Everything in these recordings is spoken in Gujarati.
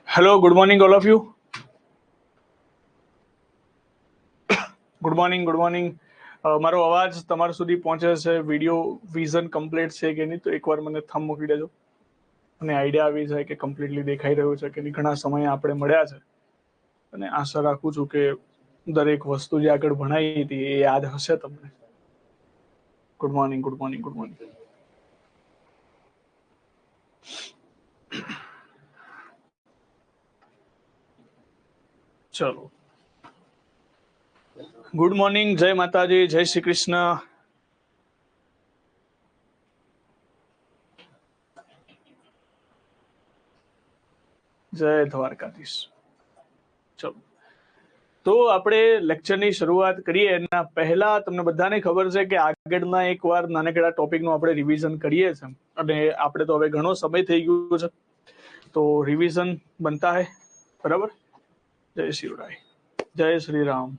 Hello, good morning all of you. Good morning, good morning. મારો અવાજ તમારા સુધી પહોંચે છે? વિડીયો વિઝન કમ્પ્લીટ છે કે નહીં? તો એકવાર મને થંબ મૂકી દેજો અને આઈડિયા આવી જાય કે કમ્પ્લીટલી દેખાઈ રહ્યું છે કે નહીં. ઘણા સમયે આપણે મળ્યા છે અને આશા રાખું છું કે દરેક વસ્તુ જે આગળ ભણાવી હતી એ યાદ હશે તમને. Good morning, good morning, good morning. ચલો, ગુડ મોર્નિંગ, જય માતાજી, જય શ્રી કૃષ્ણ. જય દ્વારકાધીશ. ચલો, તો આપણે લેક્ચરની શરૂઆત કરીએ એના પહેલા તમને બધાને ખબર છે કે આગળના એકવાર નાનકડા ટોપિકનું આપણે રિવિઝન કરીએ છીએ અને આપણે તો હવે ઘણો સમય થઈ ગયો છે તો રિવિઝન બનતા હે. બરાબર? જય શિવરાય, જય શ્રી રામ.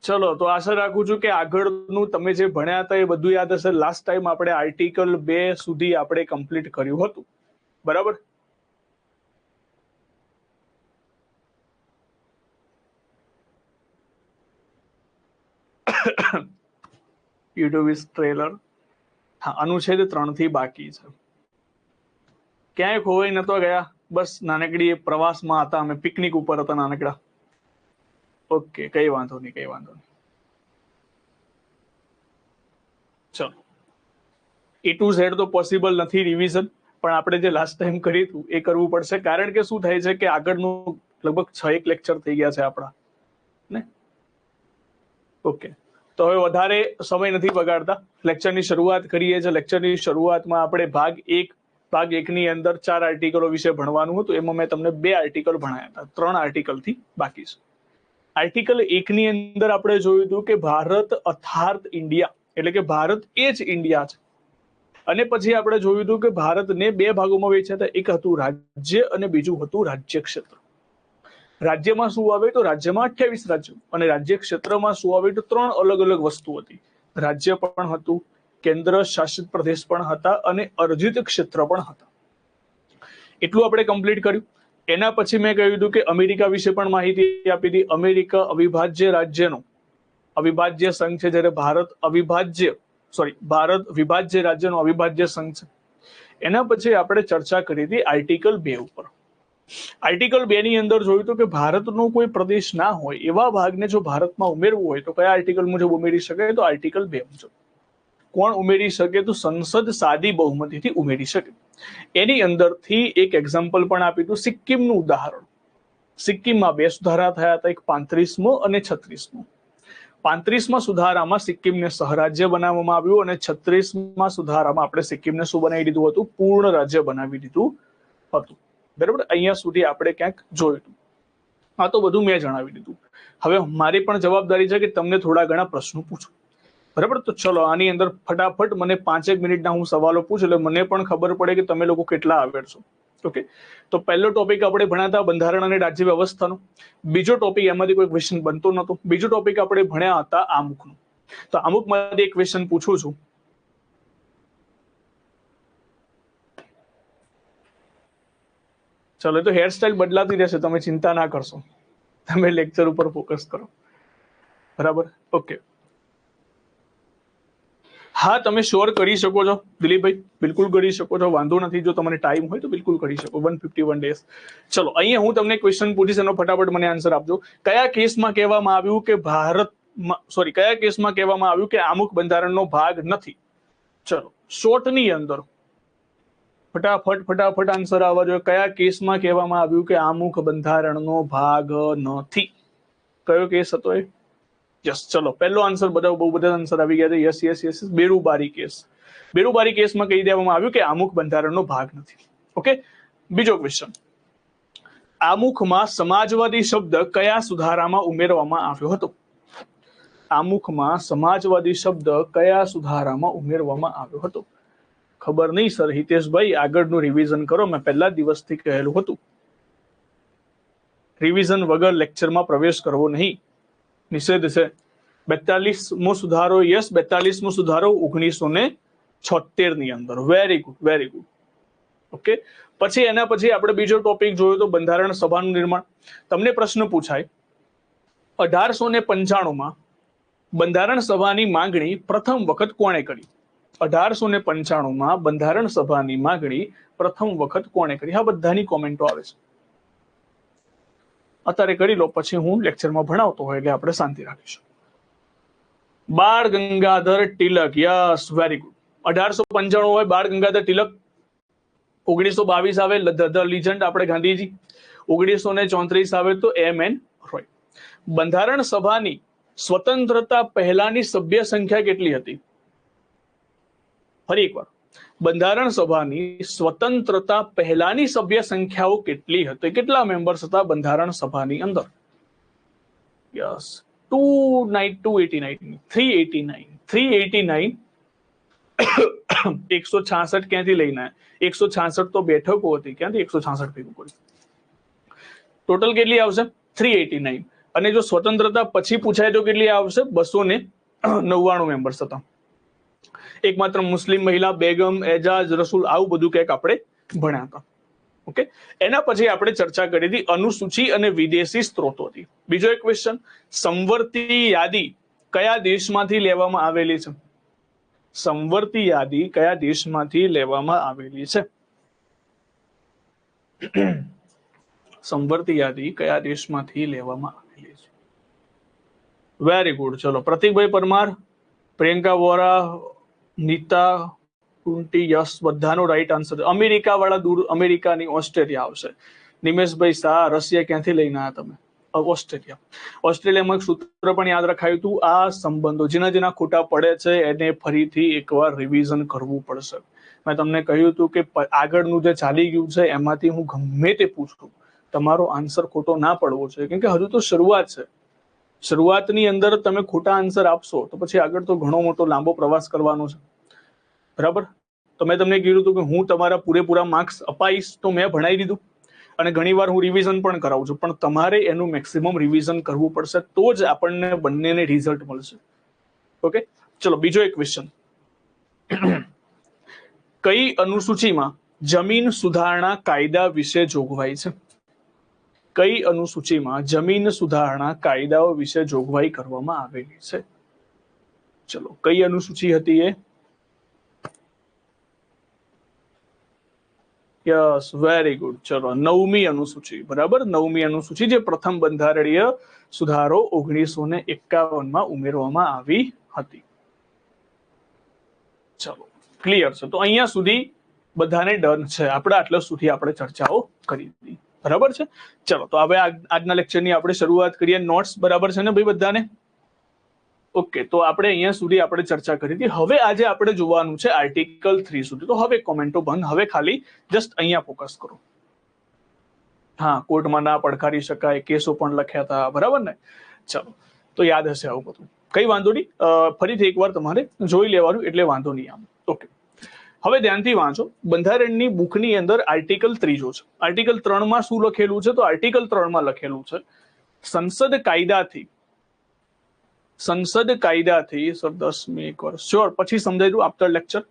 ચલો, તો આશા રાખું છું કે આગળનું તમે જે ભણ્યા હતા એ બધું યાદ હશે. લાસ્ટ ટાઈમ આપણે આર્ટિકલ 2 સુધી આપણે કમ્પ્લીટ કર્યું હતું. બરાબર? YouTube is trailer. હા, અનુચ્છેદ 3 થી બાકી છે. ક્યાંય ખોવાઈ નતો ગયા? બસ નાનકડી પ્રવાસમાં હતા, અમે પિકનિક ઉપર હતા નાનકડા. ઓકે, કઈ વાંધો નહીં, કઈ વાંધો નહીં. ચલો, A to Z તો પોસિબલ નથી રિવિઝન, પણ આપણે જે લાસ્ટ ટાઈમ કર્યું હતું એ કરવું પડશે. કારણ કે શું થાય છે કે આગળનું લગભગ 6 લેક્ચર થઈ ગયા છે આપણા ને. ઓકે, તો હવે વધારે સમય નથી બગાડતા, લેક્ચરની શરૂઆત કરીએ છીએ. લેક્ચરની શરૂઆતમાં આપણે ભાગ 1 ની અંદર 4 આર્ટિકલો વિશે ભણવાનું હતું. એમાં મેં તમને 2 આર્ટિકલ ભણાયા હતા, 3 આર્ટિકલથી બાકી છે. આર્ટિકલ 1 ની અંદર આપણે જોયું હતું કે ભારત અર્થાત ઇન્ડિયા, એટલે કે ભારત એ જ ઇન્ડિયા છે. અને પછી આપણે જોયું હતું કે ભારતને 2 ભાગોમાં વહેંચ્યા હતા. એક હતું રાજ્ય અને બીજું હતું રાજ્ય ક્ષેત્ર. રાજ્યમાં શું આવે તો રાજ્યમાં 28 રાજ્યો અને રાજ્ય ક્ષેત્રમાં શું આવે તો 3 અલગ અલગ વસ્તુ હતી. રાજ્ય પણ હતું, કેન્દ્ર શાસિત પ્રદેશ પણ હતા અને અર્જિત ક્ષેત્ર પણ હતા. એટલું આપણે કમ્પ્લીટ કર્યું. એના પછી મેં કહ્યું હતું કે અમેરિકા વિશે પણ માહિતી આપી હતી. અમેરિકા અવિભાજ્ય રાજ્યનો અવિભાજ્ય સંઘ છે, જ્યારે ભારત ભારત વિભાજ્ય રાજ્યનો અવિભાજ્ય સંઘ છે. એના પછી આપણે ચર્ચા કરી હતી આર્ટિકલ 2 ઉપર. આર્ટિકલ 2 ની અંદર જોયું હતું કે ભારતનો કોઈ પ્રદેશ ના હોય એવા ભાગને જો ભારતમાં ઉમેરવું હોય તો કયા આર્ટિકલ મુજબ ઉમેરી શકાય? તો આર્ટિકલ 2 મુજબ. કોણ ઉમેરી શકે? તો સંસદ સાદી બહુમતીથી ઉમેરી શકે. એની અંદરથી એક એક્ઝામ્પલ પણ આપ્યું હતું, સિક્કિમનું ઉદાહરણ. સિક્કિમમાં 2 સુધારા થયા હતા, એક 35મો અને 36મો. 35મા સુધારામાં સિક્કિમને સહરાજ્ય બનાવવામાં આવ્યું અને 36મા સુધારામાં આપણે સિક્કિમને શું બનાવી દીધું હતું? પૂર્ણ રાજ્ય બનાવી દીધું હતું. બરાબર? અહીંયા સુધી આપણે ક્યાંક જોયું હતું. આ તો બધું મેં જણાવી દીધું. હવે મારી પણ જવાબદારી છે કે તમને થોડા ઘણા પ્રશ્નો પૂછું. બરાબર? તો ચલો, આની અંદર ફટાફટ મને 5 મિનિટના હું સવાલો પૂછું એટલે મને પણ ખબર પડે કે તમે લોકો કેટલા અવેર છો. ઓકે, તો પહેલો ટોપિક આપણે ભણ્યા હતા બંધારણ અને રાજ્ય વ્યવસ્થાનો. બીજો ટોપિક, એમાંથી કોઈ ક્વેશ્ચન બનતો નતો. બીજો ટોપિક આપણે ભણ્યા હતા આમુખનો. તો આમુખમાંથી એક ક્વેશ્ચન પૂછું છું. ચલો, તો હેરસ્ટાઇલ બદલાતી રહેશે, તમે ચિંતા ના કરશો, તમે લેક્ચર ઉપર ફોકસ કરો. બરાબર? ઓકે, હા, તમે શ્યોર કરી શકો છો દિલીપભાઈ, બિલકુલ કરી શકો છો, વાંધો નથી. જો તમને ટાઈમ હોય તો બિલકુલ કરી શકો. 151 ડેઝ. ચલો, અહીંયા હું તમને ક્વેશ્ચન પૂછીશ, એનો ફટાફટ મને આન્સર આપજો. કયા કેસમાં કહેવામાં આવ્યું કે કયા કેસમાં કહેવામાં આવ્યું કે આમુખ બંધારણનો ભાગ નથી? ચલો, શોર્ટની અંદર ફટાફટ આન્સર આવવા જોઈએ. કયા કેસમાં કહેવામાં આવ્યું કે આમુખ બંધારણનો ભાગ નથી? કયો કેસ હતો એ? યસ, ચલો, પહેલો આન્સર બહુ બધા આન્સર આવી ગયા છે. Yes, બેરુબારી case. બેરુબારી કેસમાં કહી દેવામાં આવ્યું કે આમુખ બંધારણનો ભાગ નથી. ઓકે, બીજો ક્વેશ્ચન. આમુખમાં સમાજવાદી શબ્દ કયા સુધારામાં ઉમેરવામાં આવ્યો હતો? આમુખમાં સમાજવાદી શબ્દ કયા સુધારામાં ઉમેરવામાં આવ્યો હતો? ખબર નહીં સર. હિતેશભાઈ, આગળનું રિવિઝન કરો. મેં પહેલા દિવસથી કહેલું હતું, રિવિઝન વગર લેક્ચરમાં પ્રવેશ કરવો નહીં, નિષેધ છે. 42મો સુધારો, યસ 42મો સુધારો 1976 ની અંદર. Very good, very good. Okay, પછી એના પછી આપણે બીજો ટોપિક જોયો તો બંધારણ સભાનું નિર્માણ. તમને પ્રશ્ન પૂછાય 1895 બંધારણ સભાની માંગણી પ્રથમ વખત કોણે કરી? 1895 બંધારણ સભાની માંગણી પ્રથમ વખત કોણે કરી? આ બધાની કોમેન્ટો આવે છે. અત્યારે કરી લો, પછી હું લેક્ચરમાં ભણાવતો હોય એટલે આપણે શાંતિ રાખીશું. બાળ ગંગાધર તિલક, યસ, વેરી ગુડ. 1895 હોય બાળ ગંગાધર તિલક. 1922 આવે ધ લીજન્ડ આપણે ગાંધીજી. 1934 આવે તો એમ.એન. રોય. બંધારણ સભાની સ્વતંત્રતા પહેલાની સભ્ય સંખ્યા કેટલી હતી? ફરી એકવાર, બંધારણ સભાની સ્વતંત્રતા પહેલાની સભ્ય સંખ્યાઓ કેટલી હતી? કેટલા મેમ્બર્સ હતા બંધારણ સભાની અંદર? યસ, 389. 166 ક્યાંથી લઈને? 166 તો બેઠકો હતી, ક્યાંથી 166 ભેગું કર્યું? ટોટલ કેટલી આવશે? 389. અને જો સ્વતંત્રતા પછી પૂછાય તો કેટલી આવશે? 299 મેમ્બર્સ હતા. એકમાત્ર મુસ્લિમ મહિલા બેગમ એજાજ રસૂલ, આવું બધું કંઈક આપણે ભણ્યા હતા. ઓકે, એના પછી આપણે ચર્ચા કરી હતી અનુસૂચિ અને વિદેશી સ્ત્રોતોથી. બીજો એક ક્વેશ્ચન, સંવર્તી યાદી કયા દેશમાંથી લેવામાં આવેલી છે? સંવર્તી યાદી કયા દેશમાંથી લેવામાં આવેલી છે? સંવર્તી યાદી કયા દેશમાંથી લેવામાં આવેલી છે? Very good. ચલો, પ્રતિકભાઈ પરમાર, પ્રિયંકા વોરા, નીતા કુંટી, યસ, બધાનો રાઈટ આન્સર. અમેરિકા વાળા દૂર, અમેરિકાની ઓસ્ટ્રેલિયા આવશે. નિમેશભાઈ શાહ, રશિયા ક્યાંથી લઈને આવ્યા તમે? ઓસ્ટ્રેલિયા. ઓસ્ટ્રેલિયામાં એક સૂત્ર પણ યાદ રખાયું હતું, આ સંબંધો જેના જેના ખોટા પડે છે એને ફરીથી એકવાર રિવિઝન કરવું પડશે. મેં તમને કહ્યું હતું કે આગળનું જે ચાલી ગયું છે એમાંથી હું ગમે તે પૂછું, તમારો આન્સર ખોટો ના પડવો જોઈએ, કેમ કે હજુ તો શરૂઆત છે. શરૂઆતની અંદર તમે ખોટા આન્સર આપશો તો પછી આગળ તો ઘણો મોટો લાંબો પ્રવાસ કરવાનો છે. બરાબર? તો મેં તમને કીધું હતું કે હું તમારા પૂરેપૂરા માર્ક્સ અપાઈશ, તો મેં ભણાવી દીધું. અને ઘણીવાર હું રિવિઝન પણ કરાવું છું, પણ તમારે એનું મેક્સિમમ રિવિઝન કરવું પડશે, તો જ આપણને બંનેને રિઝલ્ટ મળશે. ઓકે, ચલો બીજો એક ક્વેશ્ચન. કઈ અનુસૂચિમાં જમીન સુધારણા કાયદા વિશે જોગવાઈ છે? કઈ અનુસૂચિમાં જમીન સુધારણા કાયદાઓ વિશે જોગવાઈ કરવામાં આવેલી છે? ચલો, કઈ અનુસૂચિ હતી એ? Yes, very good. ચલો, 9મી અનુસૂચિ. બરાબર, 9મી અનુસૂચિ જે પ્રથમ બંધારણીય સુધારો 1951 ઉમેરવામાં આવી હતી. ચલો, ક્લિયર છે? તો અહીંયા સુધી બધાને ડન છે. આપણે આટલા સુધી આપણે ચર્ચાઓ કરી દીધી. બરાબર છે? ચલો, તો હવે આજના લેક્ચરની આપણે શરૂઆત કરીએ. નોટ્સ બરાબર છે ને ભાઈ બધાને? ઓકે, તો આપણે અહીંયા સુધી આપણે ચર્ચા કરી હતી. હવે આજે આપણે જોવાનું છે આર્ટિકલ 3 સુધી. તો હવે કોમેન્ટો બંધ, હવે ખાલી જસ્ટ અહીંયા ફોકસ કરો. હા, કોર્ટમાં ના પડકારી શકાય, કેસો પણ લખ્યા હતા, બરાબર ને? ચલો, તો યાદ હશે આવું બધું, કઈ વાંધો નહીં. ફરીથી એકવાર તમારે જોઈ લેવાનું એટલે વાંધો નહીં આવે. ઓકે, હવે ધ્યાનથી વાંચો. બંધારણની બુકની અંદર આર્ટિકલ 3 છે. આર્ટિકલ 3 શું લખેલું છે? તો આર્ટિકલ 3 લખેલું છે સંસદ કાયદાથી સર 10 મી એક વર્ષ શ્યોર પછી સમજાઈ દઉં આફ્ટર લેક્ચર.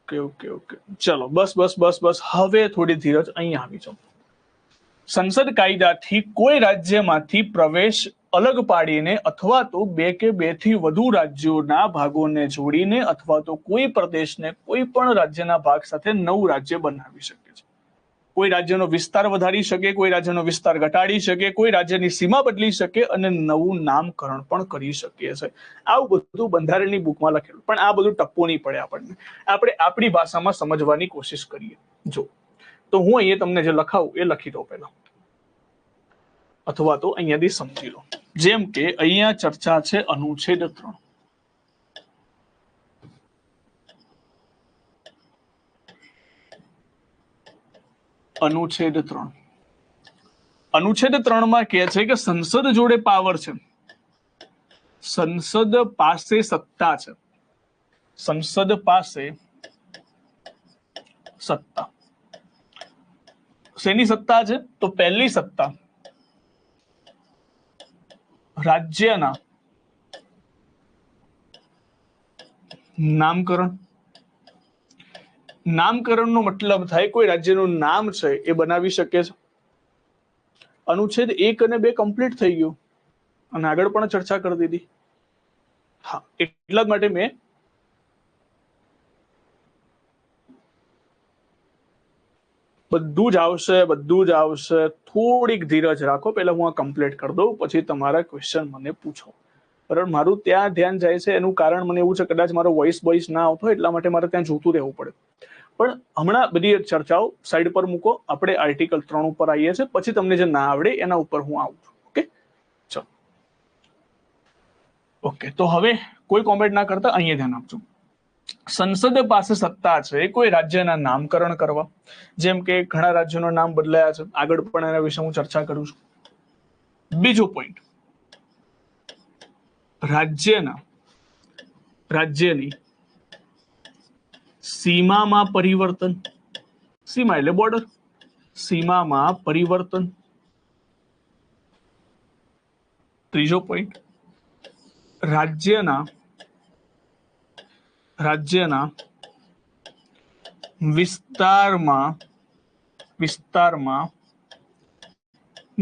ઓકે, ચલો, બસ હવે થોડી ધીરજ, અહીંયા આવી જાઓ. સંસદ કાયદાથી કોઈ રાજ્યમાંથી પ્રવેશ અલગ પાડીને અથવા તો બે કે બેથી વધુ રાજ્યોના ભાગોને જોડીને અથવા તો કોઈ પ્રદેશને કોઈ પણ રાજ્યના ભાગ સાથે નવું રાજ્ય બનાવી શકે છે. કોઈ રાજ્યનો વિસ્તાર વધારી શકે, કોઈ રાજ્યનો વિસ્તાર ઘટાડી શકે, કોઈ રાજ્યની સીમા બદલી શકે અને નવું નામકરણ પણ કરી શકે છે. આવું બધું બંધારણની બુકમાં લખેલું, પણ આ બધું ટપ્પો નહીં પડે આપણને. આપણે આપણી ભાષામાં સમજવાની કોશિશ કરીએ. જો, તો હું અહીંયા તમને જે લખાવું એ લખી દઉં પહેલા, અથવા તો અહીંયાથી સમજી લો. જેમ કે અહીંયા ચર્ચા છે અનુચ્છેદ 3. અનુચ્છેદ 3 માં કહે છે કે સંસદ જોડે પાવર છે, સંસદ પાસે સત્તા છે. સંસદ પાસે સત્તા. શેની સત્તા છે? તો પહેલી સત્તા રાજ્યના નામકરણ. નામકરણનો મતલબ થાય કોઈ રાજ્યનું નામ છે એ બનાવી શકે છે. અનુચ્છેદ 1 અને 2 કમ્પ્લીટ થઈ ગયું અને આગળ પણ ચર્ચા કરી દીધી. હા, એટલા જ માટે મેં બધું જ આવશે. થોડીક ધીરજ રાખો, પહેલા હું આ કમ્પ્લીટ કરી દઉં, પછી તમારા ક્વેશ્ચન મને પૂછો. બરાબર, મારું ત્યાં ધ્યાન જાય છે એનું કારણ મને એવું છે કદાચ મારો વોઇસ ના આવતો, એટલા માટે મારે ત્યાં જોતું રહેવું પડે. પણ હમણાં બધી ચર્ચાઓ સાઈડ પર મૂકો, આપણે આર્ટિકલ 3 ઉપર આવીએ છીએ, પછી તમને જે ના આવડે એના ઉપર હું આવું છું. ઓકે, ચલો. ઓકે, તો હવે કોઈ કોમેન્ટ ના કરતા અહીંયા ધ્યાન આપજો. સંસદ પાસે સત્તા છે કોઈ રાજ્યના નામકરણ કરવા, જેમ કે ઘણા રાજ્યોના નામ બદલાયા છે, આગળ પણ એના વિશે હું ચર્ચા કરું છું. બીજો પોઈન્ટ, રાજ્યની સીમામાં પરિવર્તન. સીમા એટલે બોર્ડર, સીમામાં પરિવર્તન. ત્રીજો પોઈન્ટ, રાજ્યના વિસ્તારમાં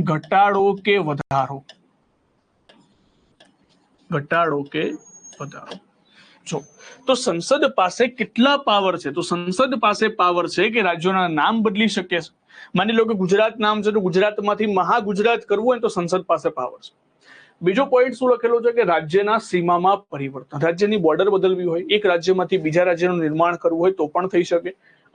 ઘટાડો કે વધારો. જો તો સંસદ પાસે કેટલા પાવર છે? તો સંસદ પાસે પાવર છે કે રાજ્યોના નામ બદલી શકે છે. માની લો કે ગુજરાત નામ છે, તો ગુજરાતમાંથી મહાગુજરાત કરવું હોય તો સંસદ પાસે પાવર છે. બીજો પોઈન્ટ શું લખેલો છે કે રાજ્યના સીમામાં પરિવર્તન, રાજ્યની બોર્ડર બદલવી હોય, એક રાજ્યમાંથી બીજા રાજ્યનું નિર્માણ કરવું હોય તો પણ થઈ શકે,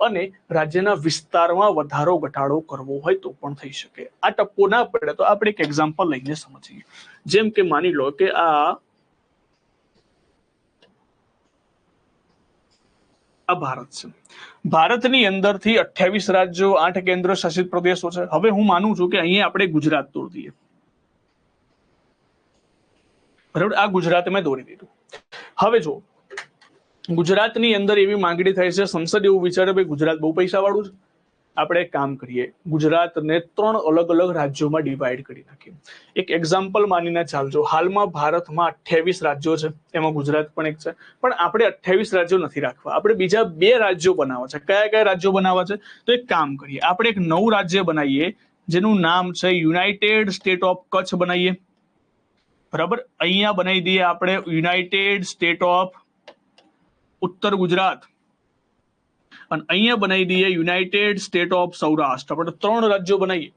અને રાજ્યના વિસ્તારમાં વધારો ઘટાડો કરવો હોય તો પણ થઈ શકે. આ ટપ્પો ના પડે તો આપણે એક એક્ઝામ્પલ લઈને સમજીએ. જેમ કે માની લો કે આ ભારત છે. ભારતની અંદરથી 28 રાજ્યો, 8 કેન્દ્ર શાસિત પ્રદેશો છે. હવે હું માનું છું કે અહીંયા આપણે ગુજરાત દોરી દઈએ. બરાબર, આ ગુજરાત મેં દોરી દીધું. હવે જો ગુજરાતની અંદર એવી માંગણી થાય છે, સંસદ એવું વિચારે ભાઈ ગુજરાત બહુ પૈસા વાળું છે, આપણે એક કામ કરીએ, ગુજરાતને 3 અલગ અલગ રાજ્યોમાં ડિવાઈડ કરી નાખીએ. એક એક્ઝામ્પલ માનીને ચાલજો, હાલમાં ભારતમાં 28 રાજ્યો છે, એમાં ગુજરાત પણ એક છે, પણ આપણે 28 રાજ્યો નથી રાખવા, આપણે બીજા 2 રાજ્યો બનાવવા છે. કયા રાજ્યો બનાવવા છે? તો એક કામ કરીએ, આપણે એક નવું રાજ્ય બનાવીએ જેનું નામ છે યુનાઇટેડ સ્ટેટ ઓફ કચ્છ બનાવીએ. બરાબર, અહીંયા બનાવી દઈએ આપણે યુનાઇટેડ સ્ટેટ ઓફ ઉત્તર ગુજરાત, અને અહીંયા બનાવી દઈએ યુનાઇટેડ સ્ટેટ ઓફ સૌરાષ્ટ્ર. આપણે 3 રાજ્યો બનાવીએ.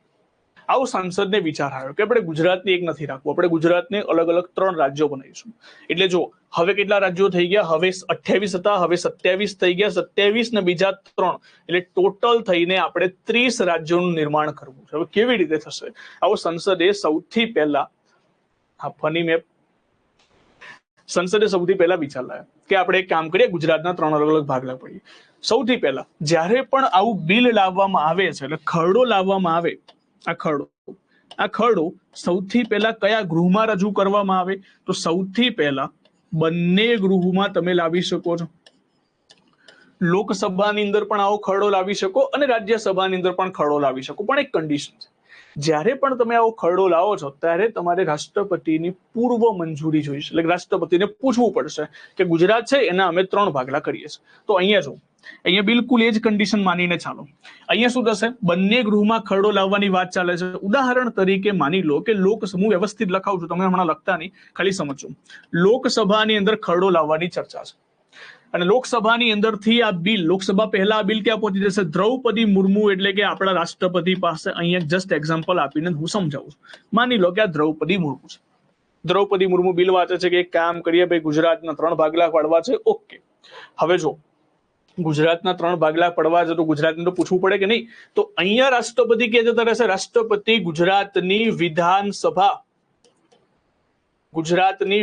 આવો સંસદને વિચાર આવ્યો કે આપણે ગુજરાતને એક નથી રાખવું, આપણે ગુજરાતને અલગ અલગ 3 રાજ્યો બનાવીશું. એટલે જો હવે કેટલા રાજ્યો થઈ ગયા? હવે 28 હતા, હવે 27 થઈ ગયા, 27 ને બીજા 3, એટલે ટોટલ થઈને આપણે 30 રાજ્યોનું નિર્માણ કરવું છે. હવે કેવી રીતે થશે? આવો સંસદે સૌથી પહેલા સંસદે સૌથી પહેલા વિચાર લાવ્યા કે આપણે એક કામ કરીએ, ગુજરાતના 3 અલગ અલગ ભાગલા પડીએ. સૌથી પહેલા જ્યારે પણ આવું બિલ લાવવામાં આવે છે, એટલે ખરડો લાવવામાં આવે, આ ખરડો સૌથી પહેલા કયા ગૃહમાં રજૂ કરવામાં આવે? તો સૌથી પહેલા બંને ગૃહમાં તમે લાવી શકો છો. લોકસભાની અંદર પણ આવો ખરડો લાવી શકો અને રાજ્યસભાની અંદર પણ ખરડો લાવી શકો, પણ એક કન્ડિશન છે, જ્યારે પણ તમે આવો ખરડો લાવો છો ત્યારે તમારે રાષ્ટ્રપતિની પૂર્વ મંજૂરી જોઈશે. એટલે રાષ્ટ્રપતિને પૂછવું પડશે કે ગુજરાત છે એના અમે 3 ભાગલા કરીએ છીએ. તો અહીંયા જો, અહીંયા બિલકુલ એ જ કન્ડિશન માનીને ચાલો. અહીંયા શું થશે? બંને ગૃહમાં ખરડો લાવવાની વાત ચાલે છે. ઉદાહરણ તરીકે માની લો કે હું વ્યવસ્થિત લખાવું છું, તમે હમણાં લખતા નહીં, ખાલી સમજો. લોકસભાની અંદર ખરડો લાવવાની ચર્ચા છે, અને લોકસભાની અંદરથી આ બિલ, લોકસભા પહેલા આ બિલ ક્યાં પહોંચી જશે? દ્રૌપદી મુર્મુ, એટલે કે આપણા રાષ્ટ્રપતિ પાસે. અહીંયા જસ્ટ એક્ઝામ્પલ આપીને હું સમજાવું છું. માની લો કે આ દ્રૌપદી મુર્મુ છે. દ્રૌપદી મુર્મુ બિલ વાંચે છે કે એક કામ કરીએ ભાઈ, ગુજરાતના 3 ભાગલા પાડવા છે. ઓકે, હવે જો ગુજરાતના 3 ભાગલા પડવા છે તો ગુજરાતને તો પૂછવું પડે કે નહીં? તો અહીંયા રાષ્ટ્રપતિ કે જતા રહેશે, રાષ્ટ્રપતિ ગુજરાતની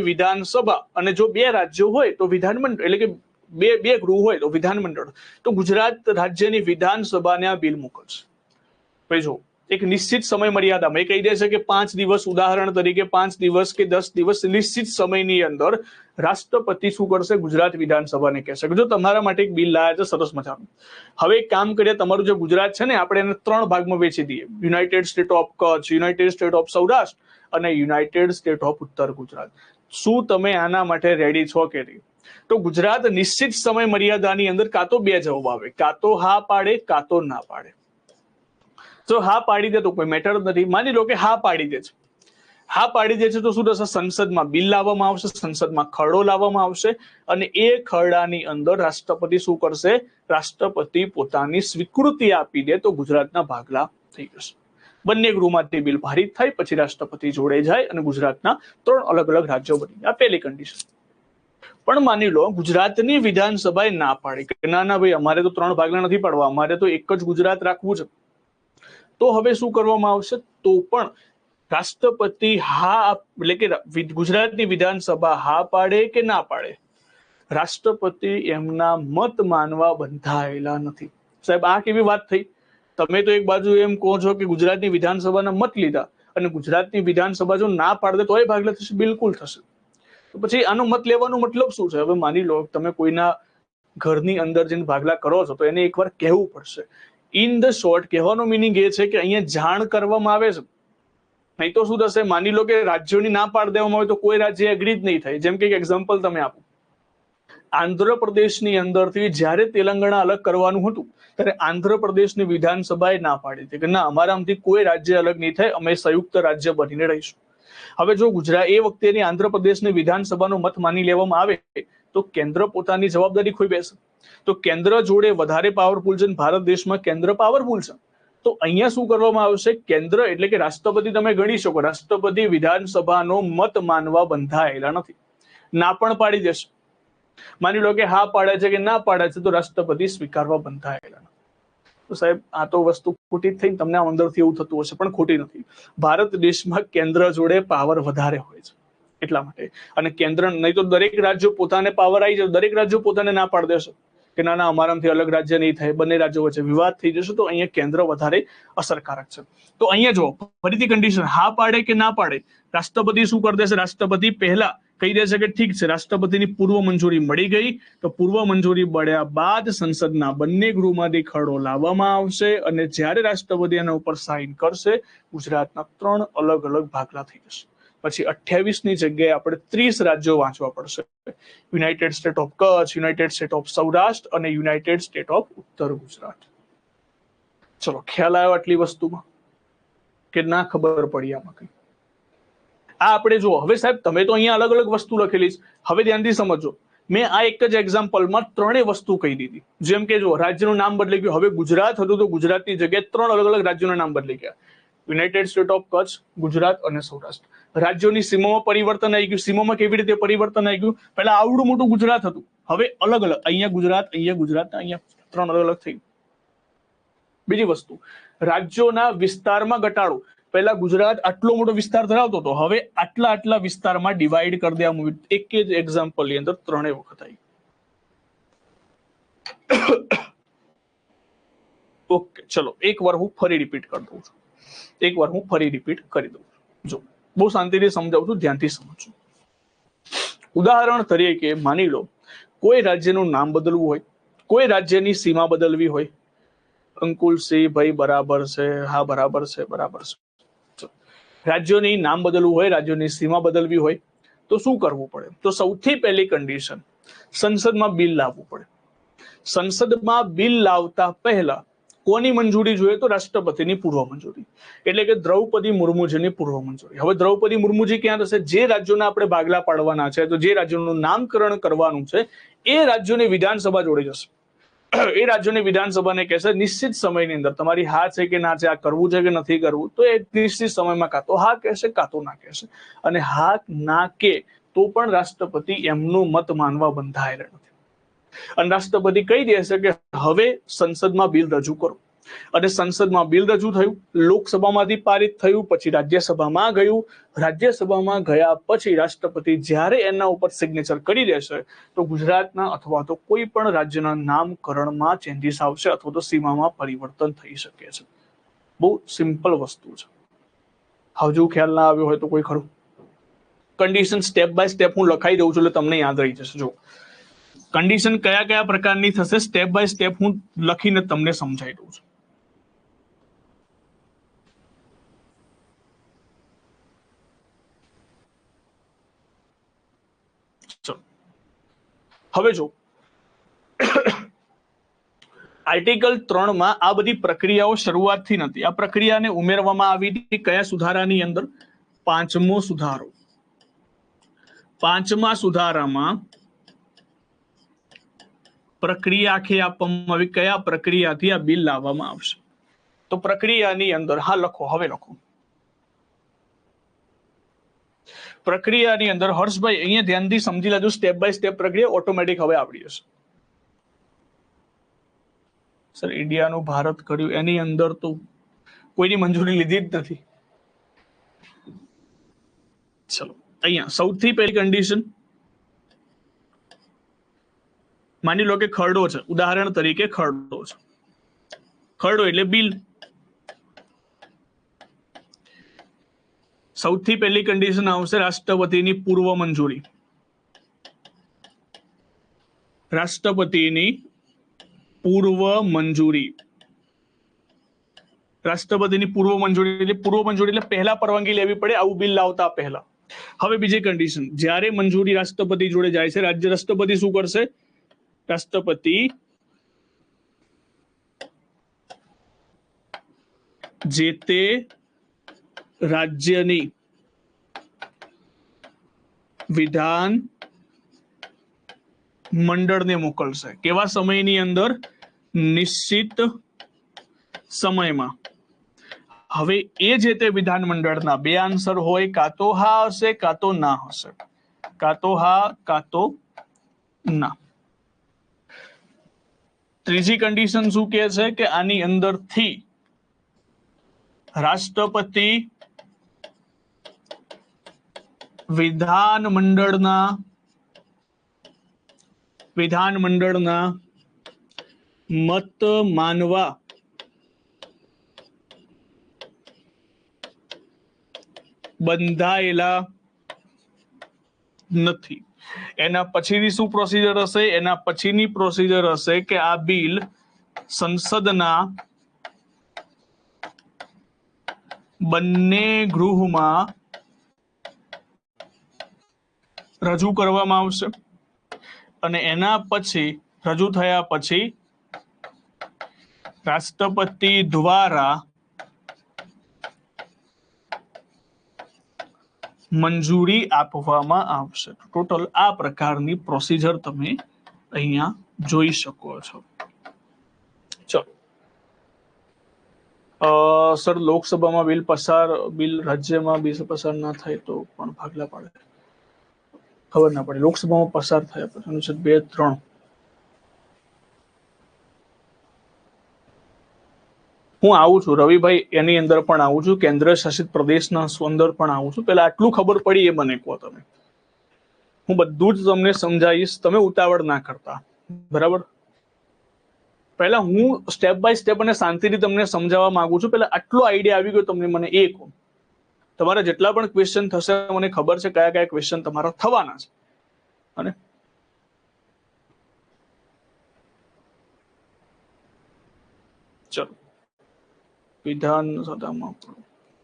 વિધાનસભા, અને જો 2 રાજ્યો હોય તો વિધાનમંડળ, એટલે કે બે ગૃહ હોય તો વિધાનમંડળ. તો ગુજરાત રાજ્યની વિધાનસભાને આ બિલ મોકલશે. ભાઈ જો એક નિશ્ચિત સમય મર્યાદામાં એ કહી દે છે કે 5 દિવસ, ઉદાહરણ તરીકે 5 દિવસ કે 10 દિવસ નિશ્ચિત સમયની અંદર રાષ્ટ્રપતિ શું કરશે? ગુજરાત વિધાનસભાને કહેશે કે જો તમારા માટે એક બિલ લાયા છે સરસ મજાનું. હવે એક કામ કરીએ, તમારું જે ગુજરાત છે ને, આપણે એને 3 ભાગમાં વેચી દઈએ, United state of Kutch, United state of Saurashtra અને યુનાઇટેડ સ્ટેટ ઓફ ઉત્તર ગુજરાત. શું તમે આના માટે રેડી છો કે નહીં? તો ગુજરાત નિશ્ચિત સમય મર્યાદાની અંદર કાં તો બે જવાબ આવે, કાં તો હા પાડે કાં તો ના પાડે. જો હા પાડી દે તો કોઈ મેટર જ નથી. માની લો કે હા પાડી દે છે, હા પાડી દે છે તો શું થશે? સંસદમાં બિલ લાવવામાં આવશે, સંસદમાં ખરડો લાવવામાં આવશે અને એ ખરડાની અંદર રાષ્ટ્રપતિ શું કરશે? રાષ્ટ્રપતિ પોતાની સ્વીકૃતિ આપી દે તો ગુજરાતના ભાગલા થઈ જશે. બંને ગૃહમાંથી બિલ પારિત થાય પછી રાષ્ટ્રપતિ જોડે જાય અને ગુજરાતના 3 અલગ અલગ રાજ્યો બની. આ પહેલી કન્ડિશન. પણ માની લો ગુજરાતની વિધાનસભાએ ના પાડી કે ના ના ભાઈ અમારે તો 3 ભાગલા નથી પાડવા, અમારે તો એક જ ગુજરાત રાખવું છે. તો હવે શું કરવામાં આવશે? તો પણ રાષ્ટ્રપતિ હા એટલે કે ગુજરાતની વિધાનસભા હા પાડે કે ના પાડે, રાષ્ટ્રપતિ એમના મત માનવા બંધાયેલા નથી. સાહેબ આ કેવી વાત થઈ? તમે તો એક બાજુ એમ કહો છો કે ગુજરાતની વિધાનસભાના મત લીધા અને ગુજરાતની વિધાનસભા જો ના પાડે તો એ ભાગલા થશે. બિલકુલ થશે. તો પછી આનો મત લેવાનો મતલબ શું છે? હવે માની લો તમે કોઈના ઘરની અંદર જઈને ભાગલા કરો છો તો એને એકવાર કહેવું પડશે. ઇન ધ શોર્ટ કહેવાનો મિનિંગ એ છે કે અહીંયા જાણ કરવામાં આવે છે. નહીં તો શું થશે? માની લો કે રાજ્યોની ના પાડી દેવામાં આવે તો કોઈ રાજ્ય એગ્રી જ નહીં થાય. જેમ કે એક્ઝામ્પલ તમે આપો, આંધ્રપ્રદેશની અંદરથી જ્યારે તેલંગાણા અલગ કરવાનું હતું ત્યારે આંધ્રપ્રદેશની વિધાનસભાએ ના પાડી હતી કે ના અમારામાંથી કોઈ રાજ્ય અલગ નહીં થાય, અમે સંયુક્ત રાજ્ય બનીને રહીશું. હવે જો ગુજરાત એ વખતેની આંધ્રપ્રદેશની વિધાનસભાનો મત માની લેવામાં આવે તો કેન્દ્ર પોતાની જવાબદારી ખોઈ બેસે. તો કેન્દ્ર જોડે વધારે પાવરફુલ છે, ભારત દેશમાં કેન્દ્ર પાવરફુલ છે. તો અહીંયા શું કરવામાં આવશે? કેન્દ્ર એટલે કે રાષ્ટ્રપતિ તમે ગણી શકો, રાષ્ટ્રપતિ વિધાનસભાનો મત માનવા બંધાયેલા નથી, ના પણ પાડી દેશે. માની લો કે હા પાડે છે કે ના પાડે છે તો રાષ્ટ્રપતિ સ્વીકારવા બંધાયેલા. તો સાહેબ આ તો વસ્તુ ખોટી થઈ. તમને અંદરથી એવું થતું હશે પણ ખોટી નથી. ભારત દેશમાં કેન્દ્ર જોડે પાવર વધારે હોય છે એટલા માટે. અને કેન્દ્ર નહીં તો દરેક રાજ્યો પોતાને પાવર આવી જાય, દરેક રાજ્યો પોતાને ના પાડી દેશે કે ના ના અમારાથી અલગ રાજ્ય નહીં થાય, બંને રાજ્યો વચ્ચે વિવાદ થઈ જશે. તો અહીંયા કેન્દ્ર વધારે અસરકારક છે. તો અહીંયા જો ફરીથી કન્ડિશન, હા પાડે કે ના પાડે, રાષ્ટ્રપતિ શું કરી દેશે? રાષ્ટ્રપતિ પહેલા કહી દેશે કે ઠીક છે, રાષ્ટ્રપતિની પૂર્વ મંજૂરી મળી ગઈ. તો પૂર્વ મંજૂરી મળ્યા બાદ સંસદના બંને ગૃહમાંથી ખરડો લાવવામાં આવશે અને જ્યારે રાષ્ટ્રપતિ એના ઉપર સાઇન કરશે ગુજરાતના 3 અલગ અલગ ભાગલા થઈ જશે. પછી 28ની જગ્યાએ આપણે 30 રાજ્યો વાંચવા પડશે. United state of Kutch, United state of Saurashtra અને યુનાઇટેડ સ્ટેટ ઓફ ઉત્તર ગુજરાત. ચલો ખ્યાલ આવ્યો આટલી વસ્તુમાં કે ના ખબર પડી આમાં કઈ? આ આપણે જો હવે સાહેબ તમે તો અહીંયા અલગ અલગ વસ્તુ લખેલી છે, હવે ધ્યાનથી સમજો. મેં આ એક જ એક્ઝામ્પલમાં 3 વસ્તુ કહી દીધી. જેમ કે જો રાજ્યનું નામ બદલાઈ ગયું, હવે ગુજરાત હતું તો ગુજરાતની જગ્યાએ 3 અલગ અલગ રાજ્યોના નામ બદલાઈ ગયા. United state of Kutch, Gujarat અને સૌરાષ્ટ્ર. રાજ્યોની સીમામાં પરિવર્તન આવી ગયું. સીમામાં કેવી રીતે પરિવર્તન આવી ગયું? પહેલા આવડું મોટું ગુજરાત હતું, હવે અલગ અલગ, અહીંયા ગુજરાત, અહીંયા 3 અલગ અલગ થઈ. બીજી વસ્તુ, રાજ્યોના વિસ્તારમાં ઘટાડો. પહેલા ગુજરાત આટલો મોટો વિસ્તાર ધરાવતો હતો, હવે આટલા વિસ્તારમાં ડિવાઈડ કરી દેવામાં આવ્યું. એક જ એક્ઝામ્પલ ની અંદર 3 વખત આવી. ઓકે ચલો એકવાર હું ફરી રિપીટ કરી દઉં છું. જો બહુ શાંતિથી સમજાવું છું, ધ્યાનથી સમજો. ઉદાહરણ તરીકે માની લો કોઈ રાજ્યનું નામ બદલવું હોય, કોઈ રાજ્યની સીમા બદલવી હોય. અંકુલ સી ભાઈ બરાબર છે, હા બરાબર છે, બરાબર છે. રાજ્યોની નામ બદલવું હોય, રાજ્યોની સીમા બદલવી હોય તો શું કરવું પડે? તો સૌથી પહેલી કન્ડિશન, સંસદમાં બિલ લાવવું પડે. સંસદમાં બિલ લાવતા પહેલા કોની મંજૂરી જોઈએ? તો રાષ્ટ્રપતિની પૂર્વ મંજૂરી, એટલે કે દ્રૌપદી મુર્મુજીની પૂર્વ મંજૂરી. હવે દ્રૌપદી મુર્મુજી ક્યાં થશે? જે રાજ્યોના આપણે ભાગલા પાડવાના છે, તો જે રાજ્યોનું નામકરણ કરવાનું છે એ રાજ્યોની વિધાનસભા જોડે જશે. એ રાજ્યોની વિધાનસભાને કહેશે નિશ્ચિત સમયની અંદર તમારી હા છે કે ના છે, આ કરવું છે કે નથી કરવું. તો એ નિશ્ચિત સમયમાં કાં તો હા કહેશે કાં તો ના કહેશે. અને હા ના કે તો પણ રાષ્ટ્રપતિ એમનું મત માનવા બંધાયેલા નથી. અને રાષ્ટ્રપતિ કહી દેશે કે હવે સંસદમાં બિલ રજૂ કરો. અને સંસદમાં બિલ રજૂ થયું, લોકસભામાંથી પારિત થયું, પછી રાજ્યસભામાં ગયું. રાજ્યસભામાં ગયા પછી રાષ્ટ્રપતિ જ્યારે એના ઉપર સિગ્નેચર કરી દેશે તો ગુજરાતના અથવા તો કોઈ પણ રાજ્યના નામકરણમાં ચેન્જીસ આવશે અથવા તો સીમામાં પરિવર્તન થઈ શકે છે. બહુ સિમ્પલ વસ્તુ છે. હજુ ખ્યાલ ના આવ્યો હોય તો કોઈ ખરું? કન્ડિશન સ્ટેપ બાય સ્ટેપ હું લખાઈ દઉં છું એટલે તમને યાદ રહી જશે. જો કન્ડિશન કયા કયા પ્રકારની થશે સ્ટેપ બાય સ્ટેપ હું લખીને તમને સમજાવી દઉં છું. ચલો હવે જો આર્ટિકલ 3 માં આ બધી પ્રક્રિયાઓ શરૂઆતથી નથી. આ પ્રક્રિયાને ઉમેરવામાં આવી હતી કયા સુધારાની અંદર? પાંચમો સુધારો. પાંચમા સુધારામાં પ્રક્રિયા આખી આપવામાં આવી. કયા પ્રક્રિયાથી આ બિલ લાવવામાં આવશે? તો પ્રક્રિયાની અંદર હા લખો, હવે લખો. પ્રક્રિયાની અંદર હર્ષભાઈ અહીંયા ધ્યાનથી સમજી લેજો, સ્ટેપ બાય સ્ટેપ પ્રક્રિયા ઓટોમેટિક હવે આવડી જશે. સર ઇન્ડિયાનું ભારત કર્યું એની અંદર તો કોઈની મંજૂરી લીધી જ નથી. ચલો અહીંયા સૌથી પહેલી કન્ડિશન, માની લો કે ખરડો છે, ઉદાહરણ તરીકે ખરડો છે. ખરડો એટલે બિલ. સૌથી પહેલી કન્ડિશન આવશે રાષ્ટ્રપતિની પૂર્વ મંજૂરી. રાષ્ટ્રપતિની પૂર્વ મંજૂરી. રાષ્ટ્રપતિની પૂર્વ મંજૂરી એટલે પહેલા પરવાનગી લેવી પડે આવું બિલ લાવતા પહેલા. હવે બીજી કન્ડિશન, જ્યારે મંજૂરી રાષ્ટ્રપતિ જોડે જાય છે, રાજ્ય રાષ્ટ્રપતિ શું કરશે? રાષ્ટ્રપતિ જે તે રાજ્યની વિધાન મંડળને મોકલશે. કેવા સમયની અંદર? નિશ્ચિત સમયમાં. હવે એ જે તે વિધાન મંડળના બે આન્સર હોય, કાં તો હા હશે કાં તો ના હશે. કાં તો હા કાં તો ના. ત્રીજી કન્ડિશન શું કહે છે કે આની અંદરથી રાષ્ટ્રપતિ વિધાન મંડળના મત માનવા બંધાયેલા નથી. એના પછીની શું પ્રોસિજર હશે? એના પછીની પ્રોસિજર હશે કે આ બિલ સંસદના બંને ગૃહમાં રજૂ કરવામાં આવશે અને એના પછી રજૂ થયા પછી રાષ્ટ્રપતિ દ્વારા મંજૂરી આપવામાં આવશે. ટોટલ આ પ્રકારની પ્રોસિજર તમે અહીંયા જોઈ શકો છો. ચલો સર લોકસભામાં બિલ રાજ્યમાં બિલ પસાર ના થાય તો પણ ભાગલા પાડે, ખબર ના પડે. લોકસભામાં પસાર થયા પછી અનુચ્છેદ 2-3 હું આવું છું રવિભાઈ, એની અંદર પણ આવું છું, કેન્દ્ર શાસિત પ્રદેશના અંદર પણ આવું છું. પેલા આટલું ખબર પડી એ મને કહો તમે. હું બધું જ તમને સમજાવીશ, તમે ઉતાવળ ના કરતા, બરાબર? પહેલા હું સ્ટેપ બાય સ્ટેપ અને શાંતિથી તમને સમજાવવા માંગુ છું. પહેલા આટલો આઈડિયા આવી ગયો તમને, મને એ કહો. તમારા જેટલા પણ ક્વેશ્ચન થશે મને ખબર છે કયા કયા ક્વેશ્ચન તમારા થવાના છે. અને ચલો વિધાનસભામાં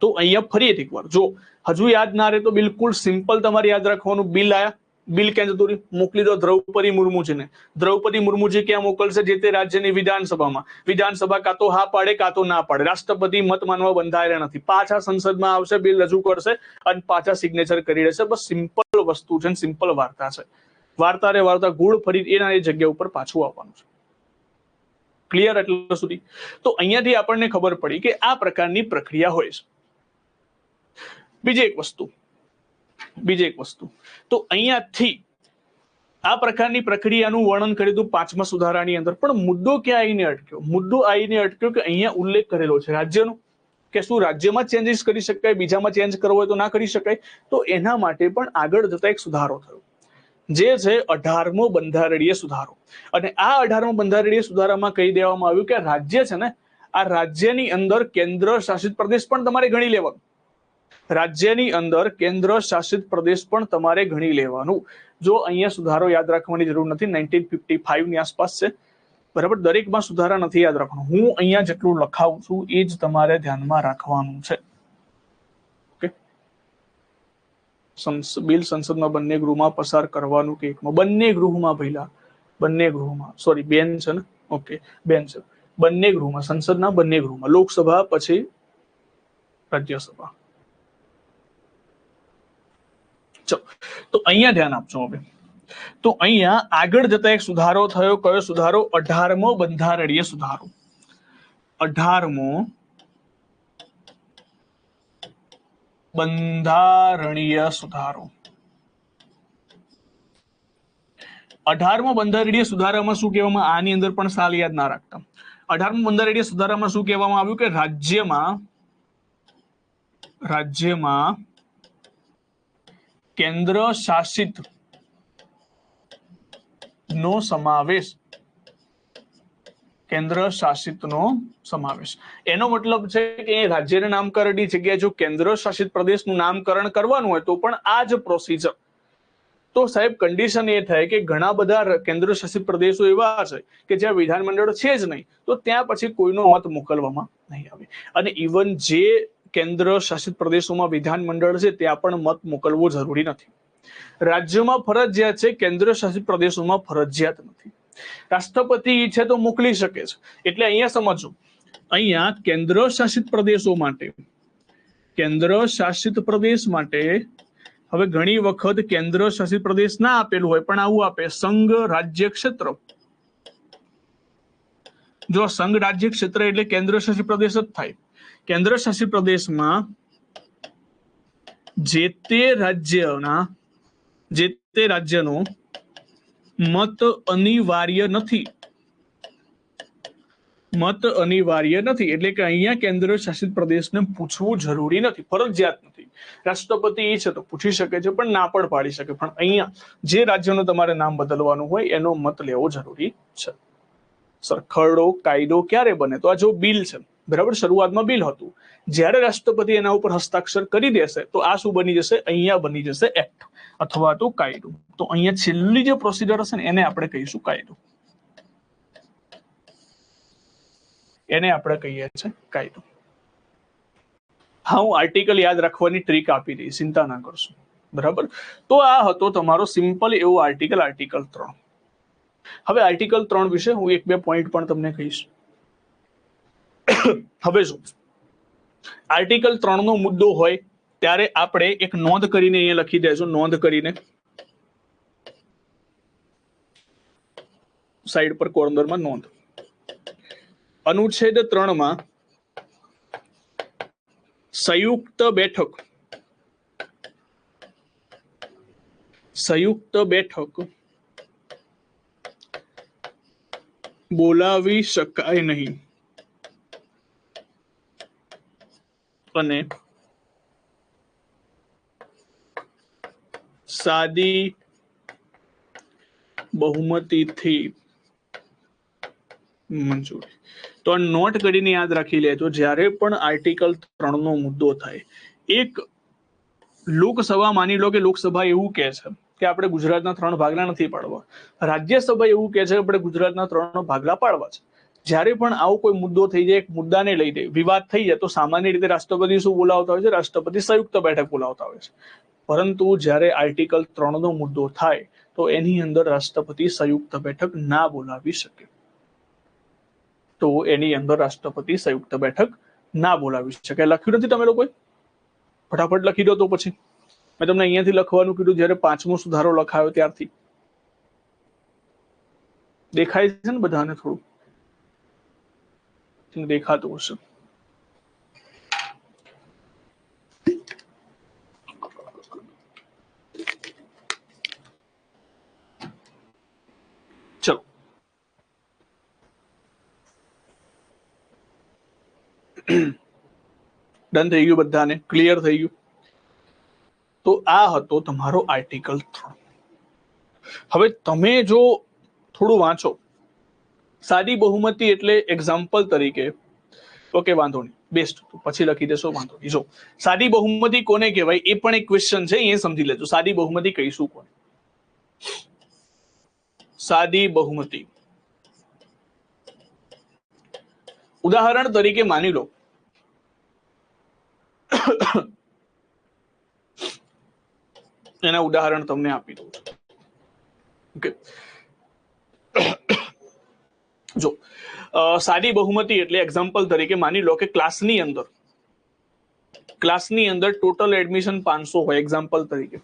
તો અહીંયા ફરી એકવાર જો હજુ યાદ ના રહે તો બિલકુલ સિમ્પલ તમારે યાદ રાખવાનું. બિલ આયા, બિલ ક્યાં જતું રહ્યું? મોકલી દો દ્રૌપદી મુર્મુજીને. દ્રૌપદી મુર્મુજી ક્યાં મોકલશે? જે તે રાજ્યની વિધાનસભામાં. વિધાનસભા કાં તો હા પાડે કાં તો ના પાડે. રાષ્ટ્રપતિ મત માનવા બંધાયેલા નથી. પાછા સંસદમાં આવશે, બિલ રજૂ કરશે અને પાછા સિગ્નેચર કરી દેશે. બસ સિમ્પલ વસ્તુ છે, સિમ્પલ વાર્તા છે. વાર્તા ગુળ ફરી એના એ જગ્યા ઉપર પાછું આવવાનું છે. ક્લિયર એટલા સુધી? તો અહીંયાથી આપણને ખબર પડી કે આ પ્રકારની પ્રક્રિયા હોય છે. બીજી એક વસ્તુ તો અહીંયાથી આ પ્રકારની પ્રક્રિયાનું વર્ણન કર્યું હતું 5મા સુધારાની અંદર. પણ મુદ્દો ક્યાં આવીને અટક્યો? મુદ્દો આવીને અટક્યો કે અહીંયા ઉલ્લેખ કરેલો છે રાજ્યનો, કે શું રાજ્યમાં ચેન્જીસ કરી શકાય, બીજામાં ચેન્જ કરવો હોય તો ના કરી શકાય. તો એના માટે પણ આગળ જતા એક સુધારો થયો, જે છે 18મો બંધારણીય સુધારો. અને આ 18મો બંધારણીય સુધારામાં કહી દેવામાં આવ્યું કે રાજ્ય છે ને, આ રાજ્યની અંદર કેન્દ્ર શાસિત પ્રદેશ પણ તમારે ગણી લેવાનું. રાજ્યની અંદર કેન્દ્ર શાસિત પ્રદેશ પણ તમારે ગણી લેવાનું. જો અહીંયા સુધારો યાદ રાખવાની જરૂર નથી, 1955 ની આસપાસ છે, બરાબર? દરેકમાં સુધારા નથી યાદ રાખવાનું. હું અહીંયા જેટલું લખાવું છું એ જ તમારે ધ્યાનમાં રાખવાનું છે. બિલ સંસદમાં બંને ગૃહમાં પસાર કરવાનું કે એકમાં? બંને ગૃહમાં ભઈલા, બંને ગૃહમાં, સોરી બેન છે ને, ઓકે બેન છે, બંને ગૃહમાં, સંસદના બંને ગૃહમાં, લોકસભા પછી રાજ્યસભા. ચલો, તો અહીંયા ધ્યાન આપજો હવે. તો અહીંયા આગળ જતા એક સુધારો થયો, કયો સુધારો? 18મો બંધારણીય સુધારો. 18મો બંધારણીય સુધારો. 18મો બંધારણીય સુધારામાં શું કહેવામાં? આની અંદર પણ સાલ યાદ ના રાખતા. 18મો બંધારણીય સુધારામાં શું કહેવામાં આવ્યું કે રાજ્યમાં કેન્દ્ર શાસિત નો સમાવેશ, કેન્દ્ર શાસિતનો સમાવેશ. એનો મતલબ છે કે રાજ્યના નામકરણની જગ્યાએ જો કેન્દ્ર શાસિત પ્રદેશનું નામકરણ કરવાનું હોય તો પણ આ જ પ્રોસીજર. તો સાહેબ કન્ડિશન એ થાય કે ઘણા બધા કેન્દ્ર શાસિત પ્રદેશો એવા છે કે જ્યાં વિધાનમંડળ છે જ નહીં, તો ત્યાં પછી કોઈનો મત મોકલવામાં નહીં આવે. અને ઇવન જે કેન્દ્ર શાસિત પ્રદેશોમાં વિધાનમંડળ છે ત્યાં પણ મત મોકલવો જરૂરી નથી. રાજ્યોમાં ફરજિયાત છે, કેન્દ્ર શાસિત પ્રદેશોમાં ફરજિયાત નથી. રાષ્ટ્રપતિ ઈચ્છે તો મોકલી શકે છે. એટલે અહીંયા સમજો, અહીંયા કેન્દ્ર શાસિત પ્રદેશો માટે, કેન્દ્ર શાસિત પ્રદેશ માટે હવે ઘણી વખત કેન્દ્ર શાસિત પ્રદેશ ના આપેલું હોય પણ આવું આપે, સંઘ રાજ્ય ક્ષેત્ર. જો સંઘ રાજ્ય ક્ષેત્ર એટલે કેન્દ્ર શાસિત પ્રદેશ જ થાય. કેન્દ્ર શાસિત પ્રદેશમાં જે તે રાજ્યનો મત અનિવાર્ય નથી, મત અનિવાર્ય નથી. એટલે કે અહીંયા કેન્દ્ર શાસિત પ્રદેશને પૂછવું જરૂરી નથી, ફરજિયાત નથી. રાષ્ટ્રપતિ એ છે તો પૂછી શકે છે પણ ના પણ પાડી શકે. પણ અહીંયા જે રાજ્યનું તમારે નામ બદલવાનું હોય એનો મત લેવો જરૂરી છે. સર ખરડો કાયદો ક્યારે બને? તો આ જો બિલ છે, બરાબર, શરૂઆતમાં બિલ હતું, જ્યારે રાષ્ટ્રપતિ એના ઉપર હસ્તાક્ષર કરી દેશે તો આ શું બની જશે? અહીંયા બની જશે એક્ટ અથવા તો કાયદો. તો અહીંયા છેલ્લી જે પ્રોસિજર હશે ને એને આપણે કહીશું કાયદો, એને આપણે કહીએ છીએ કાયદો. હા, હું આર્ટિકલ યાદ રાખવાની ટ્રીક આપી દઈશ, ચિંતા ના કરશો, બરાબર. તો આ હતો તમારો સિમ્પલ એવો આર્ટિકલ 3. હવે આર્ટિકલ 3 વિશે હું 1-2 પોઈન્ટ પણ તમને કહીશ. હવે જો આર્ટિકલ 3 નો મુદ્દો હોય ત્યારે આપણે એક નોંધ કરીને અહીંયા લખી દેજો, નોંધ કરીને સાઈડ પર કોર્નરમાં નોંધ. અનુચ્છેદ 3 માં સંયુક્ત બેઠક બોલાવી શકાય નહીં અને સાદી બહુમતીથી મંજૂરી. તો આ નોટ કરીને યાદ રાખી લેજો. જ્યારે પણ આર્ટિકલ 3 નો મુદ્દો થાય, એક લોકસભા, માની લો કે લોકસભા એવું કહે છે કે આપણે ગુજરાતના 3 ભાગલા નથી પાડવા, રાજ્યસભા એવું કહે છે કે આપણે ગુજરાતના 3 ભાગલા પાડવા છે. જ્યારે પણ આવો કોઈ મુદ્દો થઈ જાય, એક મુદ્દાને લઈને વિવાદ થઈ જાય, તો સામાન્ય રીતે રાષ્ટ્રપતિ શું બોલાવતા હોય છે? રાષ્ટ્રપતિ સંયુક્ત બેઠક બોલાવતા હોય છે. પરંતુ જ્યારે આર્ટિકલ 3 નો મુદ્દો થાય તો એની અંદર રાષ્ટ્રપતિ સંયુક્ત બેઠક ના બોલાવી શકે. તો એની અંદર રાષ્ટ્રપતિ સંયુક્ત બેઠક ના બોલાવી શકે. લખ્યું નથી તમે લોકોએ? ફટાફટ લખી દો. તો પછી મેં તમને અહીંયાથી લખવાનું કીધું જ્યારે 5મો સુધારો લખાયો ત્યારથી. દેખાય છે ને બધાને? થોડું દેખાતું હશે. ચલો, ડન થઈ ગયું? બધાને ક્લિયર થઈ ગયું? તો આ હતો તમારો આર્ટિકલ 3. હવે તમે જો થોડું વાંચો, સાદી બહુમતી એટલે એક્ઝામ્પલ તરીકે, ઓકે વાંધો નહીં, બેસ્ટ, પછી લખી દેશો, વાંધો નહીં. જો સાદી બહુમતી કોને કહેવાય એ પણ એક ક્વેશ્ચન છે, એ સમજી લેજો. સાદી બહુમતી કહીશું કોને? સાદી બહુમતી ઉદાહરણ તરીકે માની લો એના ઉદાહરણ તમને આપી દઉં છું. ઓકે, જો સાદી બહુમતી એટલે એક્ઝામ્પલ તરીકે માની લો કે ક્લાસની અંદર ટોટલ એડમિશન 500 હોય. એક્ઝામ્પલ તરીકે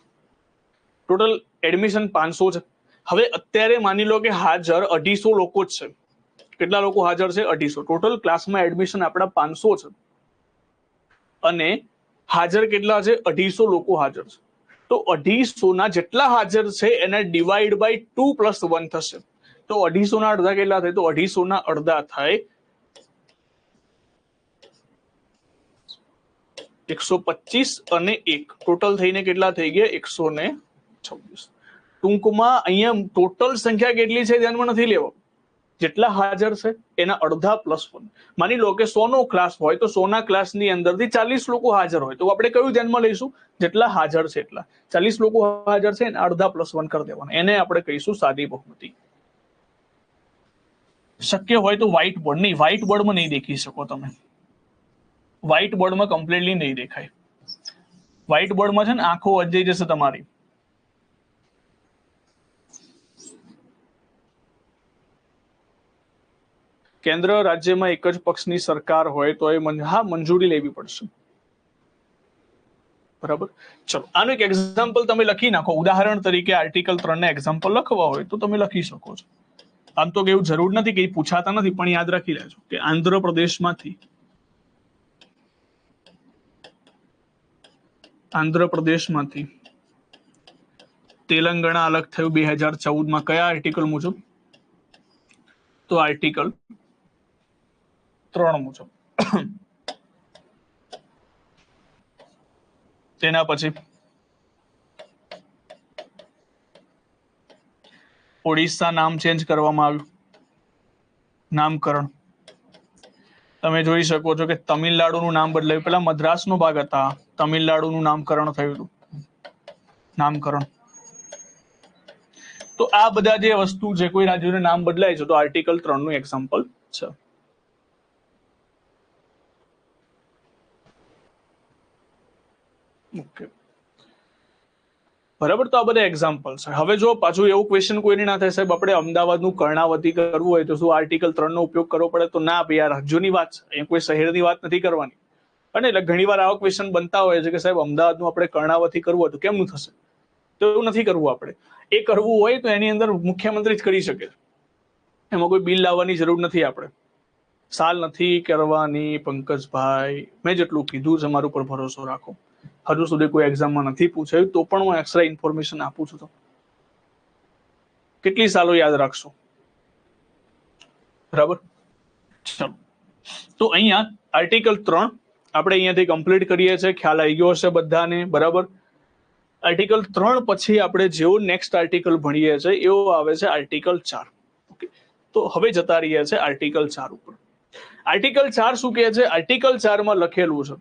ટોટલ એડમિશન 500 છે. હવે અત્યારે માની લો કે હાજર 250 લોકો જ છે. કેટલા લોકો હાજર છે? 250. ટોટલ ક્લાસમાં એડમિશન આપણા 500 છે અને હાજર કેટલા છે? 250 લોકો હાજર છે. તો 250 ના જેટલા હાજર છે એને ડિવાઈડ બાય 2 + 1 થશે. તો 250 ના અડધા કેટલા થાય? તો 250 ના અડધા થાય 125 અને 1. ટોટલ થઈને કેટલા થઈ ગયા? 126. ટૂંકમાં અહીંયા ટોટલ સંખ્યા કેટલી છે ધ્યાનમાં નથી લેવો. જેટલા હાજર છે એના અડધા +1. માની લો કે 100 નો ક્લાસ હોય તો 100 ના ક્લાસની અંદરથી 40 લોકો હાજર હોય તો આપણે કયું ધ્યાનમાં લઈશું? જેટલા હાજર છે એટલા. 40 લોકો હાજર છે એને અડધા +1 કરી દેવાના. એને આપણે કહીશું સાદી બહુમતી. શક્ય હોય તો વ્હાઇટ બોર્ડ, નહીં વ્હાઇટ બોર્ડમાં નહીં દેખી શકો તમે. વ્હાઇટ બોર્ડમાં કમ્પ્લીટલી નહીં દેખાય. વ્હાઇટ બોર્ડમાં છે ને આંખો અજઈ જશે તમારી. કેન્દ્ર રાજ્યમાં એક જ પક્ષની સરકાર હોય તો એ મંજૂરી લેવી પડશે. બરાબર. ચલો, આનું એક એક્ઝામ્પલ તમે લખી નાખો. ઉદાહરણ તરીકે આર્ટિકલ 3 ના એક્ઝામ્પલ લખવા હોય તો તમે લખી શકો છો. આમ તો એવું જરૂર નથી કે પૂછાતા નથી, પણ યાદ રાખી લેજો કે આંધ્રપ્રદેશમાંથી તેલંગાણા અલગ થયું 2014માં. કયા આર્ટિકલ મુજબ? તો આર્ટિકલ 3 મુજબ. તેના પછી ઓડિશા નામ ચેન્જ કરવામાં આવ્યું, નામકરણ. તમે જોઈ શકો છો કે તમિલનાડુનું નામ બદલાયું. પેલા મદ્રાસનો ભાગ હતા, તમિલનાડુનું નામકરણ થયું હતું, નામકરણ. તો આ બધા જે વસ્તુ છે, કોઈ રાજ્યનું નામ બદલાય છે તો આર્ટિકલ 3 નું એક્ઝામ્પલ છે. ઓકે, બરાબર. તો આ બધા એક્ઝામ્પલ છે. હવે જો પાછું એવું ક્વેશ્ચન કોઈને ના થાય, સાહેબ આપણે અમદાવાદનું કર્ણાવતી કરવું હોય તો શું આર્ટિકલ 3 નો ઉપયોગ કરવો પડે? તો ના ભાઈ, આ રાજ્યોની વાત છે, અહીંયા કોઈ શહેરની વાત નથી કરવાની. અને એટલે ઘણી વાર આવા ક્વેશ્ચન બનતા હોય છે કે સાહેબ અમદાવાદનું આપણે કર્ણાવતી કરવું હોય તો કેમનું થશે? તો એવું નથી કરવું. આપણે એ કરવું હોય તો એની અંદર મુખ્યમંત્રી જ કરી શકે. એમાં કોઈ બિલ લાવવાની જરૂર નથી. આપણે સાલ નથી કરવાની. પંકજભાઈ, મેં જેટલું કીધું છે મારું પર ભરોસો રાખો. હજુ સુધી કોઈ એક્ઝામમાં નથી પૂછાયું તો પણ હું એક્સ્ટ્રા ઇન્ફોર્મેશન આપું છું. તો કેટલી સાલો યાદ રાખશો? બરાબર. ચલો, તો અહીંયા આર્ટિકલ 3 આપણે અહીંયાથી કમ્પ્લીટ કરીએ છીએ. ખ્યાલ આવી ગયો હશે બધાને? બરાબર. આર્ટિકલ 3 પછી આપણે જેવો નેક્સ્ટ આર્ટિકલ ભણીએ છીએ એવો આવે છે આર્ટિકલ 4. ઓકે, તો હવે જતા રહીએ છે આર્ટિકલ 4 ઉપર. આર્ટિકલ 4 શું કહે છે? આર્ટિકલ 4 માં લખેલું છે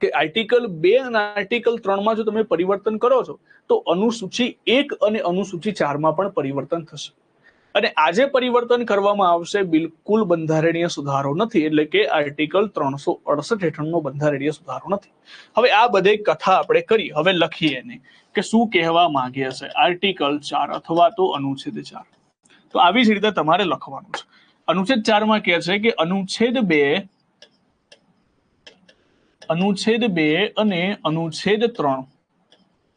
કે આર્ટિકલ 2 અને આર્ટિકલ 3 માં જો તમે પરિવર્તન કરો છો તો અનુસૂચિ 1 અને અનુસૂચિ 4 માં પણ પરિવર્તન થશે. અને આજે પરિવર્તન કરવામાં આવશે બિલકુલ બંધારણીય સુધારો નથી, એટલે કે આર્ટિકલ 368 હેઠળનો બંધારણીય સુધારો નથી. હવે આ બધી કથા આપણે કરી. હવે લખીએ એને કે શું કહેવા માંગે છે આર્ટિકલ 4 અથવા તો અનુચ્છેદ 4. તો આવી જ રીતે તમારે લખવાનું છે. અનુચ્છેદ 4 માં કહે છે કે અનુચ્છેદ 2 અને અનુચ્છેદ 3,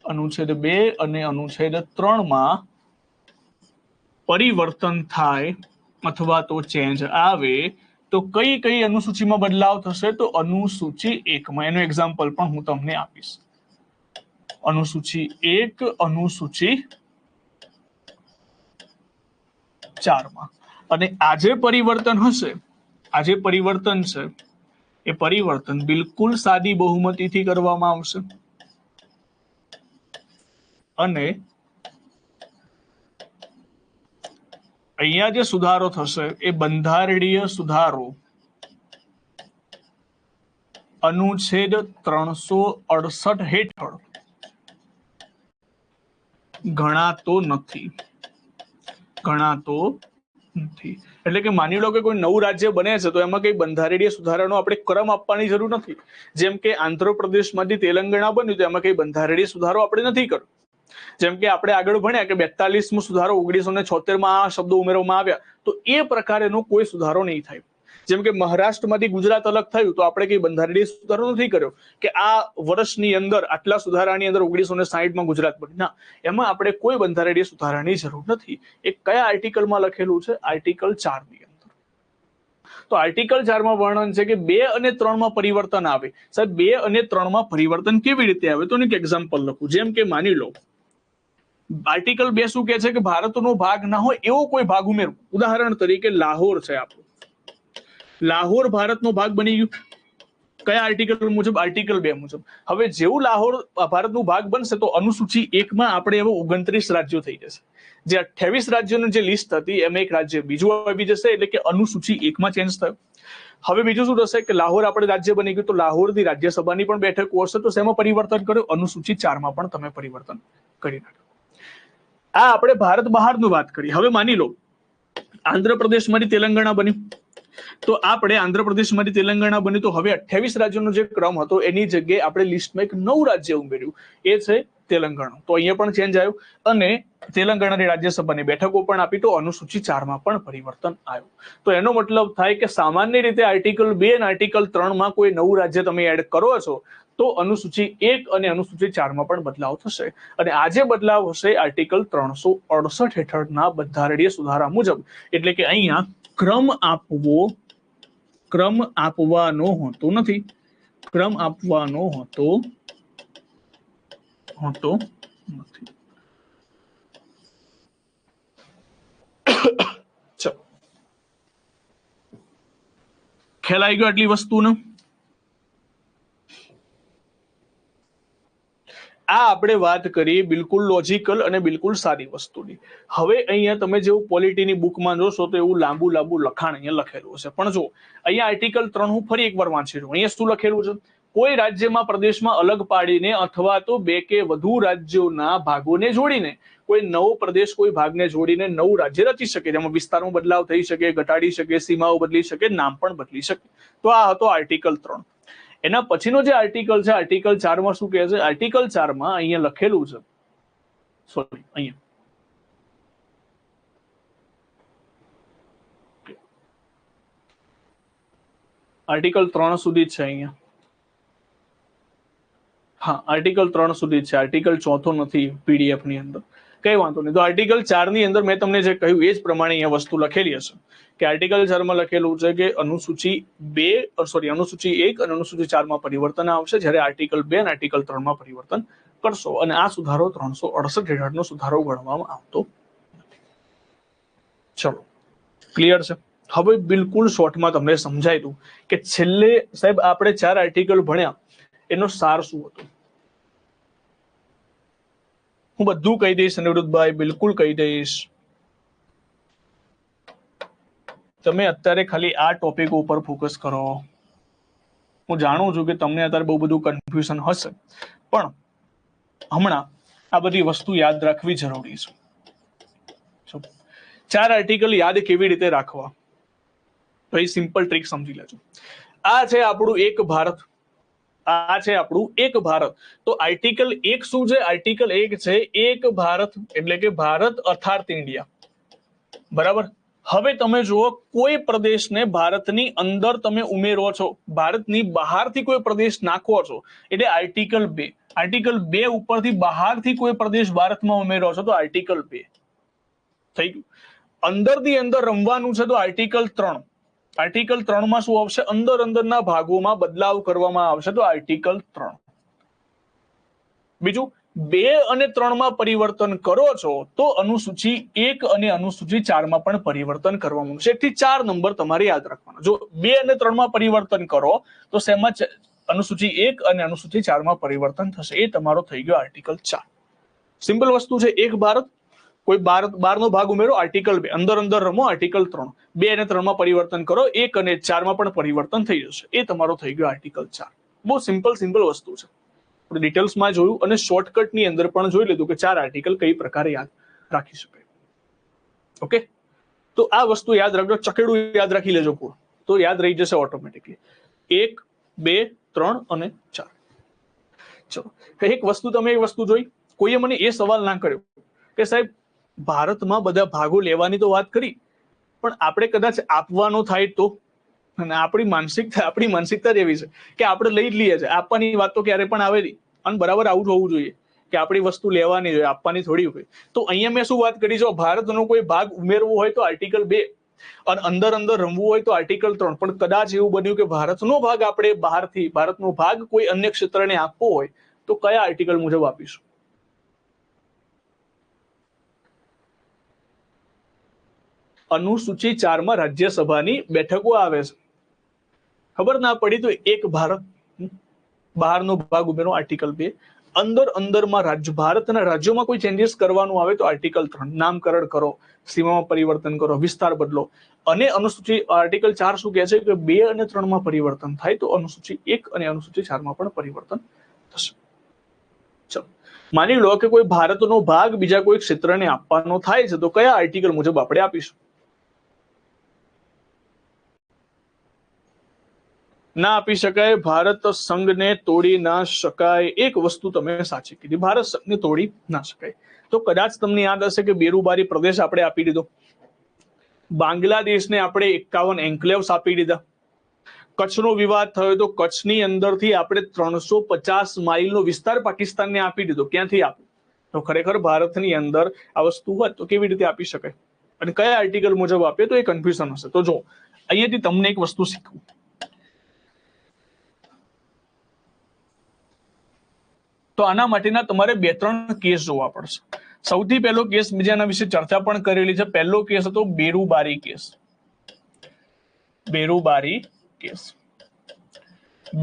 અનુચ્છેદ 2 અને અનુચ્છેદ 3 માં પરિવર્તન થાય અથવા તો ચેન્જ આવે તો કઈ કઈ અનુસૂચિમાં બદલાવ થશે? તો અનુસૂચિ 1 માં. એનું એક્ઝામ્પલ પણ હું તમને આપીશ. અનુસૂચિ 1, અનુસૂચિ 4 માં. અને આજે પરિવર્તન હશે, આજે પરિવર્તન છે એ પરિવર્તન બિલકુલ સાદી બહુમતીથી કરવામાં આવશે. અને અહીંયા જે સુધારો થશે એ બંધારણીય સુધારો અનુચ્છેદ 368 હેઠળ ગણાતો નથી. નથી. એટલે કે માની લો કે કોઈ નવું રાજ્ય બને છે તો એમાં કઈ બંધારણીય સુધારાનો આપણે ક્રમ આપવાની જરૂર નથી. જેમ કે આંધ્રપ્રદેશમાંથી તેલંગાણા બન્યું તો એમાં કઈ બંધારણીય સુધારો આપણે નથી કર્યો. જેમ કે આપણે આગળ ભણ્યા કે 42મો સુધારો 1976 આ શબ્દો ઉમેરવામાં આવ્યા, તો એ પ્રકારેનો કોઈ સુધારો નહીં થાય. જેમ કે મહારાષ્ટ્રમાંથી ગુજરાત અલગ થયું તો આપણે કઈ બંધારણીય સુધારો નથી કર્યો કે આ વર્ષની અંદર આટલા સુધારાની અંદર 1960માં ગુજરાત બન્યું. ના, એમાં આપણે કોઈ બંધારણીય સુધારાની જરૂર નથી. એ કયા આર્ટિકલમાં લખેલું છે? આર્ટિકલ 4 ની અંદર. તો આર્ટિકલ 4માં વર્ણન છે કે 2 અને 3માં પરિવર્તન આવે. સાહેબ 2 અને 3માં પરિવર્તન કેવી રીતે આવે? તો એક એક્ઝામ્પલ લખું. જેમ કે માની લો આર્ટિકલ 2 શું કહે છે કે ભારતનો ભાગ ના હોય એવો કોઈ ભાગ ઉમેરવો. ઉદાહરણ તરીકે લાહોર છે આપણું. લાહોર ભારતનો ભાગ બની ગયું. કયા આર્ટિકલ મુજબ? આર્ટિકલ 2 મુજબ. હવે જેવું લાહોર ભારતનો ભાગ બનશે તો અનુસૂચિ 1માં આપણે એવા 29 રાજ્યો થઈ જશે. જે 28 રાજ્યોની જે લિસ્ટ હતી એમાં એક રાજ્ય બીજું આવી જશે, એટલે કે અનુસૂચિ 1માં ચેન્જ થયું. હવે બીજું શું થશે કે લાહોર આપણે રાજ્ય બની ગયું તો લાહોરની રાજ્યસભાની પણ બેઠકો હશે તો શેમાં પરિવર્તન કર્યું? અનુસૂચિ 4માં પણ તમે પરિવર્તન કરી નાખ્યું. આ આપણે ભારત બહારનું વાત કરી. હવે માની લો આંધ્રપ્રદેશમાંથી તેલંગાણા બન્યું તો આપણે આંધ્રપ્રદેશમાંથી તેલંગાણા બન્યું તો હવે 28 રાજ્યોનો જે ક્રમ હતો એની જગ્યાએ આપણે લિસ્ટમાં એક નવું રાજ્ય ઉમેર્યું, એ છે તેલંગાણા. તો અહીંયા પણ ચેન્જ આવ્યો અને તેલંગાણાની રાજ્યસભાની બેઠકો પણ આપી તો અનુસૂચિ 4માં પણ પરિવર્તન આવ્યું. તો એનો મતલબ થાય કે સામાન્ય રીતે આર્ટિકલ 2 અને આર્ટિકલ 3માં કોઈ નવું રાજ્ય તમે એડ કરો છો તો અનુસૂચિ 1 અને અનુસૂચિ 4માં પણ બદલાવ થશે. અને આ જે બદલાવ હશે આર્ટિકલ 368 હેઠળના બંધારણીય સુધારા મુજબ. એટલે કે અહીંયા ક્રમ આપવાનો હોતો નથી. ક્રમ આપવાનો હોતો નથી. ચલો, ખ્યાલ આવી ગયો આટલી વસ્તુનો? આ આપણે વાત કરી બિલકુલ લોજિકલ અને બિલકુલ સારી વસ્તુની. હવે અહીંયા તમે જેવું પોલિટીની બુકમાં જોશો તો એવું લાંબુ લખાણ અહીંયા લખેલું હશે. પણ જો અહીંયા આર્ટિકલ 3 હું ફરી એકવાર વાંચી લઉં. અહીંયા શું લખેલું છે? કોઈ રાજ્યમાં પ્રદેશમાં અલગ પાડીને અથવા તો 2 કે વધુ રાજ્યોના ભાગોને જોડીને કોઈ નવો પ્રદેશ કોઈ ભાગને જોડીને નવું રાજ્ય રચી શકે. જેમાં વિસ્તારમાં બદલાવ થઈ શકે, ઘટાડી શકે, સીમાઓ બદલી શકે, નામ પણ બદલી શકે. તો આ હતો આર્ટિકલ 3. એના પછીનો જે આર્ટિકલ છે આર્ટિકલ 4માં શું કહે છે? આર્ટિકલ 4માં અહીંયા લખેલું છે, સોરી અહીંયા આર્ટિકલ 3 સુધી જ છે. અહીંયા હા આર્ટિકલ 3 સુધી જ છે. આર્ટિકલ 4 નથી પીડીએફ ની અંદર. કઈ વાંધો નહીં. તો આર્ટિકલ 4 ની અંદર મેં તમને જે કહ્યું એ જ પ્રમાણે અહીંયા વસ્તુ લખેલી હશે કે આર્ટિકલ 4માં લખેલું છે કે અનુસૂચિ 1 અને અનુસૂચિ 4માં પરિવર્તન આવશે, જ્યારે આર્ટિકલ 2 અને આર્ટિકલ 3માં પરિવર્તન કરશો. અને આ સુધારો 368 હેઠળનો સુધારો ગણવામાં આવતો નથી. ચલો, ક્લિયર છે? હવે બિલકુલ શોર્ટમાં તમને સમજાય દઉં કે છેલ્લે સાહેબ આપણે 4 આર્ટિકલ ભણ્યા એનો સાર શું હતો. હું બધું કહી દઈશ અનિરુદ્ધભાઈ, બિલકુલ કહી દઈશ. તમે અત્યારે ખાલી આ ટોપિક ઉપર ફોકસ કરો. હું જાણું છું કે તમને અત્યારે બહુ બધું કન્ફ્યુઝન હશે, પણ હમણાં આ બધી વસ્તુ યાદ રાખવી જરૂરી છે. 4 આર્ટિકલ યાદ કેવી રીતે રાખવા? તો એ સિમ્પલ ટ્રીક સમજી લેજો. આ છે આપણું એક ભારત, આ છે આપણું એક ભારત. તો આર્ટિકલ 1 શું છે? આર્ટિકલ 1 છે એક ભારત, એટલે કે ભારત અર્થાત ઇન્ડિયા. બરાબર. હવે તમે જુઓ કોઈ પ્રદેશને ભારતની અંદર તમે ઉમેરો છો, ભારતની બહારથી કોઈ પ્રદેશ નાખો છો એટલે આર્ટિકલ 2. આર્ટિકલ 2 ઉપરથી બહારથી કોઈ પ્રદેશ ભારતમાં ઉમેરો છો તો આર્ટિકલ 2 થઈ ગયું. અંદરથી અંદર રમવાનું છે તો આર્ટિકલ 3. આર્ટિકલ 3માં શું આવશે? અંદરના ભાગોમાં બદલાવ કરવામાં આવશે તો આર્ટિકલ 3. બીજું 2 અને 3માં પરિવર્તન કરો છો તો અનુસૂચિ 1 અને અનુસૂચિ 4માં પણ પરિવર્તન કરવામાં આવશે. 1 થી 4 નંબર તમારે યાદ રાખવાના. જો 2 અને 3માં પરિવર્તન કરો તો શેમાં અનુસૂચિ 1 અને અનુસૂચિ 4માં પરિવર્તન થશે. એ તમારો થઈ ગયો આર્ટિકલ 4. સિમ્પલ વસ્તુ છે. એક ભારત, કોઈ બારનો ભાગ ઉમેરો, આર્ટિકલ 2, અંદર રમો, આર્ટિકલ 3, 2 અને 3માં પરિવર્તન કરો, 1 અને 4માં પણ પરિવર્તન થઈ જશે. એ તમારો થઈ ગયો આર્ટિકલ 4. બહુ સિમ્પલ વસ્તુ છે. ડિટેલ્સમાં જોયું અને શોર્ટકટની અંદર પણ જોઈ લીધું કે 4 આર્ટિકલ કઈ પ્રકારે યાદ રાખી શકાય. ઓકે, તો આ વસ્તુ યાદ રાખજો, ચકેડું યાદ રાખી લેજો પૂરું, તો યાદ રહી જશે ઓટોમેટિકલી. 1, 2, 3 અને 4. ચલો, એક વસ્તુ તમે એક વસ્તુ જોઈ, કોઈએ મને એ સવાલ ના કર્યો કે સાહેબ ભારતમાં બધા ભાગો લેવાની તો વાત કરી, પણ આપણે કદાચ આપવાનો થાય તો, અને આપણી માનસિકતા જ એવી છે કે આપણે લઈ જ લઈએ છીએ, આપવાની વાત તો ક્યારે પણ આવે નહીં. અને બરાબર આવું જ હોવું જોઈએ કે આપણી વસ્તુ લેવાની જોઈએ, આપવાની થોડી હોય. તો અહીંયા મેં શું વાત કરી, જો ભારતનો કોઈ ભાગ ઉમેરવો હોય તો આર્ટિકલ 2, અને અંદર રમવું હોય તો આર્ટિકલ 3. પણ કદાચ એવું બન્યું કે ભારતનો ભાગ આપણે બહારથી, ભારતનો ભાગ કોઈ અન્ય ક્ષેત્રને આપવો હોય તો કયા આર્ટિકલ મુજબ આપીશું? અનુસૂચિ 4 માં રાજ્યસભાની બેઠકો આવે છે. ખબર ના પડી તો એક ભારત, બહારનો ભાગ ઉમેરો આર્ટિકલ 2, અંદરમાં રાજ્ય, ભારતના રાજ્યોમાં કોઈ ચેન્જીસ કરવાનું આવે તો આર્ટિકલ 3, નામકરણ કરો, સીમામાં પરિવર્તન કરો, વિસ્તાર બદલો. અને અનુસૂચિ આર્ટિકલ 4 શું કહે છે કે 2 અને 3 માં પરિવર્તન થાય તો અનુસૂચિ 1 અને અનુસૂચિ 4 માં પણ પરિવર્તન થશે. ચલો, માની લો કે કોઈ ભારતનો ભાગ બીજા કોઈ ક્ષેત્રને આપવાનો થાય છે તો કયા આર્ટિકલ મુજબ આપણે આપીશું? ના આપી શકાય, ભારત સંઘને તોડી ના શકાય. એક વસ્તુ તમે સાચી કીધી, ભારત સંઘને તોડી ના શકાય. તો કદાચ તમને યાદ હશે કે બેરુબારી પ્રદેશ આપણે આપી દીધો, બાંગ્લાદેશને આપણે 51 એન્ક્લેવ્સ આપી દીધા. કચ્છનો વિવાદ થયો તો કચ્છની અંદરથી આપણે 350 માઇલનો વિસ્તાર પાકિસ્તાનને આપી દીધો. ક્યાંથી આપ્યો? તો ખરેખર ભારતની અંદર આ વસ્તુ હોત તો કેવી રીતે આપી શકાય, અને કયા આર્ટિકલ મુજબ આપે તો એ કન્ફ્યુઝન હશે. તો જો અહીંયાથી તમને એક વસ્તુ શીખવું, તો આના માટેના તમારે 2-3 કેસ જોવા પડશે. સૌથી પહેલો કેસ, બીજાના વિશે ચર્ચા પણ કરેલી છે. પહેલો કેસ હતો બેરુબારી કેસ. બેરુબારી કેસ,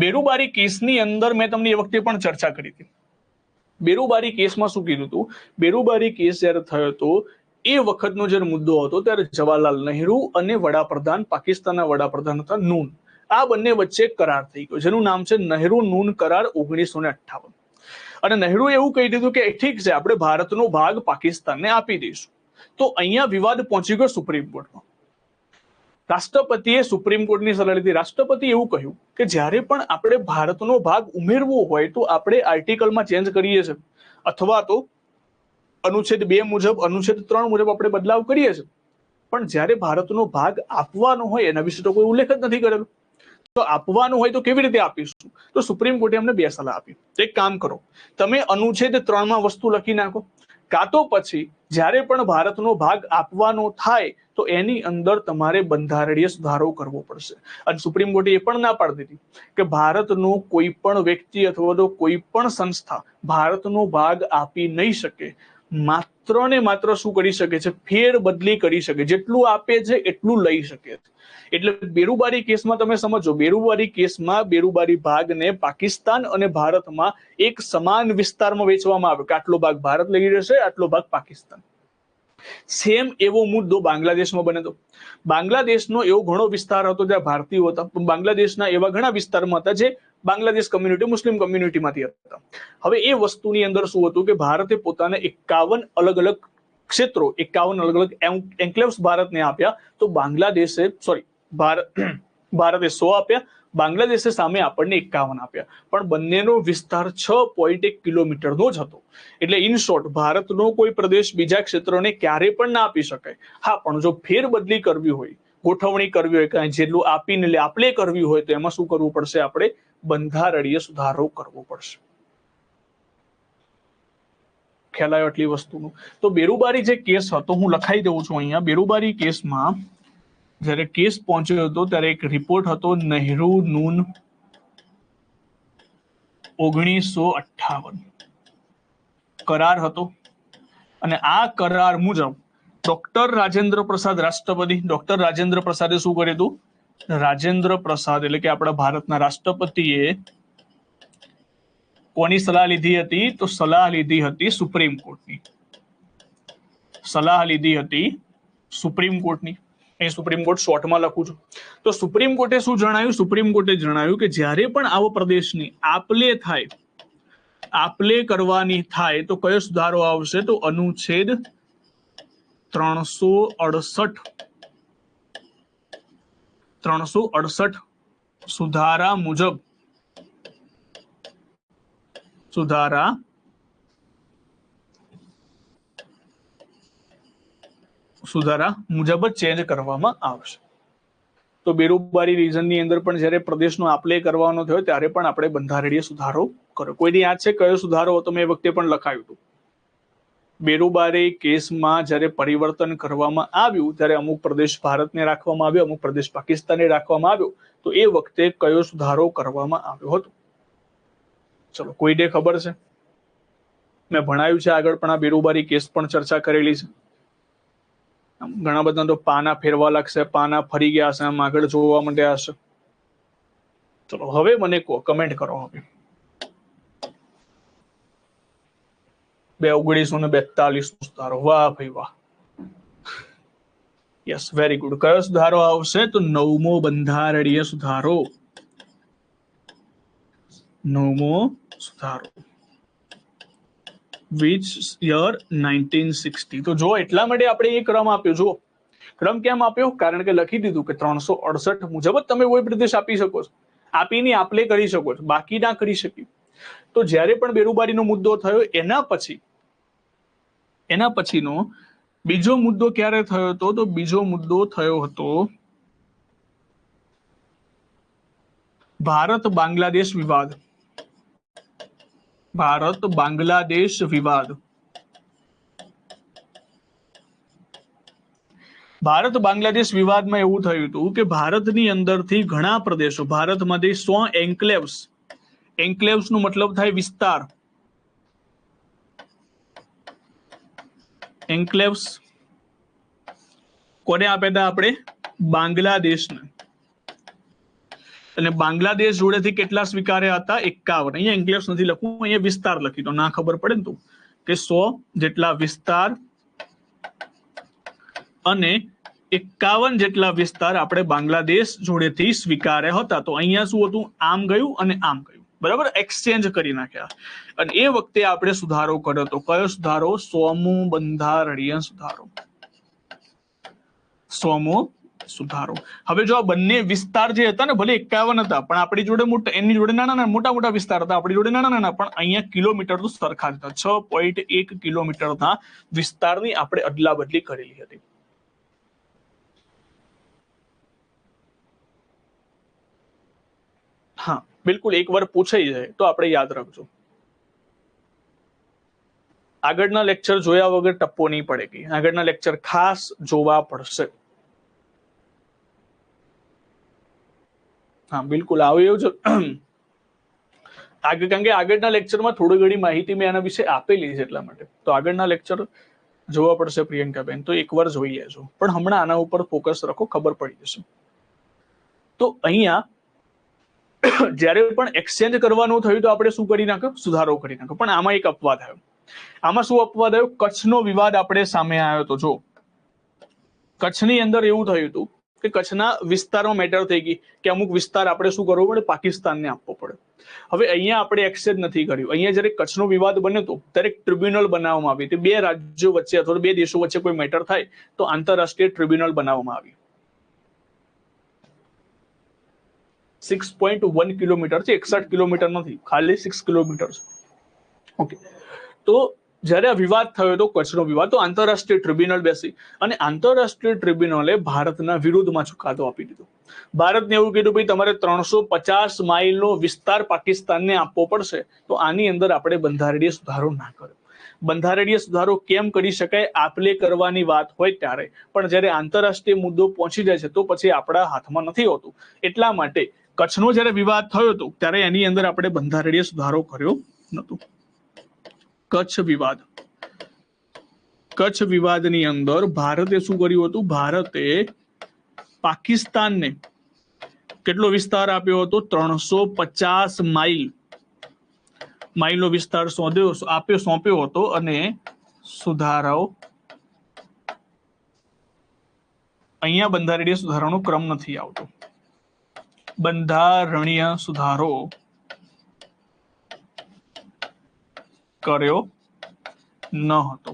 બેરુબારી કેસની અંદર મેં તમને એ વખતે પણ ચર્ચા કરી હતી. બેરુબારી કેસમાં શું કીધું હતું, બેરુબારી કેસ જ્યારે થયો હતો એ વખતનો જ્યારે મુદ્દો હતો ત્યારે જવાહરલાલ નહેરુ અને વડાપ્રધાન, પાકિસ્તાનના વડાપ્રધાન હતા નૂન, આ બંને વચ્ચે કરાર થઈ ગયો જેનું નામ છે નહેરુ નૂન કરાર 1958. અને નહેરુએ એવું કહી દીધું કે ઠીક છે, આપણે ભારતનો ભાગ પાકિસ્તાનને આપી દઈશું. તો અહીંયા વિવાદ પહોંચી ગયો સુપ્રીમ કોર્ટમાં. રાષ્ટ્રપતિએ સુપ્રીમ કોર્ટની સલાહ લીધી. રાષ્ટ્રપતિ એવું કહ્યું કે જ્યારે પણ આપણે ભારતનો ભાગ ઉમેરવો હોય તો આપણે આર્ટિકલમાં ચેન્જ કરીએ છીએ, અથવા તો અનુચ્છેદ 2 મુજબ, અનુચ્છેદ 3 મુજબ આપણે બદલાવ કરીએ છીએ, પણ જ્યારે ભારતનો ભાગ આપવાનો હોય એના વિશે તો કોઈ ઉલ્લેખ જ નથી કરેલો. તો આપવાનું હોય તો કેવી રીતે આપીશું? તો સુપ્રીમ કોર્ટે અમને 2 સલાહ આપી. એક કામ કરો, તમે અનુચ્છેદ 3 માં વસ્તુ લખી નાખો, કાં તો પછી જ્યારે પણ ભારતનો ભાગ આપવાનો થાય તો એની અંદર તમારે બંધારણીય સુધારો કરવો પડશે. અને સુપ્રીમ કોર્ટે એ પણ ના પાડી દીધી કે ભારતનો કોઈ પણ વ્યક્તિ અથવા તો કોઈ પણ સંસ્થા ભારતનો ભાગ આપી નહીં શકે. માત્ર ને માત્ર શું કરી શકે છે? ફેર બદલી કરી શકે, જેટલું આપે છે એટલું લઈ શકે છે. એટલે બેરુબારી કેસમાં તમે સમજો, બેરુબારી કેસમાં બેરુબારી ભાગને પાકિસ્તાન અને ભારતમાં એક સમાન વિસ્તારમાં વેચવામાં આવ્યો કે આટલો ભાગ ભારત લઈ રહેશે, આટલો ભાગ પાકિસ્તાન. સેમ એવો મુદ્દો બાંગ્લાદેશમાં બને તો. બાંગ્લાદેશનો એવો ઘણો વિસ્તાર હતો જ્યાં ભારતીયો હતા, પણ બાંગ્લાદેશના એવા ઘણા વિસ્તારમાં હતા જે બાંગ્લાદેશ કમ્યુનિટી, મુસ્લિમ કમ્યુનિટીમાંથી હતા. હવે એ વસ્તુની અંદર શું હતું કે ભારતે પોતાને 51 અલગ અલગ ક્ષેત્રો, 51 અલગ અલગ એન્ક્લેવ્સ ભારતને આપ્યા. તો બાંગ્લાદેશે, સોરી, ભારતે 100 આપ્યા, બાંગ્લાદેશે સામે આપણને 51 આપ્યા, પણ બંનેનો વિસ્તાર 6.1 કિલોમીટરનો જ હતો. એટલે ઇન શોર્ટ, ભારતનો કોઈ પ્રદેશ બીજા ક્ષેત્રોને ક્યારે પણ ના આપી શકાય. હા, પણ જો ફેરબદલી કરવી હોય, ગોઠવણી કરવી હોય, કાંઈ જેટલું આપીને આપણે કરવી હોય તો એમાં શું કરવું પડશે? આપણે બંધારણીય સુધારો કરવો પડશે. ખ્યાલ આવ્યો આટલી વસ્તુનો? તો બેરુબારી જે કેસ હતો, હું લખાઈ દઉં છું અહીંયા. બેરુબારી કેસમાં જ્યારે કેસ પહોંચ્યો હતો ત્યારે એક રિપોર્ટ હતો નહેરુ નૂન 1958 કરાર હતો. અને આ કરાર મુજબ ડોક્ટર રાજેન્દ્ર પ્રસાદ રાષ્ટ્રપતિ, ડોક્ટર રાજેન્દ્ર પ્રસાદે શું કર્યું હતું? રાજેન્દ્ર પ્રસાદ એટલે કે આપણા ભારતના રાષ્ટ્રપતિએ કોની સલાહ લીધી હતી? તો સલાહ લીધી હતી સુપ્રીમ કોર્ટની. સલાહ લીધી હતી સુપ્રીમ કોર્ટની. અહીં સુપ્રીમ કોર્ટ શોર્ટમાં લખું છું. તો સુપ્રીમ કોર્ટે શું જણાવ્યું? સુપ્રીમ કોર્ટે જણાવ્યું કે જ્યારે પણ આવો પ્રદેશની આપલે થાય, આપલે કરવાની થાય તો કયો સુધારો આવશે? તો અનુચ્છેદ 368 368 સુધારા મુજબ જ ચેન્જ કરવામાં આવશે. તો બેરોજગારી રીઝનની અંદર પણ જ્યારે પ્રદેશનો આપલે કરવાનો થયો ત્યારે પણ આપણે બંધારણીય સુધારો કર્યો. કોઈને યાદ છે કયો સુધારો હતો? મેં એ વખતે પણ લખાયું હતું. બેરોજગારી કેસમાં જ્યારે પરિવર્તન કરવામાં આવ્યું ત્યારે અમુક પ્રદેશ ભારતને રાખવામાં આવ્યો, અમુક પ્રદેશ પાકિસ્તાનને રાખવામાં આવ્યો. તો એ વખતે કયો સુધારો કરવામાં આવ્યો હતો? ચલો, કોઈને ખબર છે? મેં ભણાવ્યું છે આગળ પણ આ બેરોજગારી કેસ પણ ચર્ચા કરેલી છે. ઘણા બધા તો પાના ફેરવા લાગશે, પાના ફરી ગયા હશે, આમ આગળ જોવા માંડ્યા હશે. ચલો હવે મને કહો, કમેન્ટ કરો. હવે 1942 સુધારો. વાહ ભાઈ વાહ, યસ, વેરી ગુડ. કયો સુધારો આવશે? તો 9મો બંધારણીય સુધારો. 9મો સુધારો. which year? 1960. તો જો એટલા માટે આપણે એ ક્રમ આપ્યો. જો ક્રમ કેમ આપ્યો? કારણ કે લખી દીધું કે 368 મુજબ જ તમે કોઈ પ્રદેશ આપી શકો છો, આપીને આપલે કરી શકો છો, બાકી ના કરી શકી. તો જ્યારે પણ બેરોજગારીનો મુદ્દો થયો એના પછીનો બીજો મુદ્દો ક્યારે થયો હતો? તો બીજો મુદ્દો થયો હતો ભારત બાંગ્લાદેશ વિવાદ. ભારત બાંગ્લાદેશ વિવાદ. ભારત બાંગ્લાદેશ વિવાદમાં એવું થયું હતું કે ભારતની અંદરથી ઘણા પ્રદેશો, ભારતમાંથી 100 એન્ક્લેવ્સ, એન્ક્લેવ્સ નો મતલબ થાય વિસ્તાર, એન્ક્લેવ્સ કોને આપ્યા હતા? આપણે બાંગ્લાદેશને. અને બાંગ્લાદેશ જોડેથી કેટલા સ્વીકાર્યા હતા? 51. અહીંયા એન્ક્લેવ્સ નથી લખવું, અહીંયા વિસ્તાર લખી દો, ના ખબર પડે ને તો, કે 100 જેટલા વિસ્તાર અને 51 જેટલા વિસ્તાર આપણે બાંગ્લાદેશ જોડેથી સ્વીકાર્યા હતા. તો અહીંયા શું હતું? આમ ગયું અને આમ ગયું, બરાબર, એક્સચેન્જ કરી નાખ્યા. અને એ વખતે આપણે સુધારો કર્યો હતો. કયો સુધારો? 100મો બંધારણીય સુધારો. 100મો સુધારો. હવે જો આ બંને વિસ્તાર જે હતા ને, ભલે 51 હતા, પણ આપણી જોડે એની જોડે નાના મોટા વિસ્તાર હતા, આપણી જોડે નાના, પણ અહીંયા કિલોમીટર તો સરખા હતા. 6.1 કિલોમીટરના વિસ્તારની આપણે અદલા બદલી કરેલી હતી. હા, બિલકુલ, એકવાર પૂછાઈ જાય તો આપણે યાદ રાખજો. આગળના લેક્ચર જોયા વગર ટપ્પો નહીં પડે કે આગળના લેક્ચર ખાસ જોવા પડશે. હા, બિલકુલ આવ્યું એવું જ. કારણ કે આગળના લેક્ચરમાં થોડી ઘણી માહિતી મેં આના વિશે આપેલી છે, એટલા માટે તો આગળના લેક્ચર જોવા પડશે પ્રિયંકાબેન. તો એકવાર જોઈ લેજો, પણ હમણાં આના ઉપર ફોકસ રાખો, ખબર પડી જશે. તો અહીંયા જ્યારે પણ એક્સચેન્જ કરવાનું થયું તો આપણે શું કરી નાખ્યો? સુધારો કરી નાખ્યો. પણ આમાં એક અપવાદ આવ્યો. આમાં શું અપવાદ આવ્યો? કચ્છનો વિવાદ આપણે સામે આવ્યો હતો. જો કચ્છની અંદર એવું થયું હતું કે કચ્છના વિસ્તારમાં મેટર થઈ ગઈ કે અમુક વિસ્તાર આપણે શું કરવો પડે? પાકિસ્તાનને આપવો પડે. હવે અહીંયા આપણે એક્સચેન્જ નથી કર્યું. અહીંયા જ્યારે કચ્છનો વિવાદ બન્યો હતો ત્યારે ટ્રિબ્યુનલ બનાવવામાં આવી હતી. બે રાજ્યો વચ્ચે અથવા બે દેશો વચ્ચે કોઈ મેટર થાય તો આંતરરાષ્ટ્રીય ટ્રિબ્યુનલ બનાવવામાં આવી. 6.1 કિલોમીટર છે, 61 કિલોમીટર નથી, ખાલી 6 કિલોમીટર છે. ઓકે, તો જ્યારે આ વિવાદ થયો હતો, કચ્છનો વિવાદ, તો આંતરરાષ્ટ્રીય ટ્રિબ્યુનલ બેસી અને આંતરરાષ્ટ્રીય ટ્રિબ્યુનલે ભારતના વિરુદ્ધમાં ચુકાદો આપી દીધો. ભારતને એવું કીધું, ભાઈ તમારે 350 માઇલનો વિસ્તાર પાકિસ્તાનને આપવો પડશે. તો આની અંદર આપણે બંધારણીય સુધારો ના કર્યો. બંધારણીય સુધારો કેમ કરી શકાય? આપલે કરવાની વાત હોય ત્યારે, પણ જ્યારે આંતરરાષ્ટ્રીય મુદ્દો પહોંચી જાય છે તો પછી આપણા હાથમાં નથી હોતું. એટલા માટે કચ્છનો જ્યારે વિવાદ થયો હતો ત્યારે એની અંદર આપણે બંધારણીય સુધારો કર્યો નહોતો. કચ્છ વિવાદની અંદર ભારતે શું કર્યું હતું? ભારતે પાકિસ્તાનને કેટલો વિસ્તાર આપ્યો હતો? 350 માઇલનો વિસ્તાર સોંપ્યો હતો. અને સુધારો અહીંયા બંધારણીય સુધારાનો ક્રમ નથી આવતો. બંધારણીય સુધારો કર્યો ન હતો.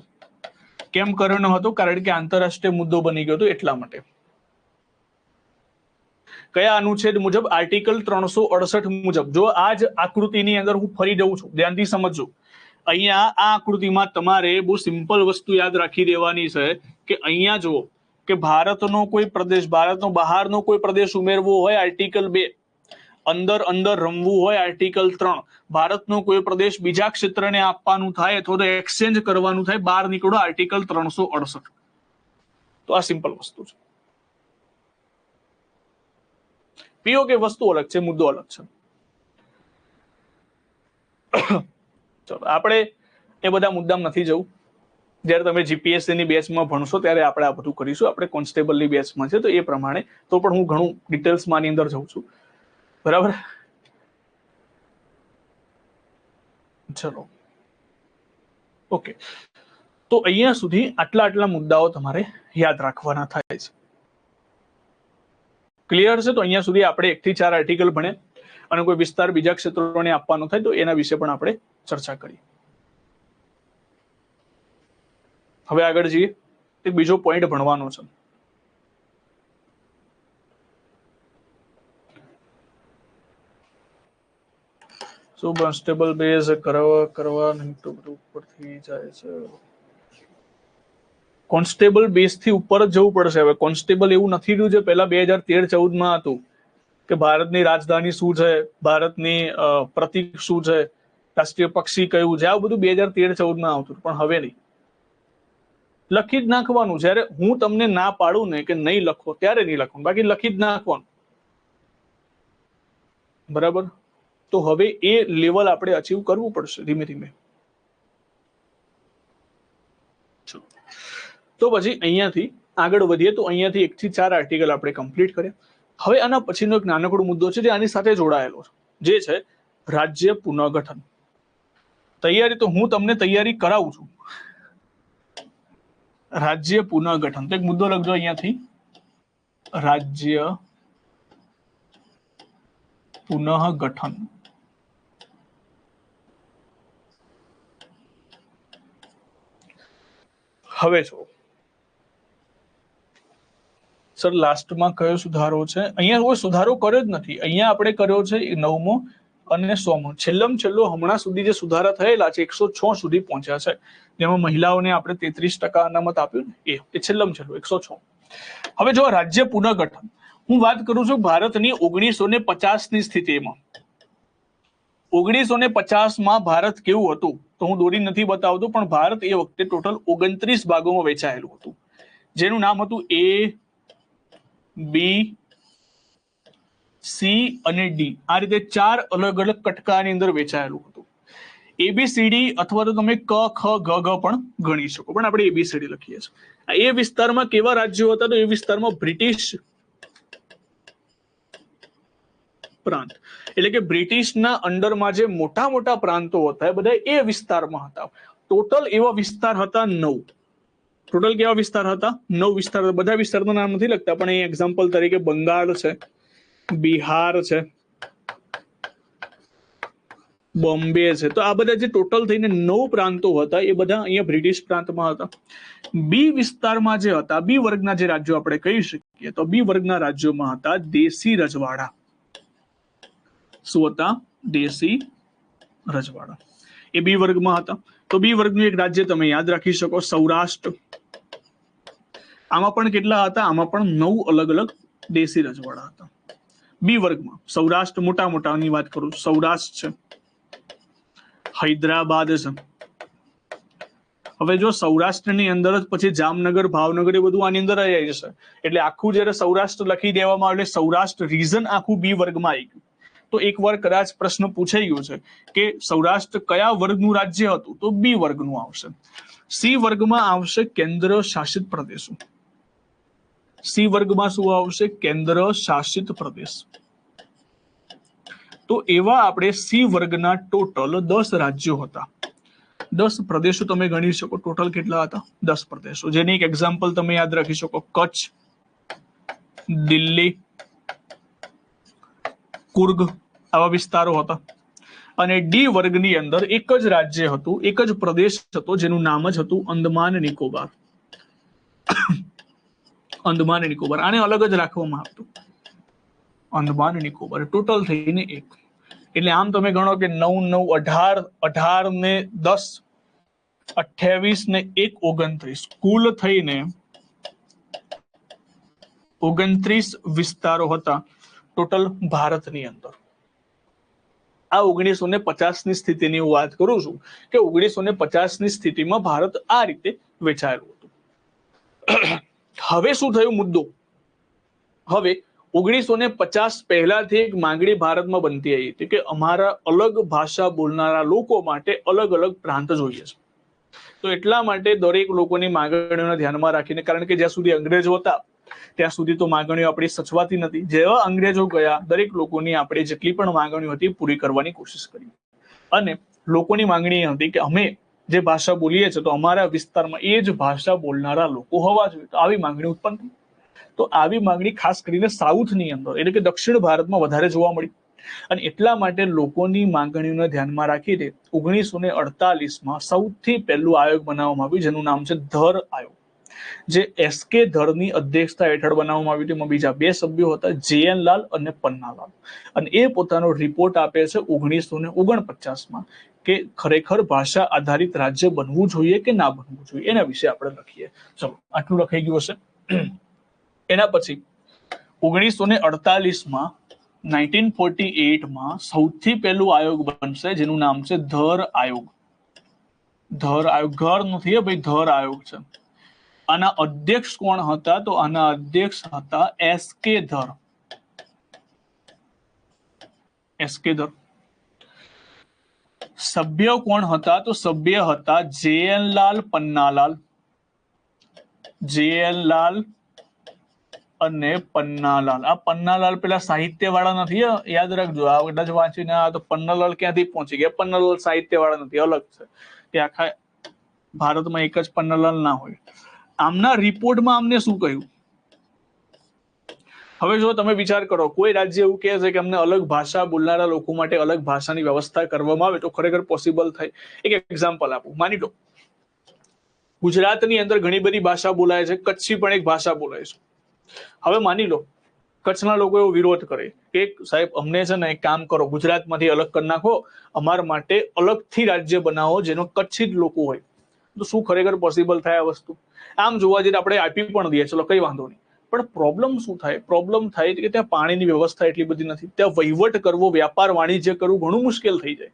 કેમ કર્યો ન હતો? કારણ કે આંતરરાષ્ટ્રીય મુદ્દો બની ગયો હતો, એટલા માટે. કયા અનુચ્છેદ મુજબ? આર્ટિકલ 368 મુજબ. જો આ જ આકૃતિની અંદર હું ફરી જઉં છું, ધ્યાનથી સમજજો. અહીંયા આ આકૃતિમાં તમારે બહુ સિમ્પલ વસ્તુ યાદ રાખી દેવાની છે કે અહીંયા જુઓ કે ભારતનો કોઈ પ્રદેશ, ભારતનો બહારનો કોઈ પ્રદેશ ઉમેરવો હોય આર્ટિકલ 2, અંદર અંદર રમવું હોય આર્ટિકલ 3, ભારતનો કોઈ પ્રદેશ બીજા ક્ષેત્રને આપવાનું થાય અથવા તો એક્સચેન્જ કરવાનું થાય, બહાર નીકળો આર્ટિકલ 368. તો આ સિમ્પલ વસ્તુ છે. પીઓકે વસ્તુ અલગ છે, મુદ્દો અલગ છે. ચલો આપણે એ બધા મુદ્દામાં નથી જવું. જ્યારે તમે જીપીએસસી ની બેચમાં ભણશો ત્યારે આપણે આ બધું કરીશું. આપણે કોન્સ્ટેબલની બેચમાં છે તો એ પ્રમાણે તો પણ હું ઘણું ડિટેલ્સમાં આની અંદર જઉં છું. બરાબર, ચલો ઓકે. તો અહીંયા સુધી આટલા મુદ્દાઓ તમારે યાદ રાખવાના થાય છે. ક્લિયર છે? તો અહીંયા સુધી આપણે 1 થી 4 આર્ટિકલ ભણે અને કોઈ વિસ્તાર બીજા ક્ષેત્રોને આપવાનો થાય તો એના વિશે પણ આપણે ચર્ચા કરી. હવે આગળ જઈએ. એક બીજો પોઈન્ટ ભણવાનો છે. સો કોન્સ્ટેબલ બેઝ કરવા નહીં તો બધું ઉપરથી જાય છે. કોન્સ્ટેબલ બેઝ થી ઉપર જ જવું પડશે. હવે કોન્સ્ટેબલ એવું નથી રહ્યું જે પહેલા 2013-14 હતું કે ભારતની રાજધાની શું છે, ભારતની પ્રતીક શું છે, રાષ્ટ્રીય પક્ષી કયું છે. આ બધું 2013-14 આવતું, પણ હવે નહીં. લખી જ નાખવાનું. જ્યારે હું તમને ના પાડું ને કે નહીં લખો ત્યારે નહીં લખવાનું, બાકી લખી જ નાખવાનું. બરાબર, તો હવે એ લેવલ આપણે અચીવ કરવું પડશે ધીમે ધીમે. તો પછી અહીંયાથી આગળ વધીએ. તો અહીંયાથી 1 થી 4 આર્ટિકલ આપણે કમ્પ્લીટ કર્યા. હવે આના પછીનો એક નાનકડો મુદ્દો છે જે આની સાથે જોડાયેલો છે, જે છે રાજ્ય પુનઃગઠન. તૈયારી તો હું તમને તૈયારી કરાવું છું. રાજ્ય પુનઃગઠન, તો એક મુદ્દો લખજો અહીંયાથી, રાજ્ય પુનઃગઠન. હવે જો સર લાસ્ટમાં કયો સુધારો છે? અહીંયા કોઈ સુધારો કર્યો જ નથી. અહીંયા આપણે કર્યો છે 9મો અને 100મો. છેલ્લો હમણાં સુધી જે સુધારા થયેલા છે 106 સુધી પહોંચ્યા છે, જેમાં મહિલાઓને આપણે 33% અનામત આપ્યું ને એ છેલ્લું 106. હવે જો રાજ્ય પુનઃગઠન હું વાત કરું છું ભારતની 1950 ની સ્થિતિમાં. 1950 ભારત કેવું હતું તો હું દોરી નથી બતાવતો, પણ ભારત એ વખતે ટોટલ 29 ભાગોમાં વેચાયેલું હતું, જેનું નામ હતું A, B, C અને D. આ રીતે 4 અલગ અલગ કટકાની અંદર વેચાયેલું હતું. ABCD અથવા તો તમે ક, ખ, ગ, ઘ પણ ગણી શકો, પણ આપણે ABCD લખીએ છીએ. એ વિસ્તારમાં કેવા રાજ્યો હતા? તો એ વિસ્તારમાં બ્રિટિશ પ્રાંત, એટલે કે બ્રિટિશના અંડરમાં જે મોટા મોટા પ્રાંતો હતા એ બધા એ વિસ્તારમાં હતા. ટોટલ એવા વિસ્તાર હતા 9. ટોટલ કેવા વિસ્તાર હતા? 9 વિસ્તાર. બધા વિસ્તારનું નામ નથી લખતા, પણ અહીં એક્ઝામ્પલ તરીકે બંગાળ છે, બિહાર છે, બોમ્બે છે. તો આ બધા જે ટોટલ થઈને 9 પ્રાંતો હતા એ બધા અહીંયા બ્રિટિશ પ્રાંતમાં હતા. બી વિસ્તારમાં જે હતા, બી વર્ગના જે રાજ્યો આપણે કહી શકીએ, તો બી વર્ગના રાજ્યોમાં હતા દેશી રજવાડા. શું હતા? દેશી રજવાડા. એ બી વર્ગમાં હતા. તો બી વર્ગનું એક રાજ્ય તમે યાદ રાખી શકો, સૌરાષ્ટ્ર. આમાં પણ કેટલા હતા? આમાં પણ 9 અલગ અલગ દેશી રજવાડા હતા બી વર્ગમાં. સૌરાષ્ટ્ર મોટાની વાત કરું, સૌરાષ્ટ્ર છે, હૈદરાબાદ છે. હવે જો સૌરાષ્ટ્રની અંદર જ પછી જામનગર, ભાવનગર એ બધું આની અંદર આવી જશે. એટલે આખું જયારે સૌરાષ્ટ્ર લખી દેવામાં આવે, સૌરાષ્ટ્ર રીજન આખું બી વર્ગમાં આવી ગયું. તો એકવાર કદાચ પ્રશ્ન પૂછાઈ ગયો છે કે સૌરાષ્ટ્ર કયા વર્ગનું રાજ્ય હતું, તો બી વર્ગનું આવશે. સી વર્ગમાં આવશે કેન્દ્ર શાસિત પ્રદેશો. સી વર્ગમાં શું આવશે? કેન્દ્ર શાસિત પ્રદેશ. તો એવા આપણે સી વર્ગના ટોટલ 10 રાજ્યો હતા. 10 પ્રદેશો તમે ગણી શકો. ટોટલ કેટલા હતા? 10 પ્રદેશો. જેની એક એક્ઝામ્પલ તમે યાદ રાખી શકો, કચ્છ, દિલ્હી, કુર્ગ, આવા વિસ્તારો હતા. અને ડી વર્ગની અંદર એક જ રાજ્ય હતું, એક જ પ્રદેશ હતો, જેનું નામ જ હતું અંદમાન નિકોબાર. અંદમાન નિકોબાર. આને અલગ જ રાખવામાં આવતું. અંદમાન નિકોબાર, ટોટલ થઈને 1. એટલે આમ તમે ગણો કે 9 9 18, 18 ને 10 28 ને 1 29, કુલ થઈને 29 વિસ્તારો હતા ટોટલ ભારતની અંદર. આ 1950 ની સ્થિતિની હું વાત કરું છું કે 1950 ની સ્થિતિમાં ભારત આ રીતે વેચાયેલું હતું. હવે શું થયું મુદ્દો, હવે 1950 પહેલાથી એક માંગણી ભારતમાં બનતી આવી હતી કે અમારા અલગ ભાષા બોલનારા લોકો માટે અલગ અલગ પ્રાંત જોઈએ છે. તો એટલા માટે દરેક લોકોની માંગણીઓને ધ્યાનમાં રાખીને, કારણ કે જ્યાં સુધી અંગ્રેજો હતા ત્યાં સુધી તો માંગણીઓ આપણી સચવાતી નથી. જેવા અંગ્રેજો ગયા, દરેક લોકોની આપણે જેટલી પણ માંગણીઓ હતી પૂરી કરવાની કોશિશ કરી. અને લોકોની માંગણી એ હતી કે અમે જે ભાષા બોલીએ છીએ તો અમારા વિસ્તારમાં એ જ ભાષા બોલનારા લોકો હોવા જોઈએ. તો આવી માંગણી ઉત્પન્ન થઈ. તો આવી માંગણી ખાસ કરીને સાઉથની અંદર એટલે કે દક્ષિણ ભારતમાં વધારે જોવા મળી. અને એટલા માટે લોકોની માંગણીઓને ધ્યાનમાં રાખીને 1948માં સૌથી પહેલું આયોગ બનાવવામાં આવ્યું જેનું નામ છે ધર આયોગ, જે SK ધરની અધ્યક્ષતા હેઠળ બનાવવામાં આવ્યું. તેમાં બીજા 2 સભ્યો હતા, JN લાલ અને પન્નાલાલ. અને એ પોતાનો રિપોર્ટ આપે છે 1949માં કે ખરેખર ભાષા આધારિત રાજ્ય બનવું જોઈએ કે ના બનવું જોઈએ, એના વિશે આપણે લખીએ. ચલો, આટલું લખાઈ ગયું હશે. એના પછી 1948માં 1948માં સૌથી પહેલું આયોગ બનશે જેનું નામ છે ધર આયોગ. ધર આયોગ, ઘર નથી ભાઈ, ધર આયોગ છે. આના અધ્યક્ષ કોણ હતા? તો આના અધ્યક્ષ હતા SK ધર. SK ધર. સભ્ય કોણ હતા? તો સભ્ય હતા JN લાલ પન્નાલાલ, JN લાલ અને પન્નાલાલ. આ પન્નાલાલ પેલા સાહિત્ય વાળા નથી, યાદ રાખજો. આ કદાચ વાંચીને આ તો પન્નાલાલ ક્યાંથી પહોંચી ગયા. પન્નાલાલ સાહિત્ય વાળા નથી, અલગ છે. કે આખા ભારતમાં એક જ પન્નાલાલ ના હોય. આમના રિપોર્ટમાં અમને શું કહ્યું? હવે જો તમે વિચાર કરો, કોઈ રાજ્ય એવું કહે છે કે અમને અલગ ભાષા બોલનારા લોકો માટે અલગ ભાષાની વ્યવસ્થા કરવામાં આવે તો ખરેખર પોસિબલ થાય. એક એક્ઝામ્પલ આપું. માની લો ગુજરાતની અંદર ઘણી બધી ભાષા બોલાય છે, કચ્છી પણ એક ભાષા બોલાય છે. હવે માની લો કચ્છના લોકો એવો વિરોધ કરે કે સાહેબ અમને છે ને એક કામ કરો, ગુજરાતમાંથી અલગ કરી નાખો, અમારા માટે અલગથી રાજ્ય બનાવો જેનો કચ્છી જ લોકો હોય. તો શું ખરેખર પોસિબલ થાય આ વસ્તુ? આમ જોવા જઈએ આપણે આપી પણ દઈએ, ચલો કઈ વાંધો નહીં. પણ પ્રોબ્લેમ શું થાય? પ્રોબ્લેમ થાય કે ત્યાં પાણીની વ્યવસ્થા એટલી બધી નથી, ત્યાં વહીવટ કરવો, વ્યાપાર વાણિજ્ય કરવું ઘણું મુશ્કેલ થઈ જાય.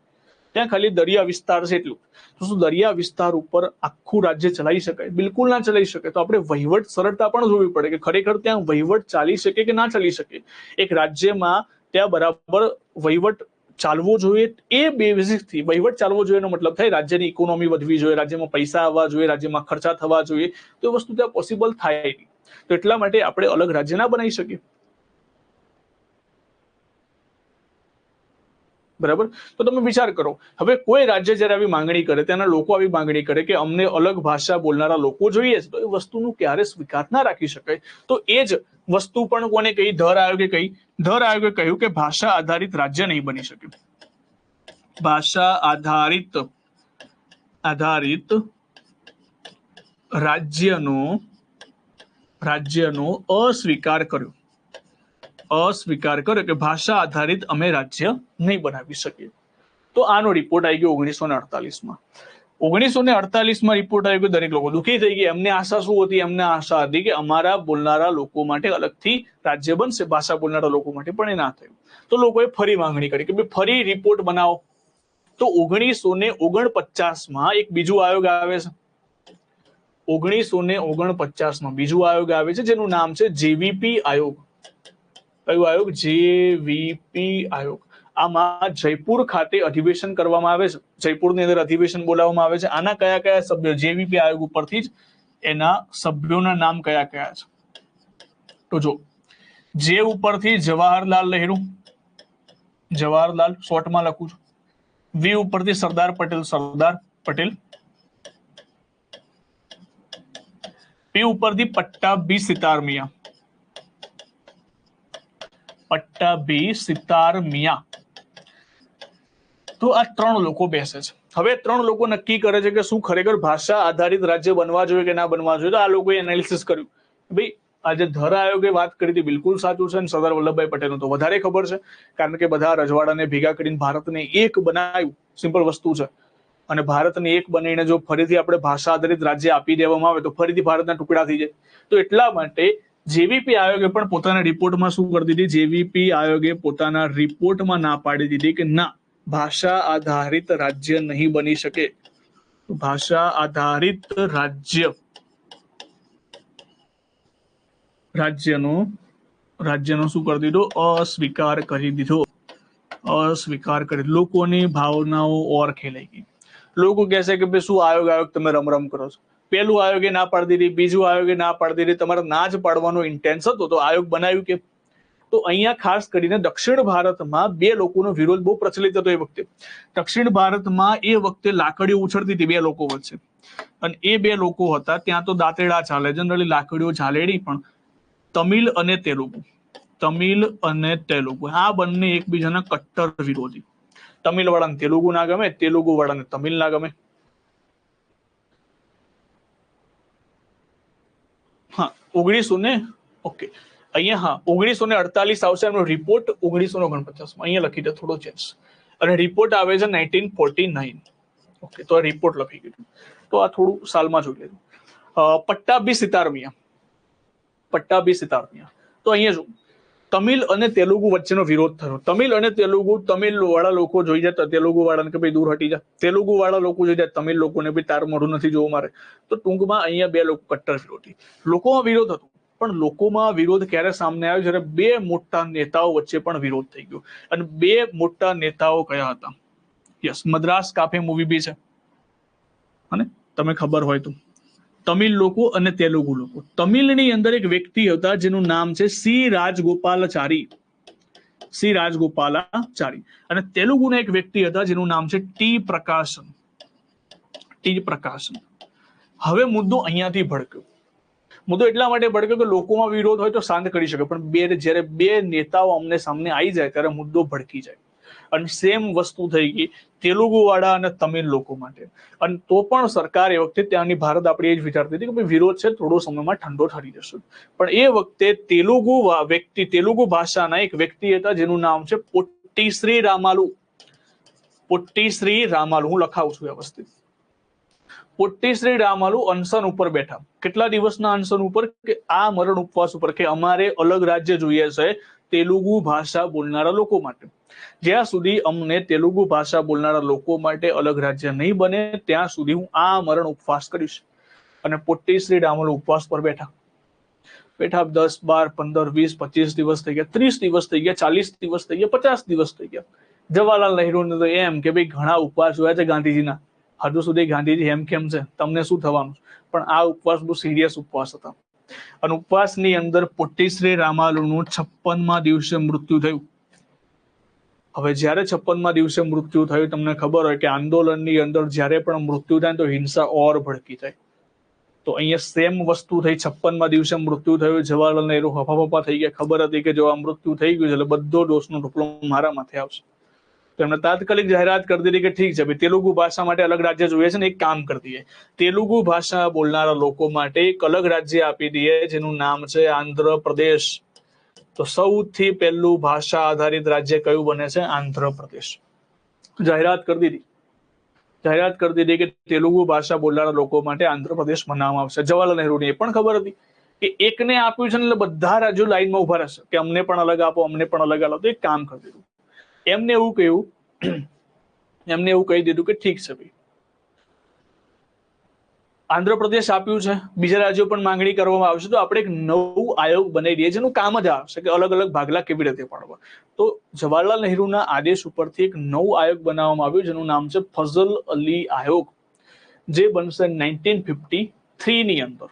ત્યાં ખાલી દરિયા વિસ્તાર છે એટલું. તો શું દરિયા વિસ્તાર ઉપર આખું રાજ્ય ચલાવી શકાય? બિલકુલ ના ચલાવી શકે. તો આપણે વહીવટ સરળતા પણ જોવી પડે કે ખરેખર ત્યાં વહીવટ ચાલી શકે કે ના ચાલી શકે. એક રાજ્યમાં ત્યાં બરાબર વહીવટ ચાલવો જોઈએ. એ બેઝિકથી વહીવટ ચાલવો જોઈએ એનો મતલબ થાય રાજ્યની ઇકોનોમી વધવી જોઈએ, રાજ્યમાં પૈસા આવવા જોઈએ, રાજ્યમાં ખર્ચા થવા જોઈએ. તો એ વસ્તુ ત્યાં પોસિબલ થાય નહીં. તો એટલા માટે આપણે અલગ રાજ્ય ના બનાવી શકીએ. બરાબર? તો તમે વિચાર કરો, હવે કોઈ રાજ્ય જયારે આવી માંગણી કરે, ત્યાંના લોકો આવી માંગણી કરે કે અમને અલગ ભાષા બોલનારા લોકો જોઈએ છે, તો એ વસ્તુનું ક્યારે સ્વીકાર ના રાખી શકાય. તો એ જ વસ્તુ પણ કોને કહી? ધર આયોગે કહી. ધર આયોગે કહ્યું કે ભાષા આધારિત રાજ્ય નહીં બની શકે. ભાષા આધારિત રાજ્યનો અસ્વીકાર કર્યો. અસ્વીકાર કર્યો કે ભાષા આધારિત અમે રાજ્ય નહીં બનાવી શકીએ. તો આનો રિપોર્ટ આવી ગયો 1948માં. 1948માં રિપોર્ટ આવી ગયો, દરેક લોકો દુઃખી થઈ ગયા. એમને આશા શું હતી? એમને આશા હતી કે અમારા બોલનારા લોકો માટે અલગથી રાજ્ય બનશે, ભાષા બોલનારા લોકો માટે, પણ એ ના થયું. તો લોકોએ ફરી માંગણી કરી કે ફરી રિપોર્ટ બનાવો. તો 1949માં એક બીજું આયોગ આવે છે. 1949માં બીજું આયોગ આવે છે જેનું નામ છે JVP આયોગ. કયું આયોગ? JVP આયોગ. આમાં જયપુર ખાતે અધિવેશન કરવામાં આવે છે. જયપુરની અંદર અધિવેશન બોલાવવામાં આવે છે. આના કયા કયા સભ્યો? JVP આયોગ ઉપરથી જ એના સભ્યોના નામ કયા કયા છે? તો જો જે ઉપરથી જવાહરલાલ નહેરુ, જવાહરલાલ શોર્ટમાં લખું છું. V ઉપરથી સરદાર પટેલ, સરદાર પટેલ. P ઉપરથી પટ્ટાભી સિતાર મિયા, પટ્ટાભી સિતાર મિયા. તો આ 3 લોકો બેસે છે. હવે 3 લોકો નક્કી કરે છે કે શું ખરેખર ભાષા આધારિત રાજ્ય બનવા જોઈએ કે ના બનવા જોઈએ. તો આ લોકોએ એનાલિસિસ કર્યું, ભાઈ આજે ધર આયોગે વાત કરી હતી બિલકુલ સાચું છે, અને સરદાર વલ્લભભાઈ પટેલનું તો વધારે ખબર છે, કારણ કે બધા રજવાડાને ભેગા કરીને ભારતને એક બનાવ્યું. સિમ્પલ વસ્તુ છે. અને ભારતને એક બનીને જો ફરીથી આપણે ભાષા આધારિત રાજ્ય આપી દેવામાં આવે તો ફરીથી ભારતના ટુકડા થઈ જાય. તો એટલા માટે જેવીપી આયોગે પણ પોતાના રિપોર્ટમાં શું કરી દીધી, જેવીપી આયોગે પોતાના રિપોર્ટમાં ના પાડી દીધી કે ના, ભાષા આધારિત રાજ્ય નહીં બની શકે. ભાષા આધારિત રાજ્યનો શું કરી દીધો, અસ્વીકાર કરી દીધો. અસ્વીકાર કરી. લોકોની ભાવનાઓ ઓર ખેલાઈ ગઈ. લોકો કહેશે કે ભાઈ શું આયોગ તમે રમ કરો છો. પેલું આયોગે ના પાડી દીધી, બીજું આયોગે ના પાડી દીધી, તમારે ના જ પાડવાનો ઇન્ટેન્સ હતો તો આયોગ બનાવ્યું કે. તો અહીંયા ખાસ કરીને દક્ષિણ ભારતમાં બે લોકોનો વિરોધ બહુ પ્રચલિત હતો એ વખતે. દક્ષિણ ભારતમાં એ વખતે લાકડીઓ ઉછળતી હતી બે લોકો વચ્ચે, અને એ બે લોકો હતા, ત્યાં તો દાંતેડા ચાલે, જનરલી લાકડીઓ ચાલે નહીં, પણ તમિલ અને તેલુગુ આ બંને એકબીજાના કટ્ટર વિરોધી. તમિલ વાળાને તેલુગુ ના ગમે, તેલુગુ વાળાને તમિલ ના ગમે. હા, 1948 આવશે એમનો રિપોર્ટ, 1949 અહીંયા લખી દે થોડો ચેન્જ, અને રિપોર્ટ આવે છે 1949. ઓકે, તો આ રિપોર્ટ લખી દીધું, તો આ થોડું સાલમાં જોઈ લેજો. પટ્ટાભી સિતારમિયા. તો અહીંયા જો તમિલ અને તેલુગુ વચ્ચેનો વિરોધ થયો. તમિલ વાળા લોકો જોઈ જતા તેલુગુ વાળાને કે ભાઈ દૂર હટી જા, તેલુગુ વાળા લોકો જોઈ જાય તમિલ લોકોને ભાઈ તારું મોઢું નથી જોવું મારે. તો ટૂંકમાં અહીંયા બે લોકો કટ્ટર વિરોધી. લોકોમાં વિરોધ હતો, પણ લોકોમાં વિરોધ ક્યારે સામે આવ્યો, જ્યારે બે મોટા નેતાઓ વચ્ચે પણ વિરોધ થઈ ગયો. અને બે મોટા નેતાઓ કયા હતા? યસ, મદ્રાસ કાફે મૂવી બી છે, અને તમે ખબર હોય તો તમિલ લોકો અને તેલુગુ લોકો. તમિલની અંદર એક વ્યક્તિ હતા જેનું નામ છે સી રાજગોપાલાચારી, અને તેલુગુના એક વ્યક્તિ હતા જેનું નામ છે ટી પ્રકાશન. હવે મુદ્દો અહીંયાથી ભડક્યો. મુદ્દો એટલા માટે ભડક્યો કે લોકોમાં વિરોધ હોય તો શાંત કરી શકે, પણ જ્યારે બે નેતાઓ આમને સામને આવી જાય ત્યારે મુદ્દો ભડકી જાય. અને સેમ વસ્તુ થઈ ગઈ તેલુગુ વાળા અને તમિલ લોકો માટે. અને તો પણ સરકાર એ વખતે ત્યાંની ભારત આપણી એ જ વિચારતી હતી કે ભાઈ વિરોધ છે, થોડો સમયમાં ઠંડો થઈ જશે. પણ એ વખતે તેલુગુ ભાષાના એક વ્યક્તિ હતા જેનું નામ છે પોટ્ટીશ્રી રામાલુ. હું લખાવું છું વ્યવસ્થિત. પોટ્ટીશ્રી રામાલુ અનશન ઉપર બેઠા. કેટલા દિવસના અનશન ઉપર? કે આ મરણ ઉપવાસ ઉપર, કે અમારે અલગ રાજ્ય જોઈએ છે તેલુગુ ભાષા બોલનારા લોકો માટે. જ્યાં સુધી અમને તેલુગુ ભાષા બોલનારા લોકો માટે અલગ રાજ્ય નહીં બને ત્યાં સુધી હું આ મરણ ઉપવાસ કરીશ. અને પોટ્ટીશ્રી રામાલુ ઉપવાસ પર બેઠા. 10, 12, 15, 20, 25 દિવસ થઈ ગયા, 30 દિવસ થઈ ગયા, 40 દિવસ થઈ ગયા, 50 દિવસ થઈ ગયા. જવાહરલાલ નહેરુને તો એમ કે ભાઈ ઘણા ઉપવાસ જોયા છે ગાંધીજીના, હજુ સુધી ગાંધીજી એમ કેમ છે, તમને શું થવાનું? પણ આ ઉપવાસ બહુ સિરિયસ ઉપવાસ હતા. અને ઉપવાસની અંદર પોટ્ટીશ્રી રામાલુનું 56મા દિવસે મૃત્યુ થયું. હવે જ્યારે 56મા દિવસે મૃત્યુ થયું, તમને ખબર હોય કે આંદોલનની અંદર જ્યારે પણ મૃત્યુ થાય તો હિંસા ઓર ભડકી થાય. તો અહીંયા સેમ વસ્તુ થઈ. 56મા દિવસે મૃત્યુ થયું. જવાહરલાલ નહેરુ હફાફફા થઈ ગયા. ખબર હતી કે જો આ મૃત્યુ થઈ ગયું છે એટલે બધો દોષનો ઢોકલો મારા માથે આવશે. તો એમણે તાત્કાલિક જાહેરાત કરી દીધી કે ઠીક છે ભાઈ, તેલુગુ ભાષા માટે અલગ રાજ્ય જોઈએ છે ને, એક કામ કરી દઈએ, તેલુગુ ભાષા બોલનારા લોકો માટે એક અલગ રાજ્ય આપી દઈએ જેનું નામ છે આંધ્રપ્રદેશ. તો સૌથી પહેલું ભાષા આધારિત રાજ્ય કયું બને છે? આંધ્રપ્રદેશ. જાહેરાત કરી દીધી કે તેલુગુ ભાષા બોલનારા લોકો માટે આંધ્રપ્રદેશ બનાવવામાં આવશે. જવાહરલાલ નહેરુને એ પણ ખબર હતી કે એકને આપ્યું છે એટલે બધા રાજ્યો લાઈનમાં ઉભા રહેશે કે અમને પણ અલગ આપો, અમને પણ અલગ આપો. તો એક કામ કરી દીધું, એમને એવું કહી દીધું કે ઠીક છે ભાઈ, આંધ્રપ્રદેશ આપ્યું છે, બીજા રાજ્યો પણ માંગણી કરવામાં આવશે, તો આપણે એક નવું આયોગ બનાવી દઈએ જેનું કામ જ આવશે કે અલગ અલગ ભાગલા કેવી રીતે પાડવા. તો જવાહરલાલ નહેરુના આદેશ ઉપરથી એક નવું આયોગ બનાવવામાં આવ્યું જેનું નામ છે ફઝલ અલી આયોગ, જે બનશે 1953 ની અંદર.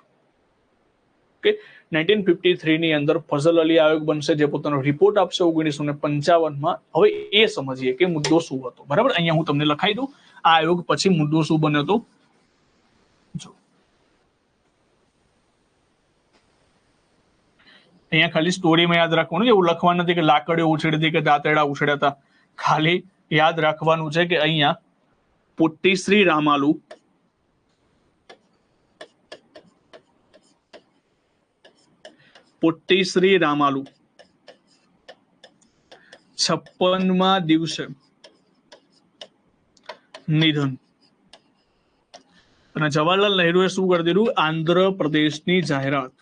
ઓકે, 1953 ની અંદર ફઝલ અલી આયોગ બનશે, જે પોતાનો રિપોર્ટ આપશે 1955માં. હવે એ સમજીએ કે મુદ્દો શું હતો. બરાબર, અહીંયા હું તમને લખાઈ દઉં આ આયોગ પછી મુદ્દો શું બન્યો હતો. અહીંયા ખાલી સ્ટોરીમાં યાદ રાખવાનું, એવું લખવાનું નથી કે લાકડીઓ ઉછળી હતી કે દાંતેડા ઉછળ્યા હતા. ખાલી યાદ રાખવાનું છે કે અહીંયા પોટ્ટીશ્રી રામાલુ પોટ્ટીશ્રી રામાલુ 56મા દિવસે નિધન. અને જવાહરલાલ નહેરુએ શું કરી દીધું? આંધ્રપ્રદેશની જાહેરાત.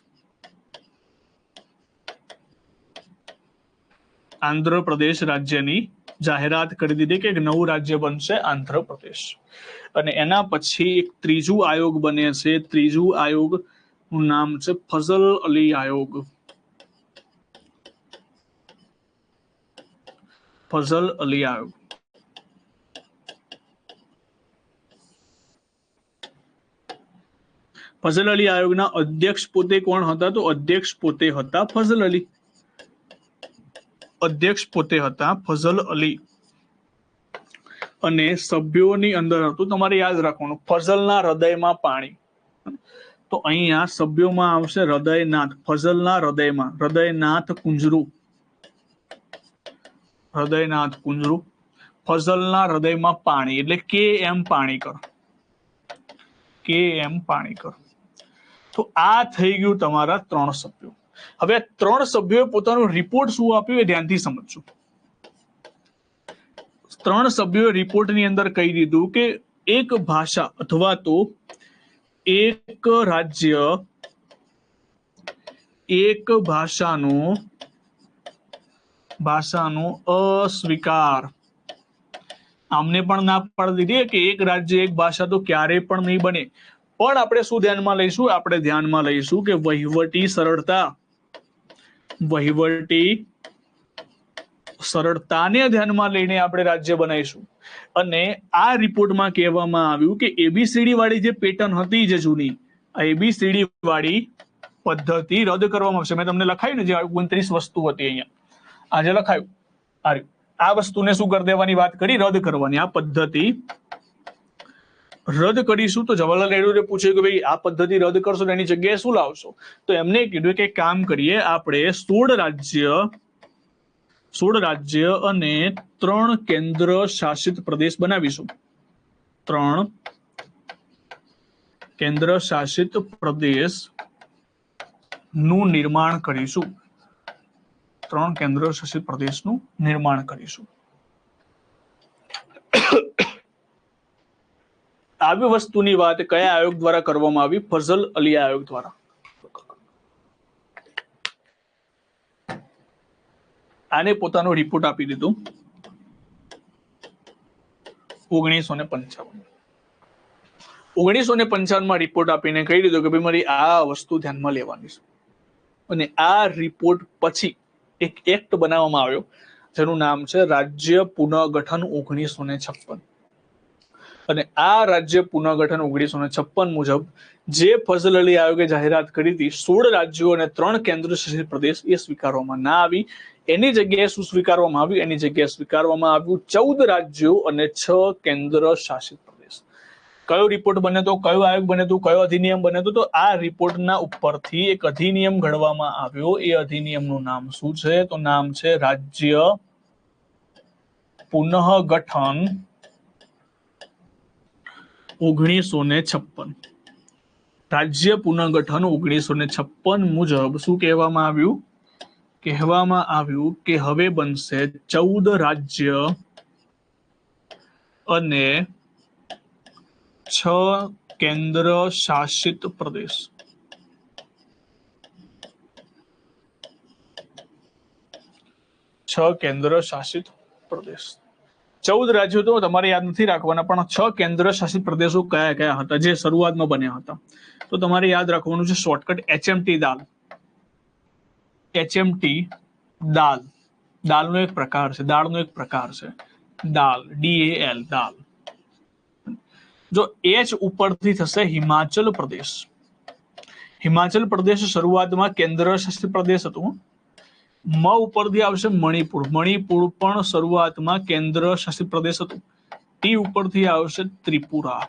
આંધ્રપ્રદેશ રાજ્યની જાહેરાત કરી દીધી કે એક નવું રાજ્ય બનશે આંધ્રપ્રદેશ. અને એના પછી એક ત્રીજું આયોગ બને છે. ત્રીજું આયોગ નું નામ છે ફઝલ અલી આયોગ. ફઝલ અલી આયોગ. ફઝલ અલી આયોગના અધ્યક્ષ પોતે કોણ હતા? તો અધ્યક્ષ પોતે હતા ફઝલ અલી. અધ્યક્ષ પોતે હતા ફઝલ અલી. અને સભ્યોની અંદર હતું, તમારે યાદ રાખવાનું, ફઝલના હૃદયમાં પાણી. તો અહીંયા સભ્યોમાં આવશે હૃદયનાથ. ફઝલના હૃદયમાં હૃદયનાથ કુંજરું. હૃદયનાથ કુંજરું. ફઝલના હૃદયમાં પાણી એટલે કે એમ પાણીકર. કે એમ પાણીકર. તો આ થઈ ગયું તમારા 3 સભ્યો. હવે 3 સભ્યોએ પોતાનો રિપોર્ટ શું આપ્યું એ ધ્યાનથી સમજજો. 3 સભ્યોએ રિપોર્ટની અંદર કહી દીધું કે એક ભાષા અથવા તો એક રાજ્ય એક ભાષાનો અસ્વીકાર. આમને પણ ના પાડી દીધી કે એક રાજ્ય એક ભાષા તો ક્યારેય પણ નહીં બને. પણ આપણે શું ધ્યાનમાં લઈશું? આપણે ધ્યાનમાં લઈશું કે વહીવટી સરળતાને ધ્યાનમાં લઈને આપણે રાજ્ય બનાવીશું. અને આ રિપોર્ટમાં કહેવામાં આવ્યું કે એબીસીડી વાળી જે પેટર્ન હતી, જે જૂની, આ એબીસીડી વાળી પદ્ધતિ રદ કરવામાં આવશે. મેં તમને લખાયું ને જે 29 વસ્તુ હતી અહીંયા, આજે લખાયું આ વસ્તુને શું કરી દેવાની વાત કરી? રદ કરવાની. આ પદ્ધતિ રદ કરીશું. તો જવાહરલાલ નહેરુએ પૂછ્યું કે ભાઈ આ પદ્ધતિ રદ કરશો તો એની જગ્યાએ શું લાવશો? તો એમને કીધું કે કામ કરીએ, આપણે 16 રાજ્ય અને 3 કેન્દ્ર શાસિત પ્રદેશ બનાવીશું. 3 કેન્દ્ર શાસિત પ્રદેશ નું નિર્માણ કરીશું. 3 કેન્દ્ર શાસિત પ્રદેશનું નિર્માણ કરીશું. આવી વસ્તુની વાત કયા આયોગ દ્વારા કરવામાં આવી? ફઝલ અલી આયોગ દ્વારા. આને પોતાનો રિપોર્ટ આપી દીધો 1955. 1955 રિપોર્ટ આપીને કહી દીધું કે ભાઈ મારી આ વસ્તુ ધ્યાનમાં લેવાની છે. અને આ રિપોર્ટ પછી એક એક્ટ બનાવવામાં આવ્યો જેનું નામ છે રાજ્ય પુનઃગઠન 1956. અને આ રાજ્ય પુનઃગઠન 1956 મુજબ જે ફઝલ અલી આયોગે જાહેરાત કરી હતી 16 રાજ્યો અને 3 કેન્દ્ર શાસિત પ્રદેશ, એ સ્વીકારવામાં ના આવી. એની જગ્યાએ શું સ્વીકારવામાં આવ્યું? એની જગ્યાએ સ્વીકારવામાં આવ્યું 14 રાજ્યો અને 6 કેન્દ્ર શાસિત પ્રદેશ. કયો રિપોર્ટ બન્યો હતો? કયો આયોગ બન્યો હતો? કયો અધિનિયમ બન્યો હતો? તો આ રિપોર્ટના ઉપરથી એક અધિનિયમ ઘડવામાં આવ્યો. એ અધિનિયમનું નામ શું છે? તો નામ છે રાજ્ય પુનઃગઠન 1956. રાજ્ય પુનઃગઠન 1956 મુજબ શું કહેવામાં આવ્યું? કહેવામાં આવ્યું કે હવે બનશે 14 રાજ્ય અને 6 કેન્દ્ર શાસિત પ્રદેશ. 6 કેન્દ્ર શાસિત પ્રદેશ. 14 રાજ્યો તો તમારે યાદ નથી રાખવાના, પણ 6 કેન્દ્ર શાસિત પ્રદેશો કયા કયા હતા જે શરૂઆતમાં બન્યા હતા? તો તમારે યાદ રાખવાનું છે શોર્ટકટ HMT દાલ. HMT દાલ. દાલનો એક પ્રકાર છે, દાળનો એક પ્રકાર છે દાલ, DAL દાલ. જો H ઉપરથી થશે હિમાચલ પ્રદેશ. હિમાચલ પ્રદેશ શરૂઆતમાં કેન્દ્ર શાસિત પ્રદેશ હતું. મ ઉપરથી આવશે મણિપુર. મણિપુર પણ શરૂઆતમાં કેન્દ્ર શાસિત પ્રદેશ હતું. ટી ઉપરથી આવશે ત્રિપુરા.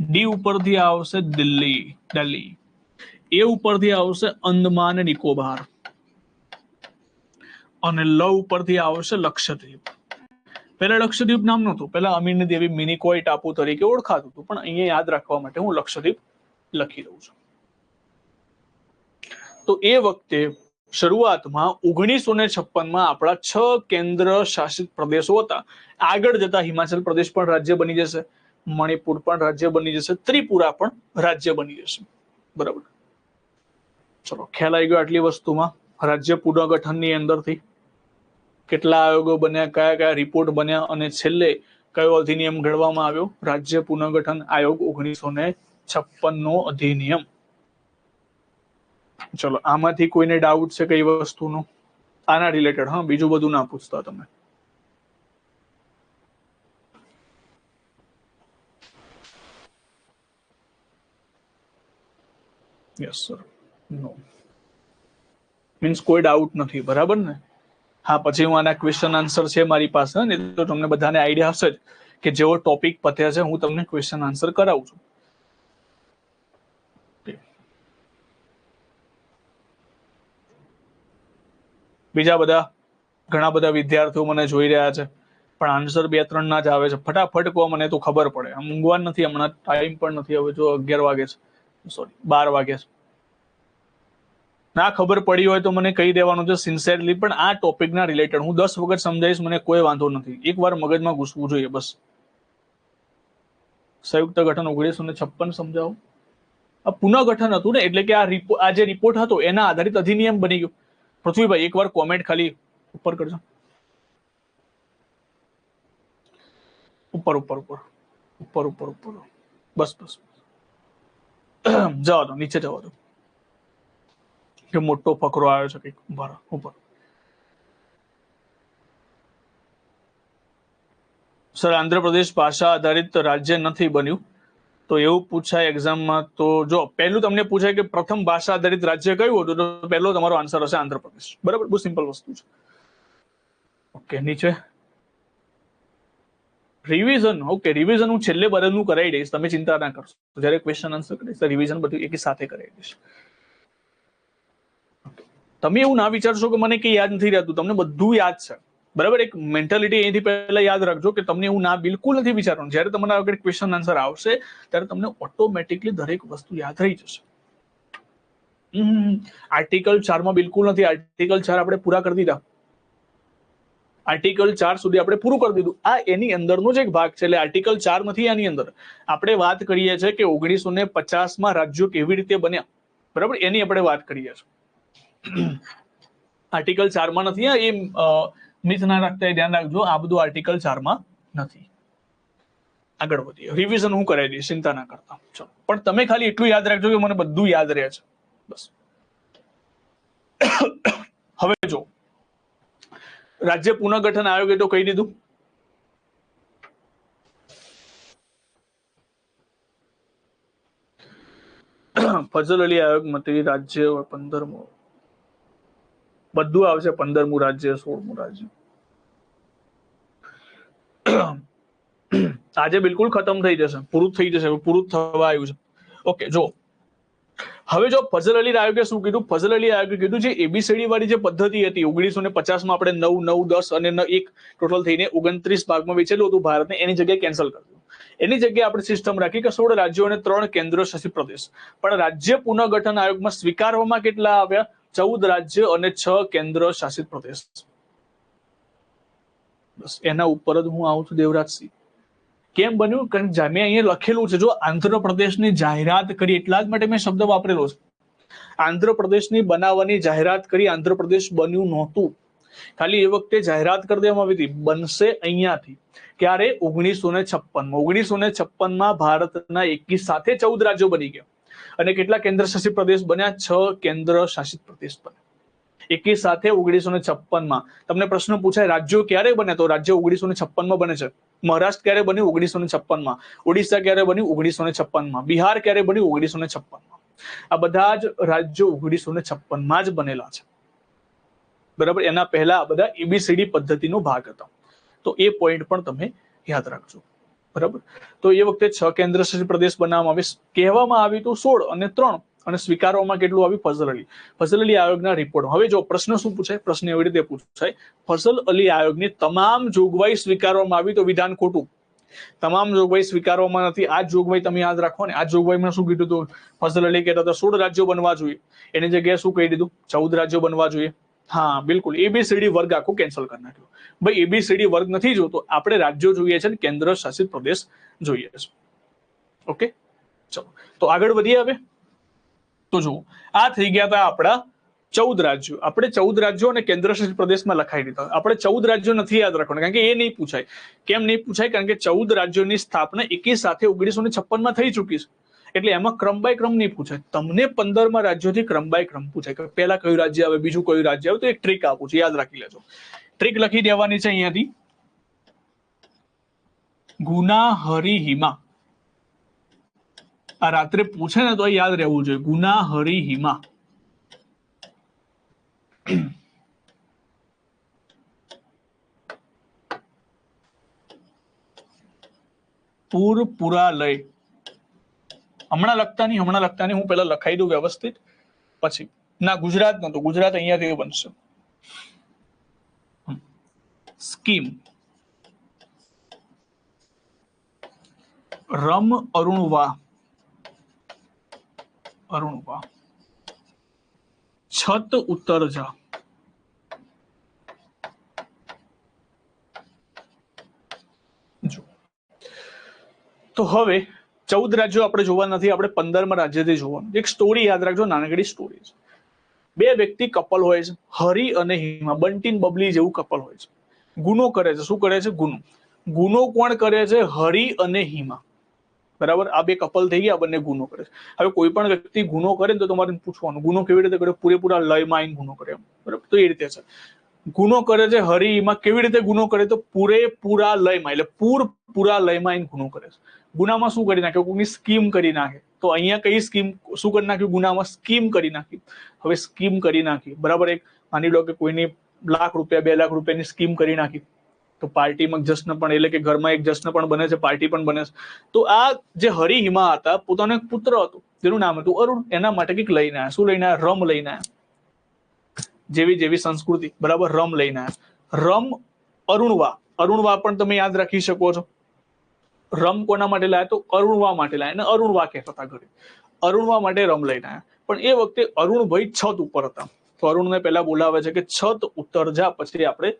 ડી ઉપરથી આવશે દિલ્હી. એ ઉપરથી આવશે અંદમાન નિકોબાર. અને લ ઉપરથી આવશે લક્ષદ્વીપ. પહેલા લક્ષદ્વીપ નામ નહોતું, પહેલા અમીરની દેવી મિનિકોય ટાપુ તરીકે ઓળખાતું હતું, પણ અહીંયા યાદ રાખવા માટે હું લક્ષદ્વીપ લખી દઉં છું. તો એ વખતે શરૂઆતમાં 1956માં આપણા 6 કેન્દ્ર શાસિત પ્રદેશો હતા. આગળ જતા હિમાચલ પ્રદેશ પણ રાજ્ય બની જશે, મણિપુર પણ રાજ્ય બની જશે, ત્રિપુરા પણ રાજ્ય બની જશે. બરાબર, ચલો ખ્યાલ આવી ગયો આટલી વસ્તુમાં. રાજ્ય પુનર્ગઠનની અંદરથી કેટલા આયોગો બન્યા, કયા કયા રિપોર્ટ બન્યા, અને છેલ્લે કયો અધિનિયમ ઘડવામાં આવ્યો? રાજ્ય પુનર્ગઠન આયોગ 1956 નો અધિનિયમ. ચલો આમાંથી કોઈને ડાઉટ છે કઈ વસ્તુનો? આના રિલેટેડ, હા, બીજું બધું ના પૂછતા તમે. યસ સર, નો મીન્સ કોઈ ડાઉટ નથી, બરાબર ને? હા, પછી હું આના ક્વેશ્ચન આન્સર છે મારી પાસે, ને તો તમને બધાને આઈડિયા હશે જ કે જેવો ટોપિક પત્યા છે હું તમને ક્વેશ્ચન આન્સર કરાવું છું. બીજા બધા ઘણા બધા વિદ્યાર્થીઓ મને જોઈ રહ્યા છે, પણ આન્સર 2-3 ના જ આવે છે. ફટાફટ કહો, મને તો ખબર પડે. આમ ઊંઘવાનું નથી હમણાં, ટાઈમ પણ નથી. હવે જો 11 વાગે છે, સોરી 12 વાગે છે. ના ખબર પડી હોય તો મને કહી દેવાનું છે સિન્સિયરલી, પણ આ ટોપિકના રિલેટેડ હું 10 વખત સમજાવીશ, મને કોઈ વાંધો નથી. એકવાર મગજમાં ઘૂસવું જોઈએ બસ. સંયુક્ત ગઠન 1956 સમજાવો. આ પુનઃગઠન હતું ને, એટલે કે આ જે રિપોર્ટ હતો એના આધારિત અધિનિયમ બની ગયો. પૃથ્વીભાઈ એકવાર કોમેન્ટ ખાલી ઉપર કરજો, ઉપર ઉપર ઉપર ઉપર ઉપર ઉપર, બસ બસ, જવા દો, નીચે જવા દો, કે મોટો ફકરો આવ્યો છે કંઈક. ઉપર સર, આંધ્રપ્રદેશ ભાષા આધારિત રાજ્ય નથી બન્યું, તો એવું પૂછાય એક્ઝામમાં. તો જો પહેલું તમને પૂછાય કે પ્રથમ ભાષા આધારિત રાજ્ય કયું હતું, તો પહેલો તમારો આન્સર હશે આંધ્રપ્રદેશ. બરાબર, બહુ સિમ્પલ વસ્તુ છે. ઓકે, નીચે રિવિઝન. ઓકે, રિવિઝન હું છેલ્લે બધાનું કરાવી દઈશ, તમે ચિંતા ના કરશો. જ્યારે ક્વેશ્ચન આન્સર કરીશ રિવિઝન બધું એક સાથે કરાવી દઈશ. તમે એવું ના વિચારશો કે મને કઈ યાદ નથી રહેતું, તમને બધું યાદ છે. બરાબર, એક મેન્ટાલિટી અહીંથી પહેલા યાદ રાખજો કે તમને એવું ના બિલકુલ નથી વિચારવાનું. જ્યારે તમારા આગળ ક્વેશ્ચન આન્સર આવશે ત્યારે તમને ઓટોમેટિકલી દરેક વસ્તુ યાદ રહી જશે. આર્ટિકલ 4 માં બિલકુલ નથી. આર્ટિકલ 4 આપણે પૂરા કરી દીધા. આર્ટિકલ 4 સુધી આપણે પૂરું કરી દીધું. આ એની અંદરનો જ એક ભાગ છે, એટલે આર્ટિકલ 4 નથી આની અંદર. આપણે વાત કરીએ છીએ કે 1950માં રાજ્યો કેવી રીતે બન્યા. બરાબર, એની આપણે વાત કરીએ છીએ. આર્ટિકલ 4 માં નથી. એ મિસ ના રાખતા એ ધ્યાન રાખજો, આ બધું આર્ટિકલ 4 માં નથી. આગળ વધીએ, રિવિઝન હું કરાવી દઈશ, ચિંતા ના કરતા. ચલો, પણ તમે ખાલી એટલું યાદ રાખજો કે મને બધું યાદ રહે છે, બસ. હવે જો રાજ્ય પુનઃગઠન આયોગે તો કહી દીધું. ફઝલ અલી આયોગ મંત્રી રાજ્ય 15મું બધું આવશે. 15મું રાજ્ય, 16મું રાજ્ય. આજે બિલકુલ ખતમ થઈ જશે, પૂરું થઈ જશે, પૂરું થવા આવ્યું છે. ઓકે, જો હવે જો ફઝલ અલી આયોગે શું કીધું? ફઝલ અલી આયોગે કીધું જે એબીસીડી વાળી જે પદ્ધતિ હતી 1950માં આપણે 9, 9, 10 અને 1 ટોટલ થઈને 29 ભાગમાં વેચેલું હતું ભારતને, એની જગ્યાએ કેન્સલ કરી દીધું. એની જગ્યાએ આપણે સિસ્ટમ રાખી કે 16 રાજ્યો અને 3 કેન્દ્ર શાસિત પ્રદેશ. પણ રાજ્ય પુનઃગઠન આયોગમાં સ્વીકારવામાં કેટલા આવ્યા? 14 રાજ્ય અને 6 કેન્દ્ર શાસિત પ્રદેશ. બસ એના ઉપર જ હું આવું છું દેવરાજસિંહ. કેમ બન્યું? કારણ કે મેં અહીંયા લખેલું છે, જો આંધ્રપ્રદેશની જાહેરાત કરી, એટલા જ માટે મેં શબ્દ વાપરેલો છે. આંધ્રપ્રદેશની બનાવવાની જાહેરાત કરી, આંધ્રપ્રદેશ બન્યું નહોતું. ખાલી એ વખતે જાહેરાત કરી દેવામાં આવી હતી બનશે અહીંયાથી. ક્યારે? 1956માં. 1956માં ભારતના એકી સાથે 14 રાજ્યો બની ગયા. અને કેટલા કેન્દ્ર શાસિત પ્રદેશ બન્યા? 6 કેન્દ્ર શાસિત પ્રદેશ બન્યા એકી સાથે 1956માં. તમને પ્રશ્ન પૂછાય રાજ્યો ક્યારે બને, તો રાજ્ય 1956માં બને છે. મહારાષ્ટ્ર ક્યારે બન્યું? 1956માં. ઓડિશા ક્યારે બન્યું? 1956માં. બિહાર ક્યારે બન્યું? 1956માં. આ બધા જ રાજ્યો 1956માં જ બનેલા છે. બરાબર, એના પહેલા આ બધા એબીસીડી પદ્ધતિનો ભાગ હતા. તો એ પોઈન્ટ પણ તમે યાદ રાખજો. બરાબર, તો એ વખતે 6 કેન્દ્ર શાસિત પ્રદેશ બનાવવામાં આવે. કહેવામાં આવ્યું તો 16 અને 3, અને સ્વીકારવામાં કેટલું આવ્યું? ફઝલ અલી આયોગના રિપોર્ટ. હવે જો પ્રશ્ન શું પૂછાય? પ્રશ્ન એવી રીતે પૂછાય, ફઝલ અલી આયોગની તમામ જોગવાઈ સ્વીકારવામાં આવી તો વિધાન ખોટું. તમામ જોગવાઈ સ્વીકારવામાં નથી. આ જોગવાઈ તમે યાદ રાખો ને. આ જોગવાઈમાં શું કીધું હતું? ફઝલ અલી કહેતા હતા 16 રાજ્યો બનવા જોઈએ, એની જગ્યાએ શું કહી દીધું? 14 રાજ્યો બનવા જોઈએ. હા બિલકુલ, ABCD વર્ગ આખું કેન્સલ કરી નાખ્યું. ભાઈ ABCD વર્ગ નથી જોતો, આપણે રાજ્યો જોઈએ છે, કેન્દ્ર શાસિત પ્રદેશ જોઈએ છે. ઓકે, ચલો તો આગળ વધીએ હવે. તો જુઓ, આ થઈ ગયા હતા આપણા 14 રાજ્યો. આપણે 14 રાજ્યો અને કેન્દ્ર શાસિત પ્રદેશમાં લખાઈ દીધા. આપણે 14 રાજ્યો નથી યાદ રાખવાના, કારણ કે એ નહીં પૂછાય. કેમ નહીં પૂછાય? કારણ કે 14 રાજ્યોની સ્થાપના એકી સાથે 1956 માં થઈ ચૂકી છે, એટલે એમાં ક્રમ બાય ક્રમ નહીં પૂછાય. તમને 15 રાજ્યોથી ક્રમ બાય ક્રમ પૂછાય કે પહેલા કયું રાજ્ય આવે, બીજું કયું રાજ્ય આવે. તો એક ટ્રીક આપું છું, યાદ રાખી લેજો. ટ્રીક લખી દેવાની છે અહીંયાથી, ગુના હરી હિમા. આ રાત્રે પૂછે ને તો યાદ રહેવું જોઈએ, ગુના હરી હિમા. પૂર પુરાલય. હમણાં લખતા નહીં, હું પેલા લખાઈ દઉં વ્યવસ્થિત, પછી ના ગુજરાત નતું, ગુજરાત અહીંયાથી બનશે. સ્કીમ રમ અરુણવા, છત ઉત્તર જા. તો હવે 14 રાજ્યો આપણે જોવા નથી, આપણે 15માં રાજ્યથી જોવાનું. એક સ્ટોરી યાદ રાખજો, નાનકડી સ્ટોરી છે. બે વ્યક્તિ કપલ હોય છે, હરી અને હિમા, બંટીન બબલી જેવું કપલ હોય છે. ગુનો કરે છે. શું કરે છે? ગુનો કોણ કરે છે? હરી અને હિમા. બરાબર, આ બે કપલ થઈ ગયા, બંને ગુનો કરે છે. હવે કોઈ પણ વ્યક્તિ ગુનો કરે ને તો તમારે પૂછવાનું ગુનો કેવી રીતે કરે? પૂરેપૂરા લયમાં આવીને ગુનો કરે, બરાબર. તો એ રીતે છે. ગુનો કરે છે હરી હિમા. કેવી રીતે ગુનો કરે? તો પૂરેપૂરા લયમાં, એટલે પૂરા લયમાં આવીને ગુનો કરે છે. ગુનામાં શું કરી નાખે? કોઈની સ્કીમ કરી નાખે. તો અહીંયા કઈ સ્કીમ શું કરી નાખ્યું? ગુનામાં સ્કીમ કરી નાખી. હવે સ્કીમ કરી નાખી, બરાબર. એક માની લો કે કોઈની લાખ રૂપિયા 2 લાખ રૂપિયાની સ્કીમ કરી નાખી, તો પાર્ટીમાં જશ્ન પણ, એટલે કે ઘરમાં એક જશ્ન પણ બને છે, પાર્ટી પણ બને છે. તો આ જે હરી હિમા હતા, પોતાનો એક પુત્ર હતો જેનું નામ હતું અરુણ. એના માટે કંઈક લઈને આવ્યા. શું લઈને આવ્યા? રમ લઈને આવ્યા. જેવી સંસ્કૃતિ, બરાબર. રમ લઈને આવ્યા. રમ અરુણવા પણ તમે યાદ રાખી શકો છો. રમ કોના માટે લાયા? તો અરુણવા માટે લાયા, અને અરુણવા કહેતા હતા ઘરે. અરુણવા માટે રમ લઈને આવ્યા. પણ એ વખતે અરુણભાઈ છત ઉપર હતા, તો અરુણને પહેલા બોલાવે છે કે છત ઉત્તર જા, પછી આપણે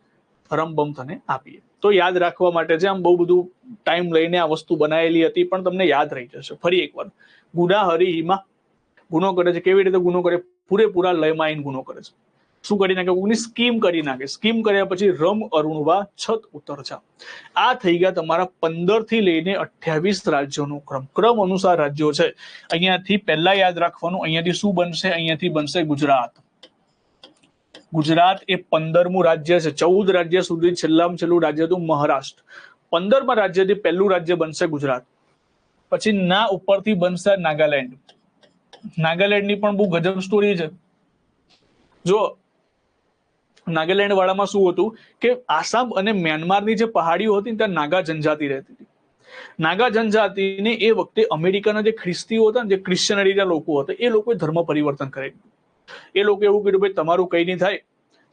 રમબમ તને આપીએ. તો યાદ રાખવા માટે છે. આમ બહુ બધું ટાઈમ લઈને આ વસ્તુ બનાવેલી હતી, પણ તમને યાદ રહી જશે. ફરી એકવાર, ગુના હરી હિમા ગુનો કરે છે. કેવી રીતે ગુનો કરે? પૂરેપૂરા લયમાં આવીને ગુનો કરે છે. શું કરી નાખે? કોઈની સ્કીમ કરી નાખે. સ્કીમ કર્યા પછી રમ અરુણવા છત ઉત્તર જા. આ થઈ ગયા તમારા 15 થી લઈને 28 રાજ્યોનો ક્રમ. ક્રમ અનુસાર રાજ્યો છે. અહીંયાથી પહેલા યાદ રાખવાનું, અહીંયાથી શું બનશે? અહીંયાથી બનશે ગુજરાત. ગુજરાત એ 15મું રાજ્ય છે. 14 રાજ્ય સુધી છેલ્લામાં છેલ્લું રાજ્ય હતું મહારાષ્ટ્ર. 15મા રાજ્યથી પહેલું રાજ્ય બનશે ગુજરાત. પછી ના ઉપરથી બનશે નાગાલેન્ડ. નાગાલેન્ડની પણ બહુ ગજબ સ્ટોરી છે. જો નાગાલેન્ડ વાળામાં શું હતું કે આસામ અને મ્યાનમારની જે પહાડીઓ હતી ત્યાં નાગા જનજાતિ રહેતી હતી. નાગા જનજાતિને એ વખતે અમેરિકાના જે ખ્રિસ્તીઓ હતા, જે ક્રિશ્ચનરીના લોકો હતા, એ લોકોએ ધર્મ પરિવર્તન કરેલું. એ લોકો એવું કીધું, ભાઈ તમારું કઈ નહીં થાય,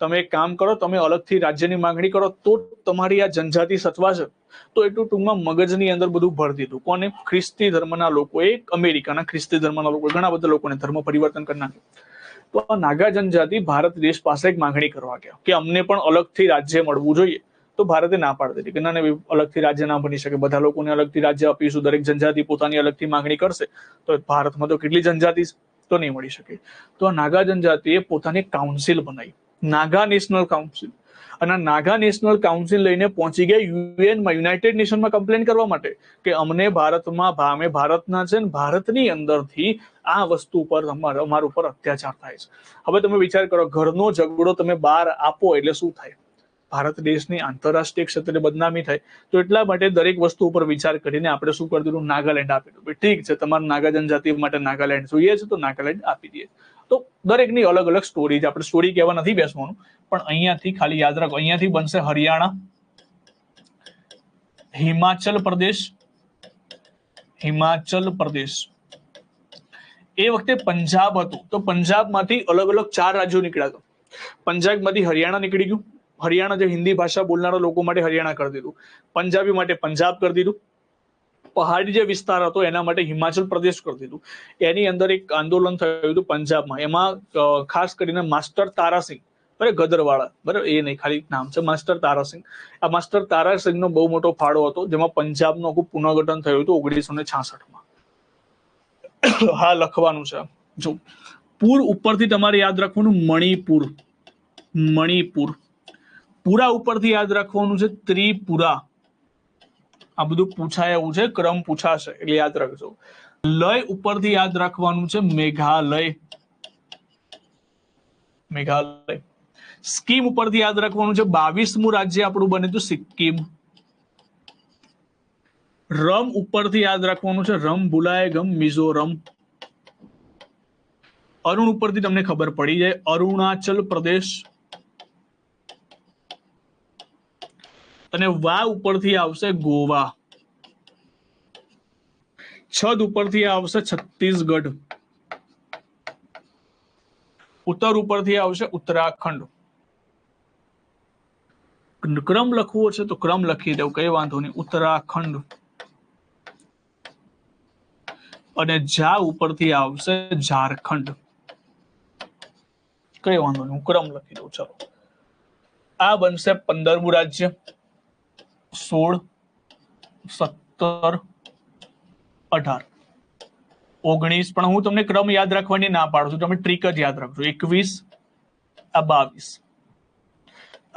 તમે એક કામ કરો, તમે અલગથી રાજ્યની માંગણી કરો તો તમારી આ જનજાતિ સચવાશે. તો એટલું ટૂંકમાં મગજની અંદર બધું ભરી દીધું. કોને? ખ્રિસ્તી ધર્મના લોકોએ, અમેરિકાના ખ્રિસ્તી ધર્મના લોકોએ ઘણા બધા લોકોને ધર્મ પરિવર્તન કરી નાખ્યું. તો આ નાગા જનજાતિ ભારત દેશ પાસે એક માંગણી કરવા ગયા કે અમને પણ અલગથી રાજ્ય મળવું જોઈએ. તો ભારતે ના પાડી દીધી કે ના, અલગથી રાજ્ય ના બની શકે, બધા લોકોને અલગથી રાજ્ય આપીશું, દરેક જનજાતિ પોતાની અલગથી માંગણી કરશે તો ભારતમાં તો કેટલી જનજાતિ તો નહીં મળી શકે. તો આ નાગા જનજાતિએ પોતાની કાઉન્સિલ બનાવી, નાગા નેશનલ કાઉન્સિલ. અને નાગા નેશનલ કાઉન્સિલ લઈને પહોંચી ગયા યુએનમાં, યુનાઇટેડ નેશનમાં કમ્પ્લેન કરવા માટે કે અમને ભારતમાં, અમે ભારતના છે ને ભારતની અંદરથી આ વસ્તુ પર અમારા ઉપર અત્યાચાર થાય છે. હવે તમે વિચાર કરો, ઘરનો ઝઘડો તમે બહાર આપો એટલે શું થાય? ભારત દેશની આંતરરાષ્ટ્રીય ક્ષેત્રે બદનામી થાય. તો એટલા માટે દરેક વસ્તુ ઉપર વિચાર કરીને આપણે શું કરી દીધું? નાગાલેન્ડ આપી દીધું. ઠીક છે, તમારે નાગા જનજાતિ માટે નાગાલેન્ડ જોઈએ છે તો નાગાલેન્ડ આપી દઈએ. તો દરેકની અલગ અલગ સ્ટોરી છે. આપણે સ્ટોરી કહેવા નથી બેસવાનું, પણ અહીંયાથી ખાલી યાદ રાખો, અહીંયાથી બનશે હરિયાણા, હિમાચલ પ્રદેશ. એ વખતે પંજાબ હતું, તો પંજાબમાંથી અલગ અલગ 4 રાજ્યો નીકળ્યા હતા. પંજાબમાંથી હરિયાણા નીકળી ગયું. હરિયાણા જે હિન્દી ભાષા બોલનારા લોકો માટે હરિયાણા કરી દીધું. પંજાબી માટે પંજાબ કરી દીધું. પહાડી જે વિસ્તાર હતો એના માટે હિમાચલ પ્રદેશ કરી દીધું. એની અંદર એક આંદોલન થયું હતું પંજાબમાં. એમાં ખાસ કરીને માસ્ટર તારાસિંહ, બરાબર, ગદરવાળા, બરાબર, એ નહીં, ખાલી નામ છે માસ્ટર તારાસિંહ. આ માસ્ટર તારાસિંહનો બહુ મોટો ફાળો હતો, જેમાં પંજાબનું આખું પુનર્ગઠન થયું હતું 1966માં. હા, લખવાનું છે. જો પૂર ઉપરથી તમારે યાદ રાખવાનું મણિપુર, મણિપુર. પૂરા ઉપરથી યાદ રાખવાનું છે ત્રિપુરા. આ બધું પૂછાય એવું છે, ક્રમ પૂછાશે એટલે યાદ રાખજો. લય ઉપરથી યાદ રાખવાનું છે મેઘાલય, મેઘાલય. સ્કીમ ઉપરથી યાદ રાખવાનું છે 22મું રાજ્ય આપણું બને તો સિક્કિમ. રમ ઉપરથી યાદ રાખવાનું છે રમ ભૂલાય ગમ, મિઝોરમ. અરુણ ઉપરથી તમને ખબર પડી જાય અરુણાચલ પ્રદેશ. અને વા ઉપરથી આવશે ગોવા. છદ ઉપરથી આવશે છત્તીસગઢ. ઉત્તર ઉપરથી આવશે ઉત્તરાખંડ. ક્રમ લખવો છે તો ક્રમ લખી દઉં, કઈ વાંધો નહીં. ઉત્તરાખંડ. અને જા ઉપરથી આવશે ઝારખંડ. કઈ વાંધો નહીં, હું ક્રમ લખી દઉં. ચલો, આ બનશે 15મું રાજ્ય. 16, 17, 18, 19. પણ હું તમને ક્રમ યાદ રાખવાની ના પાડું છું, તમે ટ્રીક જ યાદ રાખજો. 21, આ 22,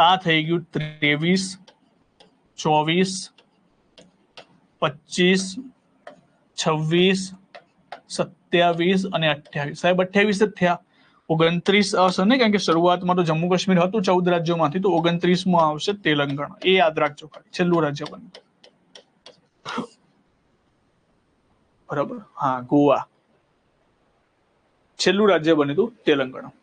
આ થઈ ગયું 23, 24, 25, 26, 27 અને 28. સાહેબ 28 જ થયા. 29 આવશે ને, કારણ કે શરૂઆતમાં તો જમ્મુ કાશ્મીર હતું 14 રાજ્યોમાંથી, તો 29માં આવશે તેલંગાણા. એ યાદ રાખજો, ખાલી છેલ્લું રાજ્ય બન્યું. બરાબર, હા, ગોવા. છેલ્લું રાજ્ય બન્યું હતું તેલંગાણા.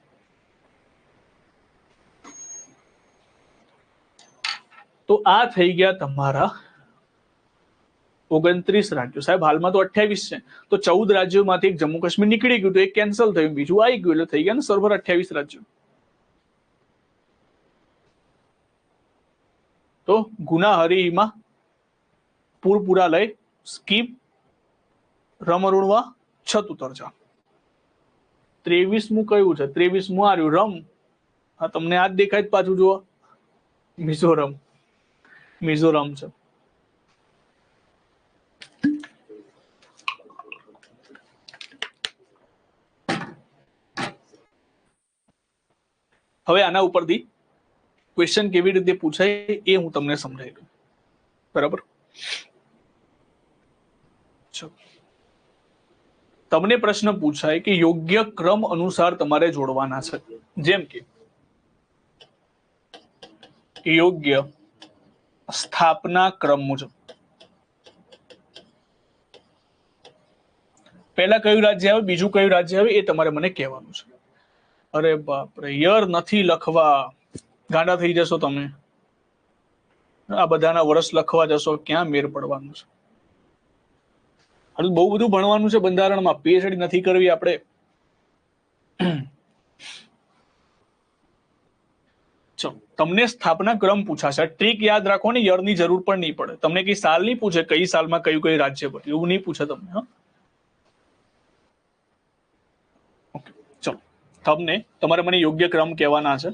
તો આ થઈ ગયા તમારા 29 રાજ્યો. સાહેબ હાલમાં તો 28 છે, તો 14 રાજ્યોમાંથી એક જમ્મુ કાશ્મીર નીકળી ગયું, તો એક કેન્સલ થયું, બીજું આવી ગયું, એટલે થઈ ગયા ને સર્વર 28 રાજ્યો. તો ગુનાહરીમાં પૂરપુરા લય, સ્કીપ, રમરૂણવા, છત ઉતરજા. 23મું કયું છે? 23મું આ રહ્યું રમ. હા, તમને આ જ દેખાય જ પાછું જુઓ, મિઝોરમ. મિઝોરમ છે. હવે આના ઉપરથી ક્વેશ્ચન કેવી રીતે પૂછાય એ હું તમને સમજાવી દઉં. બરાબર, તમને પ્રશ્ન પૂછાય કે યોગ્ય ક્રમ અનુસાર તમારે જોડવાના છે. જેમ કે યોગ્ય સ્થાપના ક્રમ મુજબ પહેલા કયું રાજ્ય આવે, બીજું કયું રાજ્ય આવે, એ તમારે મને કહેવાનું છે. અરે બાપરે, યર નથી લખવા, ગાંડા થઈ જશો તમે. આ બધાના વર્ષ લખવા જશો, ક્યાં મેર પડવાનું છે. બહુ બધું ભણવાનું છે બંધારણમાં, પીએચડી નથી કરવી આપણે. ચલો, તમને સ્થાપના ક્રમ પૂછાશે. ટ્રીક યાદ રાખો ને, યરની જરૂર પણ નહીં પડે. તમને કઈ સાલ નહીં પૂછે કઈ સાલમાં કયું કઈ રાજ્ય બન્યું, એવું નહીં પૂછે તમને. હા, ઓકે. ચલો, તમને તમારે મને યોગ્ય ક્રમ કહેવાના છે.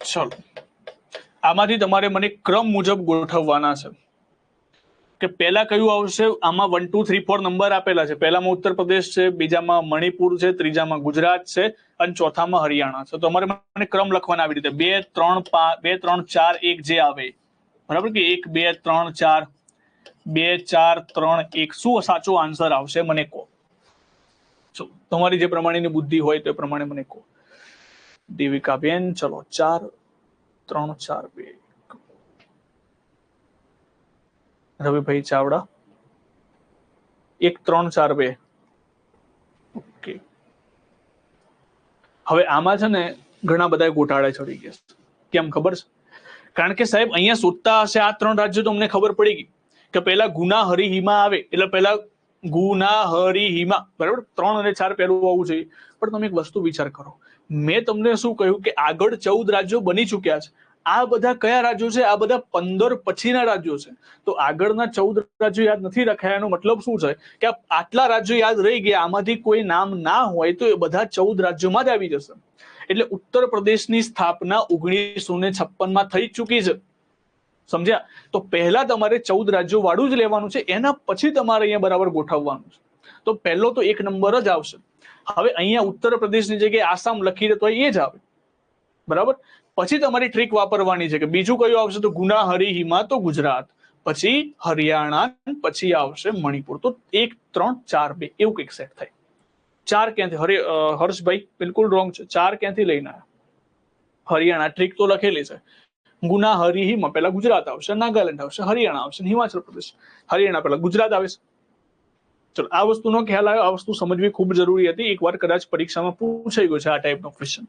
ચલો, આમાંથી તમારે મને ક્રમ મુજબ ગોઠવવાના છે કે પહેલા કયું આવશે. આમાં 1 2 3 4 નંબર આપેલા છે. પહેલામાં ઉત્તર પ્રદેશ છે, બીજામાં મણિપુર છે, ત્રીજામાં ગુજરાત છે, અને ચોથામાં હરિયાણા છે. તો અમારે મને ક્રમ લખવાના આવી રીતે 2 3 5 2 3 4 1 જે આવે, બરાબર, કે 1 2 3 4 2 4 3 1. શું સાચો આન્સર આવશે મને કહો. તમારી જે પ્રમાણેની બુદ્ધિ હોય તે પ્રમાણે મને કહો. દેવિકાબેન, ચલો 4 3 4 2. રવિભાઈ ચાવડા 1 3 4 2. ઓકે, હવે આમાં છે ને ઘણા બધા ગોટાળા ચડી ગયા છે. કેમ ખબર છે? કારણ કે સાહેબ અહીંયા શોધતા હશે આ 3 રાજ્યો તો અમને ખબર પડી ગઈ કે પહેલા ગુના હરિહિમા આવે, એટલે પહેલા ગુના હરિહિમા, બરાબર, 3 અને 4 પહેલું આવવું જોઈએ. પણ તમે એક વસ્તુ વિચાર કરો, મેં તમને શું કહ્યું કે આગળ 14 રાજ્યો બની ચુક્યા છે. આ બધા કયા રાજ્યો છે? આ બધા 15 પછીના રાજ્યો છે. તો આગળના 14 રાજ્યો યાદ નથી રખાયા એનો મતલબ શું છે કે આટલા રાજ્યો યાદ રહી ગયા, આમાંથી કોઈ નામ ના હોય તો એ બધા 14 રાજ્યોમાં જ આવી જશે. એટલે ઉત્તર પ્રદેશની સ્થાપના 1956 થઈ ચૂકી છે. સમજ્યા? તો પહેલા તમારે 14 રાજ્યો વાળું જ લેવાનું છે, એના પછી તમારે અહીંયા બરાબર ગોઠવવાનું છે. તો પહેલો તો 1 નંબર જ આવશે. હવે અહીંયા ઉત્તર પ્રદેશની જગ્યાએ આસામ લખી દે તો એ જ આવે, બરાબર. પછી તમારી ટ્રીક વાપરવાની છે કે બીજું કયું આવશે, તો ગુના હરિહિમા તો ગુજરાત, પછી હરિયાણા, પછી આવશે મણિપુર. તો 1 3 4 2 એવું કંઈક સેટ થાય. 4 ક્યાંથી? હર્ષભાઈ બિલકુલ રોંગ છે. 4 ક્યાંથી લઈને આવ્યા? હરિયાણા ટ્રીક તો લખેલી છે. ગુના હરિહિમા પહેલા ગુજરાત આવશે, નાગાલેન્ડ આવશે, હરિયાણા આવશે, હિમાચલ પ્રદેશ. હરિયાણા પહેલા ગુજરાત આવે છે. ચલો, આ વસ્તુનો ખ્યાલ આવ્યો. આ વસ્તુ સમજવી ખૂબ જરૂરી હતી. એકવાર કદાચ પરીક્ષામાં પૂછાઈ ગયો છે આ ટાઈપનો ક્વેશ્ચન.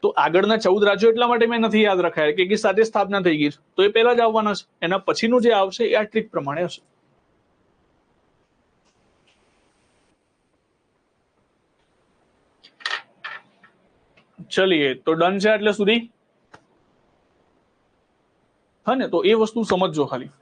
તો આગળના 14 રાજ્યો એટલા માટે મેં નથી યાદ રખાયા કે સાથે સ્થાપના થઈ ગઈ છે, તો એ પહેલા જ આવવાના છે. એના પછીનું જે આવશે એ આ ટ્રીક પ્રમાણે હશે. ચલીએ, તો ડન છે એટલે સુધી. હા ને, તો એ વસ્તુ સમજજો ખાલી.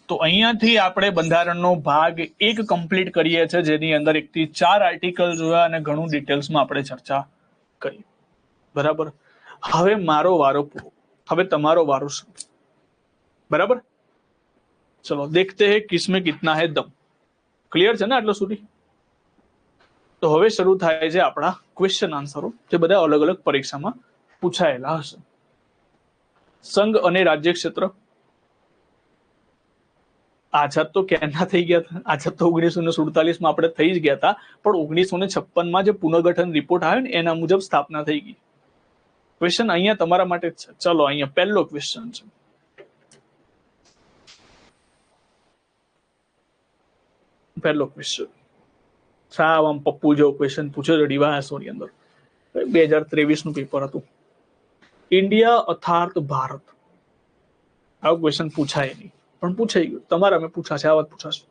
તો અહીંયાથી આપણે બંધારણનો ભાગ 1 કમ્પ્લીટ કરીએ છીએ, જેની અંદર 1 થી 4 આર્ટિકલ જોયા અને ઘણું ડિટેલ્સમાં આપણે ચર્ચા કરી, બરાબર. હવે મારો વારો પૂરો, હવે તમારો વારો છે, બરાબર. ચલો દેખતે હે કિસમે કિતના હે દમ. ક્લિયર છે ને આટલો સુધી? તો હવે શરૂ થાય છે આપણા ક્વેશ્ચન આન્સરો, જે બધા અલગ અલગ પરીક્ષામાં પૂછાયેલા હશે. સંઘ અને રાજ્ય ક્ષેત્ર. આઝાદ તો ક્યારના થઈ ગયા હતા? આઝાદ તો 1947 આપણે થઈ જ ગયા હતા, પણ 1956 જે પુનર્ગઠન રિપોર્ટ આવ્યો ને એના મુજબ સ્થાપના થઈ ગઈ. ક્વેશ્ચન અહીંયા તમારા માટે જ છે. ચલો અહીંયા પહેલો ક્વેશ્ચન છે. પહેલો ક્વેશ્ચન સાવ આમ પપ્પુ જેવો ક્વેશ્ચન પૂછ્યો છે ડીવાયએસઓની અંદર. 2023 નું પેપર હતું. ઇન્ડિયા અર્થાત ભારત. આવો ક્વેશ્ચન પૂછાય નહીં, પણ પૂછાઈ ગયું. તમારા મેં પૂછાશે, આ વાત પૂછાશે,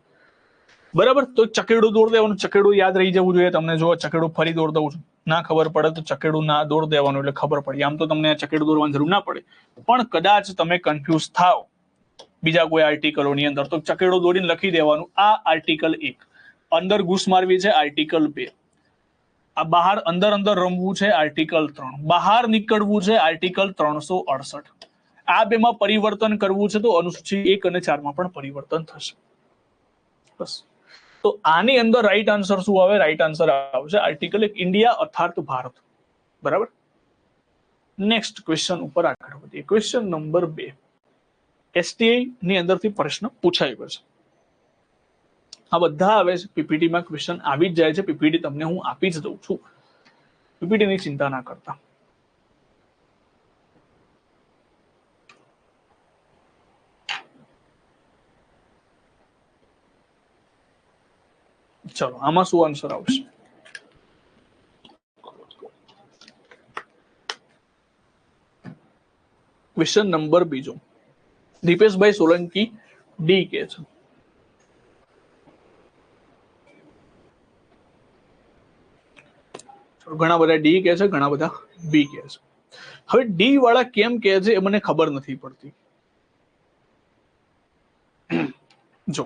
બરાબર. તો ચકેડું દોડ દેવાનું. ચકેડું યાદ રહી જવું જોઈએ તમને. જો ચકેડું ફરી દોડ દઉં છું, ના ખબર પડે તો ચકેડું ના દોડ દેવાનું એટલે ખબર પડે. આમ તો તમને ચકેડું દોરવાની જરૂર ના પડે, પણ કદાચ તમે કન્ફ્યુઝ થાવ બીજા કોઈ આર્ટિકલોની અંદર, તો ચકેડું દોડીને લખી દેવાનું. આ આર્ટિકલ 1. અંદર ઘૂસ મારવી છે, આર્ટિકલ 2. આ બહાર અંદર અંદર રમવું છે, આર્ટિકલ 3. બહાર નીકળવું છે, આર્ટિકલ 368. આ બેમાં પરિવર્તન કરવું છે તો અનુસૂચિ 1 અને 4 માં પણ પરિવર્તન થશે. બસ. તો આની અંદર રાઈટ આન્સર શું આવે? રાઈટ આન્સર આવશે આર્ટિકલ 1, ઇન્ડિયા અર્થાત ભારત, બરાબર. નેક્સ્ટ ક્વેશ્ચન ઉપર આગળ વધીએ. Question number 2. એસટીઆઈ ની અંદરથી પ્રશ્ન પૂછાઈ ગયો છે. આ બધા આવે છે પીપીટીમાં, ક્વેશ્ચન આવી જ જાય છે. પીપીટી તમને હું આપી જ દઉં છું, પીપીટી ની ચિંતા ના કરતા. ચલો આમાં શું આન્સર આવશે? Question number 2. દીપેશભાઈ સોલંકી ડી કે છે. ઘણા બધા ડી કે છે, ઘણા બધા બી કે છે. હવે ડી વાળા કેમ કે છે એ મને ખબર નથી પડતી. જો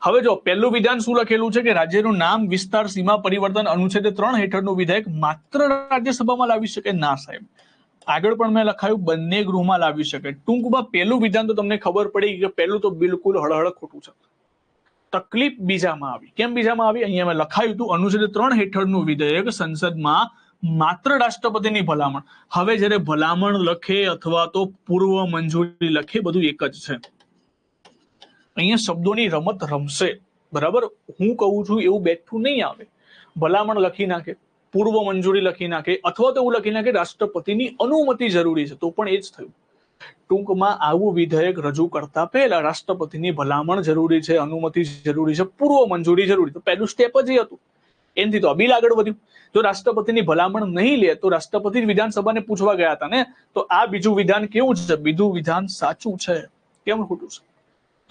હવે જો પહેલું વિધાન શું લખેલું છે કે રાજ્યનું નામ, વિસ્તાર, સીમા પરિવર્તન અનુચ્છેદ 3 હેઠળનું વિધેયક માત્ર રાજ્યસભામાં લાવી શકે? ના સાહેબ, આગળ પણ મેં લખાયું બંને ગૃહમાં લાવી શકે. ટૂંકમાં પહેલું વિધાન તો તમને ખબર પડી કે પહેલું તો બિલકુલ હળહળ ખોટું છે. તકલીફ બીજામાં આવી. કેમ બીજામાં આવી? અહીંયા મેં લખાયું હતું અનુચ્છેદ 3 હેઠળનું વિધેયક સંસદમાં માત્ર રાષ્ટ્રપતિની ભલામણ. હવે જ્યારે ભલામણ લખે અથવા તો પૂર્વ મંજૂરી લખે, બધું એક જ છે. અહીંયા શબ્દોની રમત રમશે, બરાબર. હું કહું છું એવું બેઠું નહીં આવે. ભલામણ લખી નાખે, પૂર્વ મંજૂરી લખી નાખે, અથવા તો એવું લખી નાખે રાષ્ટ્રપતિની અનુમતિ જરૂરી છે, તો પણ એ જ થયું. ટૂંકમાં આવું વિધેયક રજૂ કરતા પહેલા રાષ્ટ્રપતિની ભલામણ જરૂરી છે, અનુમતિ જરૂરી છે, પૂર્વ મંજૂરી જરૂરી. તો પહેલું સ્ટેપ જ હતું. એનાથી તો બિલ આગળ વધ્યું. જો રાષ્ટ્રપતિની ભલામણ નહીં લે તો રાષ્ટ્રપતિ વિધાનસભાને પૂછવા ગયા હતા ને, તો આ બીજું વિધાન કેવું છે? બીજું વિધાન સાચું છે કેમ ખોટું છે?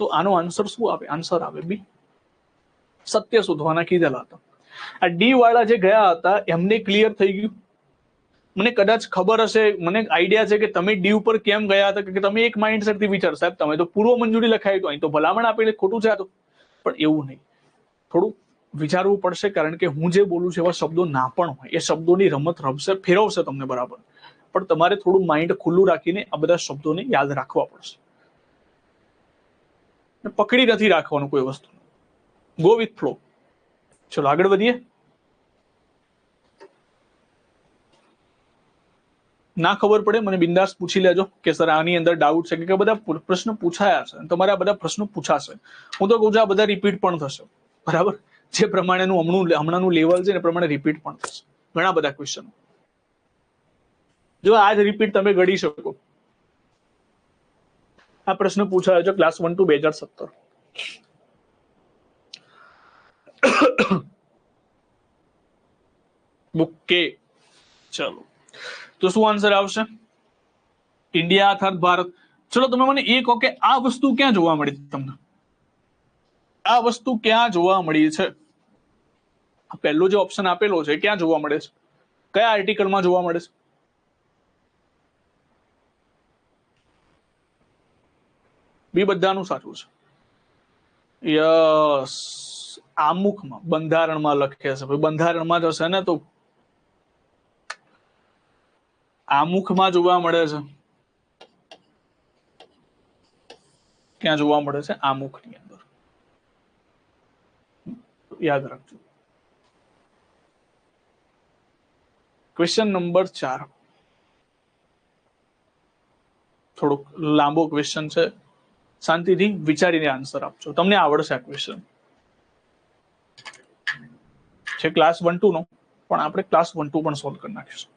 તો આનો આન્સર શું આવે? આન્સર આવે બી. સત્ય શોધવાના કીધેલા હતા. આ ડી વાળા જે ગયા હતા એમને ક્લિયર થઈ ગયું. મને કદાચ ખબર હશે, મને આઈડિયા છે કે તમે ડી ઉપર કેમ ગયા હતા, કે તમે એક માઇન્ડસેટ થી વિચાર, સાહેબ તમે તો પૂર્વ મંજૂરી લખાવી તો અહીં તો ભલામણ આપેલી, ખોટું છે આ તો. પણ એવું નહીં, થોડું વિચારવું પડશે, કારણ કે હું જે બોલું છું એવા શબ્દો ના પણ હોય, એ શબ્દોની રમત રમશે, ફેરવશે તમને બરાબર, પણ તમારે થોડું માઇન્ડ ખુલ્લું રાખીને આ બધા શબ્દોને યાદ રાખવા પડશે. પકડી નથી રાખવાનું કોઈ વસ્તુ. Go with flow. ચલો આગળ વધીએ. ના ખબર પડે મને બિંદાસ પૂછી લેજો કે સર આની અંદર ડાઉટ છે, કે બધા પ્રશ્ન પૂછાયા છે, તમારે આ બધા પ્રશ્નો પૂછાશે. હું તો કહું છું આ બધા રિપીટ પણ થશે, બરાબર. જે પ્રમાણેનું હમણાંનું લેવલ છે ને પ્રમાણે રિપીટ પણ થશે ઘણા બધા ક્વેશ્ચન. જો આજ રિપીટ તમે ગણી શકો. આ પ્રશ્ન પૂછાયો છે ક્લાસ 1 to 2017. ઓકે ચલો, તો શું આન્સર આવશે? ઇન્ડિયા અર્થાત ભારત. ચલો તમે મને એ કહો કે આ વસ્તુ ક્યાં જોવા મળી તમને? આ વસ્તુ ક્યાં જોવા મળી છે? પહેલો જે ઓપ્શન આપેલો છે ક્યાં જોવા મળે છે? કયા આર્ટિકલમાં જોવા મળે છે? બી બધાનું સાચું છે. યસ, આમુખમાં, બંધારણમાં લખે છે. બંધારણમાં જ હશે ને, તો આમુખમાં જોવા મળે છે. ક્યાં જોવા મળે છે? આમુખની અંદર. યાદ રાખજો. ક્વેશ્ચન નંબર 4 થોડોક લાંબો ક્વેશ્ચન છે, શાંતિથી વિચારીને આન્સર આપજો, તમને આવડશે આ ક્વેશ્ચન. છે ક્લાસ 1-2 નો, પણ આપણે ક્લાસ 1-2 પણ સોલ્વ કરી નાખીશું.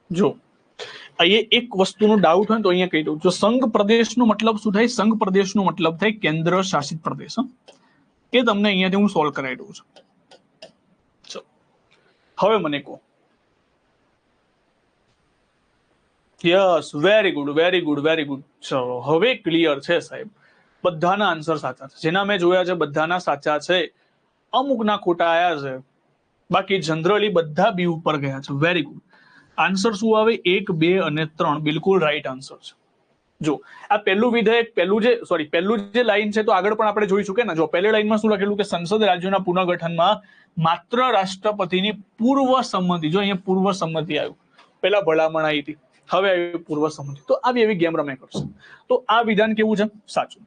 જો અહીંયા એક વસ્તુનો ડાઉટ હોય તો અહીંયા કહી દઉં. જો સંઘ પ્રદેશનો મતલબ શું થાય? સંઘ પ્રદેશનો મતલબ થાય કેન્દ્ર શાસિત પ્રદેશ. એ તમને અહીંયાથી હું સોલ્વ કરાવી દઉં છું. હવે મને કહો. Yes, very good, very good, very good. ચલો હવે ક્લિયર છે સાહેબ, બધાના આન્સર સાચા છે. જેના મેં જોયા છે બધાના સાચા છે, અમુકના ખોટા આયા છે, બાકી જનરલી બધા બી ઉપર ગયા છે. Very good. આન્સર શું આવે? 1, 2 અને 3 બિલકુલ રાઈટ આન્સર છે. જો આ પહેલું વિધેયક, પહેલું જે લાઈન છે તો આગળ પણ આપણે જોઈશું કે ના. જો પહેલી લાઈનમાં શું લખેલું કે સંસદ રાજ્યોના પુનર્ગઠનમાં માત્ર રાષ્ટ્રપતિની પૂર્વ સંમતિ. જો અહીંયા પૂર્વ સંમતિ આવ્યું, પહેલા ભલામણ આવી હતી, હવે આવી પૂર્વ સંમતિ. તો આવી એવી ગેમ રમે કરશે. તો આ વિધાન કેવું છે? સાચું.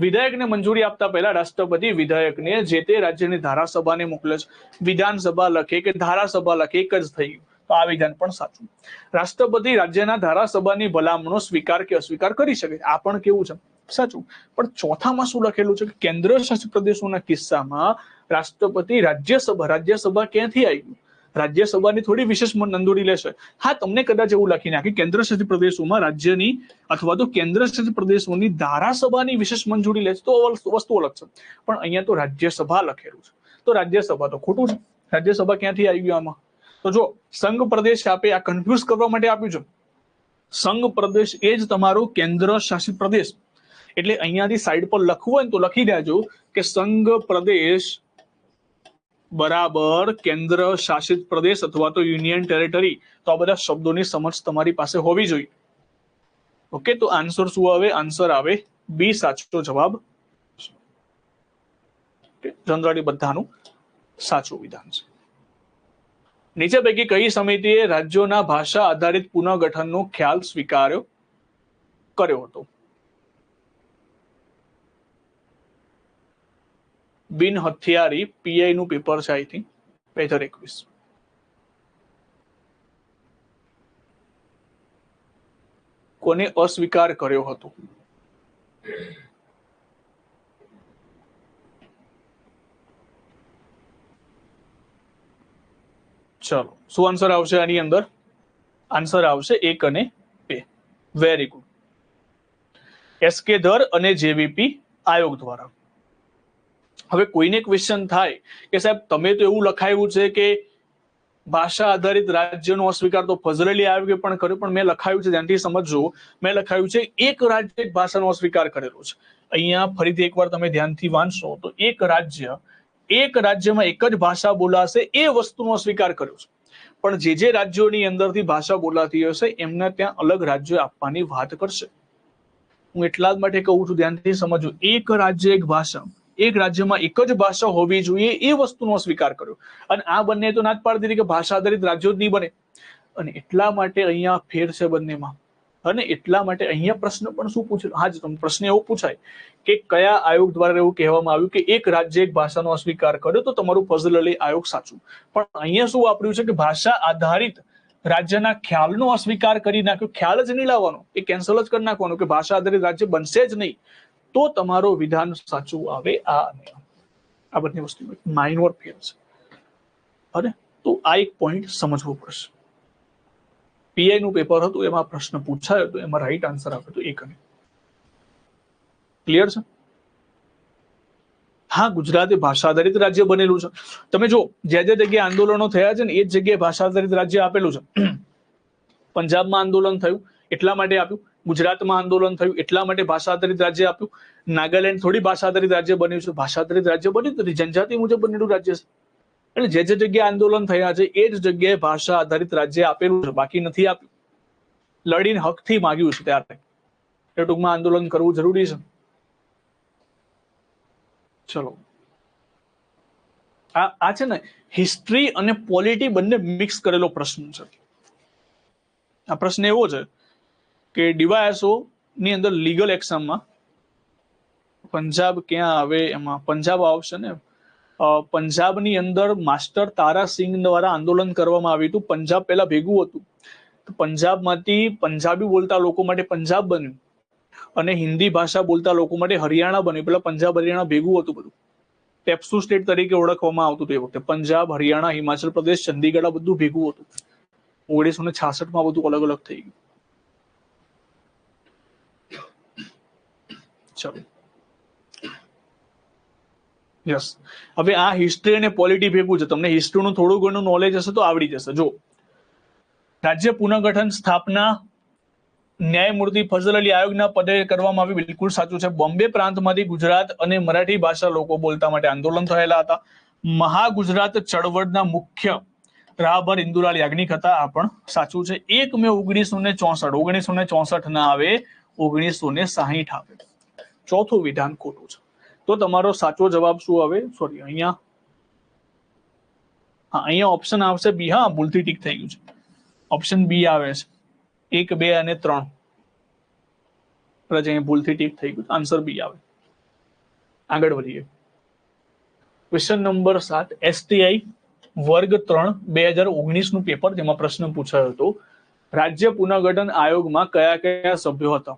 વિધેયકને મંજૂરી આપતા પહેલા રાષ્ટ્રપતિ વિધેયકને જે તે રાજ્યની ધારાસભાને મોકલે છે. વિધાનસભા લખે કે ધારાસભા લખે એક જ થઈ ગયું. તો આ વિધાન પણ સાચું. રાષ્ટ્રપતિ રાજ્યના ધારાસભાની ભલામણો સ્વીકાર કે અસ્વીકાર કરી શકે. આ પણ કેવું છે? સાચું. પણ ચોથામાં શું લખેલું છે કે કેન્દ્ર શાસિત પ્રદેશોના કિસ્સામાં રાષ્ટ્રપતિ રાજ્યસભા ક્યાંથી આવી? રાજ્યસભાની થોડી વિશેષ મંજૂરી લેશે. હા, તમને કદાચ એવું લખી નાખે કેન્દ્ર શાસિત પ્રદેશોમાં રાજ્યની અથવા તો કેન્દ્ર શાસિત પ્રદેશોની ધારાસભાની વિશેષ મંજૂરી લેશે તો વસ્તુ અલગ છે. પણ અહીંયા તો રાજ્યસભા લખેલું છે, તો રાજ્યસભા તો ખોટું છે. રાજ્યસભા ક્યાંથી આવી ગયું આમાં? તો જો સંઘ પ્રદેશ આપે આ કન્ફ્યુઝ કરવા માટે આપ્યું છે. સંઘ પ્રદેશ એ જ તમારો કેન્દ્ર શાસિત પ્રદેશ. એટલે અહીંયાથી સાઈડ પર લખવું હોય ને તો લખી દેજો કે સંઘ પ્રદેશ બરાબર કેન્દ્ર શાસિત પ્રદેશ અથવા તો યુનિયન ટેરેટરી. તો આ બધા શબ્દોની સમજ તમારી પાસે હોવી જોઈએ. ઓકે, તો આન્સર શું આવે? આન્સર આવે બી, સાચો જવાબ. જનરલી બધાનું સાચું વિધાન છે. નીચે પૈકી કઈ સમિતિએ રાજ્યોના ભાષા આધારિત પુનઃગઠનનો ખ્યાલ સ્વીકાર્યો કર્યો હતો? બિન હથિયારી પીઆઈ નું પેપર છે આઈ થિંક 2021. કોને અસ્વીકાર કર્યો હતો? ચલો શું આન્સર આવશે આની અંદર? આન્સર આવશે 1 અને 2. Very good. એસકે ધર અને જેવીપી આયોગ દ્વારા. હવે કોઈને ક્વેશ્ચન થાય કે સાહેબ તમે તો એવું લખાયું છે કે ભાષા આધારિત રાજ્યનો અસ્વીકાર તો ફઝલ અલી આયોગે પણ કર્યો, પણ મેં લખાયું છે ધ્યાનથી સમજજો, મેં લખાયું છે એક રાજ્ય એક ભાષાનો અસ્વીકાર કરેલો છે. અહીંયા ફરીથી એકવાર તમે ધ્યાનથી વાંચશો તો એક રાજ્યમાં એક જ ભાષા બોલાશે એ વસ્તુનો અસ્વીકાર કર્યો છે. પણ જે રાજ્યોની અંદરથી ભાષા બોલાતી હશે એમને ત્યાં અલગ રાજ્ય આપવાની વાત કરશે. હું એટલા જ માટે કહું છું ધ્યાનથી સમજો, એક રાજ્ય એક ભાષા, એક રાજ્યમાં એક જ ભાષા હોવી જોઈએ એ વસ્તુનો અસ્વીકાર કર્યો. અને આ બંને તો ના જ પાડતી હતી કે ભાષા આધારિત રાજ્યો જ નહીં બને. અને એટલા માટે અહીંયા ફેર છે બંનેમાં. અને એટલા માટે અહીંયા પ્રશ્ન પણ શું પૂછે, હા જ પ્રશ્ન એવો પૂછાય કે કયા આયોગ દ્વારા એવું કહેવામાં આવ્યું કે એક રાજ્ય એક ભાષાનો અસ્વીકાર કર્યો, તો તમારું ફઝલ અલી આયોગ સાચું. પણ અહીંયા શું વાપર્યું છે કે ભાષા આધારિત રાજ્યના ખ્યાલનો અસ્વીકાર કરી નાખ્યો. ખ્યાલ જ નહીં લાવવાનો, એ કેન્સલ જ કરી નાખવાનો કે ભાષા આધારિત રાજ્ય બનશે જ નહીં, તો તમારો વિધાન સાચું આવે. આ બધી વસ્તુ માઇનોર ફેર છે. અને તો આ એક પોઈન્ટ સમજવો પડશે. પીઆઈ નું પેપર હતું, એમાં પ્રશ્ન પૂછાયો હતો, એમાં રાઈટ આન્સર આપ્યો હતો 1 અને. ક્લિયર છે? હા, ગુજરાત એ ભાષા આધારિત રાજ્ય બનેલું છે. તમે જો જે જગ્યાએ આંદોલનો થયા છે ને એ જ જગ્યાએ ભાષા આધારિત રાજ્ય આપેલું છે. પંજાબમાં આંદોલન થયું એટલા માટે આપ્યું, ગુજરાતમાં આંદોલન થયું એટલા માટે ભાષા આધારિત રાજ્ય આપ્યું. નાગાલેન્ડ થોડી ભાષા આધારિત રાજ્ય બન્યું છે, ભાષા આધારિત રાજ્ય બન્યું નથી, જનજાતિ મુજબ બનેલું રાજ્ય છે. એટલે જે જગ્યાએ આંદોલન થયા છે એ જ જગ્યાએ ભાષા આધારિત રાજ્ય આપેલું છે, બાકી નથી આપ્યું. લડીને હકથી માગ્યું છે ત્યારે એ ટૂંકમાં આંદોલન કરવું જરૂરી છે. ચલો, આ છે ને હિસ્ટ્રી અને પોલિટી બંને મિક્સ કરેલો પ્રશ્ન છે. આ પ્રશ્ન એવો છે કે ડીવાયએસઓ ની અંદર લીગલ એક્ઝામમાં પંજાબ ક્યાં આવે, એમાં પંજાબ આવશે ને. પંજાબની અંદર માસ્ટર તારાસિંહ દ્વારા આંદોલન કરવામાં આવ્યું હતું. પંજાબ પહેલા ભેગું હતું, પંજાબમાંથી પંજાબી બોલતા લોકો માટે પંજાબ બન્યું અને હિન્દી ભાષા બોલતા લોકો માટે હરિયાણા બન્યું. પેલા પંજાબ હરિયાણા ભેગું હતું, બધું પેપ્સુ સ્ટેટ તરીકે ઓળખવામાં આવતું હતું એ વખતે. પંજાબ, હરિયાણા, હિમાચલ પ્રદેશ, ચંદીગઢ આ બધું ભેગું હતું. 1966 બધું અલગ અલગ થઈ ગયું. ચલો યસ, હવે આ હિસ્ટ્રી અને પોલિટી ભેગું છે. તમને હિસ્ટ્રીનું થોડું ઘણું નોલેજ હશે તો આવડી જશે. જો રાજ્ય પુનઃગઠન સ્થાપના ન્યાયમૂર્તિ ફઝલ અલી આયોગના પદે કરવામાં આવી, બિલકુલ સાચું છે. બોમ્બે પ્રાંતમાંથી ગુજરાત અને મરાઠી ભાષા લોકો બોલતા માટે આંદોલન થયેલા હતા. મહાગુજરાત ચળવળના મુખ્ય રાહબર ઇન્દુલાલ યાજ્ઞિક હતા, આ પણ સાચું છે. 1 મે 1964 ના આવે, 1960 આવે. ચોથું વિધાન ખોટું છે. તો તમારો સાચો જવાબ શું આવે? સોરી, અહીંયા ઓપ્શન આવશે બી. હા, ભૂલથી ટીક થઈ ગયું છે. ઓપ્શન બી આવે છે 1, 2 અને 3. અહીંયા ભૂલથી ટીક થઈ ગયું, આન્સર બી આવે. આગળ વધીએ. ક્વેશ્ચન નંબર 7, એસટીઆઈ વર્ગ 3 2019 નું પેપર, જેમાં પ્રશ્ન પૂછાયો હતો રાજ્ય પુનઃગઠન આયોગમાં કયા કયા સભ્યો હતા?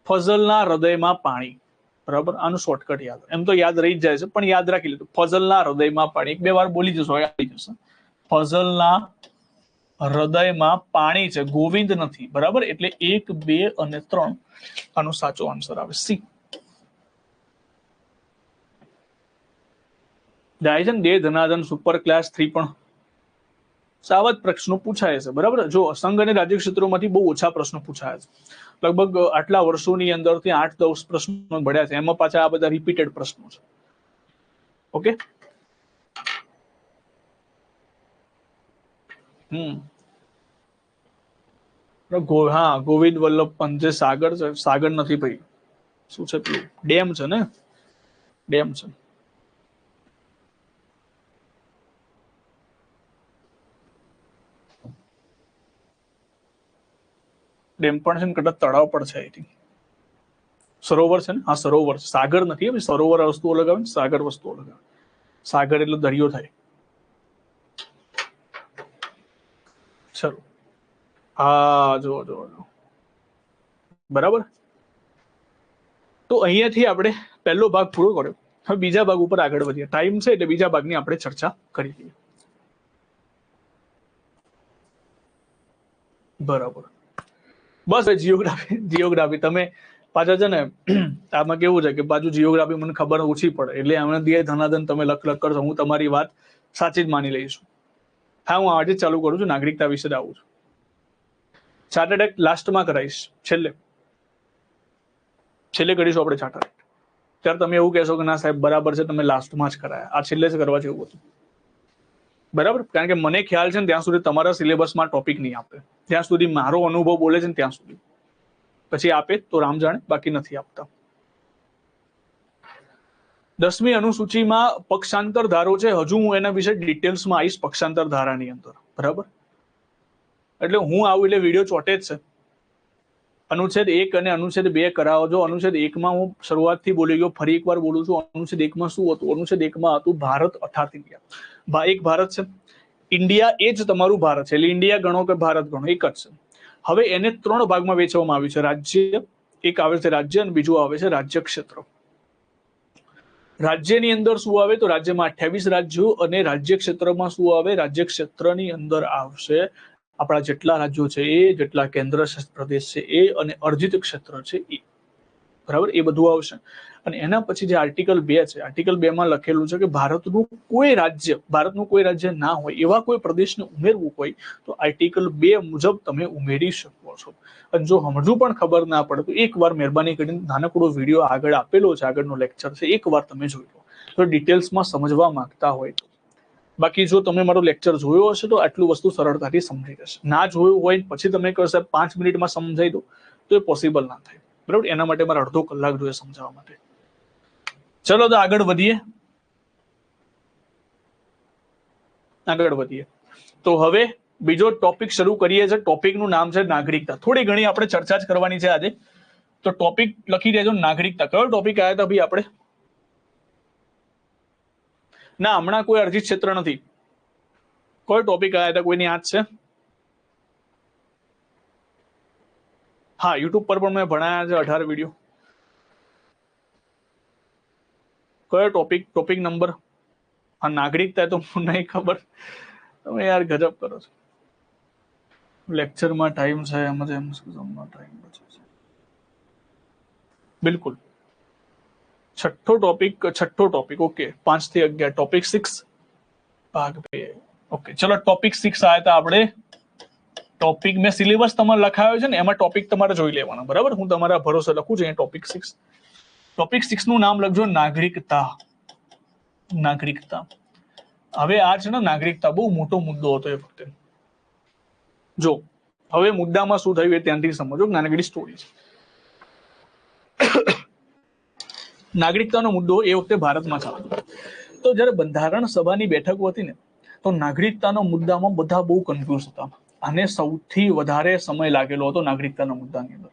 ફઝલના હૃદયમાં પાણી. બરાબર, આનું શોર્ટકટ યાદ, એમ તો યાદ રહી જ જાય છે પણ યાદ રાખી લીધું. ફઝલના હૃદયમાં પાણી, 1-2 વાર બોલી જશો આવી જશે. ફઝલના હૃદયમાં પાણી છે, ગોવિંદ નથી. બરાબર, એટલે 1, 2 અને 3 આનો સાચો આન્સર આવે સી. જાય છે ને 2 ધનાધન સુપર ક્લાસ 3 પણ સાવ જ પ્રશ્નો પૂછાય છે. બરાબર, જો સંઘ અને રાજ્ય ક્ષેત્રોમાંથી બહુ ઓછા પ્રશ્નો પૂછાયા છે. લગભગ આટલા વર્ષોની અંદરથી 8-10 પ્રશ્નો ભળ્યા છે, એમાં પાછા આ બધા રિપીટેડ પ્રશ્નો છે. ઓકે, હા, ગોવિંદ વલ્લભ પંત જે સાગર છે, સાગર નથી ભાઈ, શું છે પેલું ડેમ છે ને, ડેમ છે. ડેમ પણ છે ને, કદાચ તળાવ પણ છે. સરોવર છે ને, હા સરોવર, સાગર નથી, સરોવર વસ્તુ અલગ આવે, સાગર વસ્તુ અલગ આવે. સાગર એટલે દરિયો થાય. ચલો હા જો જો બરાબર. તો અહીંયાથી આપણે પહેલો ભાગ પૂરો કર્યો. હવે બીજા ભાગ ઉપર આગળ વધીએ. ટાઈમ છે એટલે બીજા ભાગની આપણે ચર્ચા કરી લઈએ. બરાબર. બસ જીઓગ્રાફી તમે પાછા છે ને આમાં કેવું છે કે પાછું જીઓગ્રાફી મને ખબર ઓછી પડે એટલે એમને દે ધનાધન તમે લખ કરશો, હું તમારી વાત સાચી જ માની લઈશું. હા હું આજે જ ચાલુ કરું છું, નાગરિકતા વિશે જ આવું છું. ચાર્ટર્ડ એક્ટ લાસ્ટમાં કરાવીશ, છેલ્લે કરીશું આપણે ચાર્ટર્ડ એક્ટ. ત્યારે તમે એવું કહેશો કે ના સાહેબ બરાબર છે, તમે લાસ્ટમાં જ કરાયા, આ છેલ્લે જ કરવા જેવું હતું. બરાબર, કારણ કે મને ખ્યાલ છે ને ત્યાં સુધી તમારા સિલેબસમાં ટોપિક નહીં આપે, ત્યાં સુધી મારો અનુભવ બોલે છે ને ત્યાં સુધી. પછી આપે તો રામ જાણે, બાકી નથી આપતા. 10મી અનુસૂચિમાં પક્ષાંતર ધારો છે. હજુ હું એના વિશે ડિટેલ્સમાં આવીશ પક્ષાંતર ધારાની અંદર. બરાબર, એટલે હું આવું એટલે વિડીયો ચોટે જ છે. અનુચ્છેદ 1 અને અનુચ્છેદ 2 કરાવજો. અનુચ્છેદ 1માં હું શરૂઆતથી બોલી ગયો, ફરી એકવાર બોલું છું. અનુચ્છેદ 1માં શું હતું? અનુચ્છેદ 1માં હતું ભારત અર્થાત ઇન્ડિયા. એક ભારત છે, ઇન્ડિયા એ જ તમારું ભારત છે, એટલે ઇન્ડિયા ગણો કે ભારત ગણો એક જ છે. હવે એને 3 ભાગમાં વહેંચવામાં આવ્યું છે. રાજ્ય એક આવે છે રાજ્ય, અને બીજું આવે છે રાજ્ય ક્ષેત્ર. રાજ્યની અંદર શું આવે? તો રાજ્યમાં 28 રાજ્યો, અને રાજ્ય ક્ષેત્રમાં શું આવે? રાજ્ય ક્ષેત્રની અંદર આવશે આપણા જેટલા રાજ્યો છે એ, જેટલા કેન્દ્ર શાસિત પ્રદેશ છે એ, અને અર્જિત ક્ષેત્ર છે એ. બરાબર, એ બધું આવશે. અને એના પછી જે આર્ટિકલ 2 છે, આર્ટિકલ 2માં લખેલું છે કે ભારતનું કોઈ રાજ્ય ના હોય એવા કોઈ પ્રદેશને ઉમેરવું હોય તો આર્ટિકલ 2 મુજબ તમે ઉમેરી શકો છો. અને જો હજુ પણ ખબર ના પડે તો એકવાર મહેરબાની કરીને નાનકડો વિડીયો આગળ આપેલો છે, આગળનો લેક્ચર છે, એકવાર તમે જોઈ લો તો ડિટેલ્સમાં સમજવા માંગતા હોય તો. બાકી જો તમે મારો લેક્ચર જોયો હશે તો આટલું વસ્તુ સરળતાથી સમજી જશે. ના જોયું હોય પછી તમે કહો સાહેબ 5 મિનિટમાં સમજાઈ દો તો એ પોસિબલ ના થાય. બરાબર, એના માટે મારે અડધો કલાક જોઈએ સમજાવવા માટે. ચલો તો આગળ વધીએ. તો હવે બીજો ટોપિક શરૂ કરીએ છીએ. ટોપિકનું નામ છે નાગરિકતા. થોડી ઘણી આપણે ચર્ચા જ કરવાની છે આજે, તો ટોપિક લખી દેજો નાગરિકતા. કયો ટોપિક આવ્યા હતા ભાઈ આપણે? ના હમણાં કોઈ અરજી ક્ષેત્ર નથી. કોઈ ટોપિક આવ્યા હતા? કોઈની યાદ છે? હા, યુટ્યુબ પર પણ મેં ભણાયા છે 18 વિડીયો. કયો ટોપિક નંબર? હા નાગરિકતા તો નહીં ખબર. તમે યાર ગજબ કરો છો. લેક્ચરમાં ટાઈમ છે, એમ ટાઈમ બચે છે. બિલકુલ છઠ્ઠો ટોપિક. ઓકે, 5 થી 11 ટોપિક 6 ભાગ 2. ઓકે ચલો ટોપિક 6 આવ્યા હતા આપણે. ટોપિક મેં સિલેબસ તમારે લખાયો છે ને, એમાં ટોપિક તમારે જોઈ લેવાનો. બરાબર, હું તમારા ભરોસે લખું છું ટોપિક 6. ટોપિક 6 નું નામ લખજો નાગરિકતા. હવે આ છે ને નાગરિકતા બહુ મોટો મુદ્દો હતો એ વખતે. જો હવે મુદ્દામાં શું થયું એ ત્યાંથી સમજો. નાનકડી સ્ટોરી છે. નાગરિકતાનો મુદ્દો એ વખતે ભારતમાં ચાલતો. તો જ્યારે બંધારણ સભાની બેઠકો હતી ને, તો નાગરિકતાનો મુદ્દામાં બધા બહુ કન્ફ્યુઝ હતા. આને સૌથી વધારે સમય લાગેલો હતો નાગરિકતાના મુદ્દાની અંદર.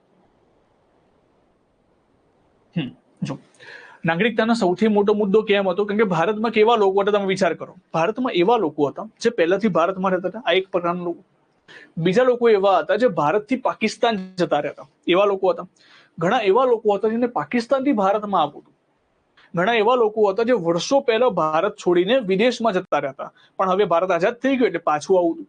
જો નાગરિકતાનો સૌથી મોટો મુદ્દો કેમ હતો? કેમ કે ભારતમાં કેવા લોકો હતા તમે વિચાર કરો. ભારતમાં એવા લોકો હતા જે પહેલાથી ભારતમાં રહેતા હતા, આ એક પ્રકારના લોકો. બીજા લોકો એવા હતા જે ભારતથી પાકિસ્તાન જતા રહેતા, એવા લોકો હતા. ઘણા એવા લોકો હતા જેને પાકિસ્તાનથી ભારતમાં આવવું હતું. ઘણા એવા લોકો હતા જે વર્ષો પહેલા ભારત છોડીને વિદેશમાં જતા રહેતા, પણ હવે ભારત આઝાદ થઈ ગયું એટલે પાછું આવું હતું.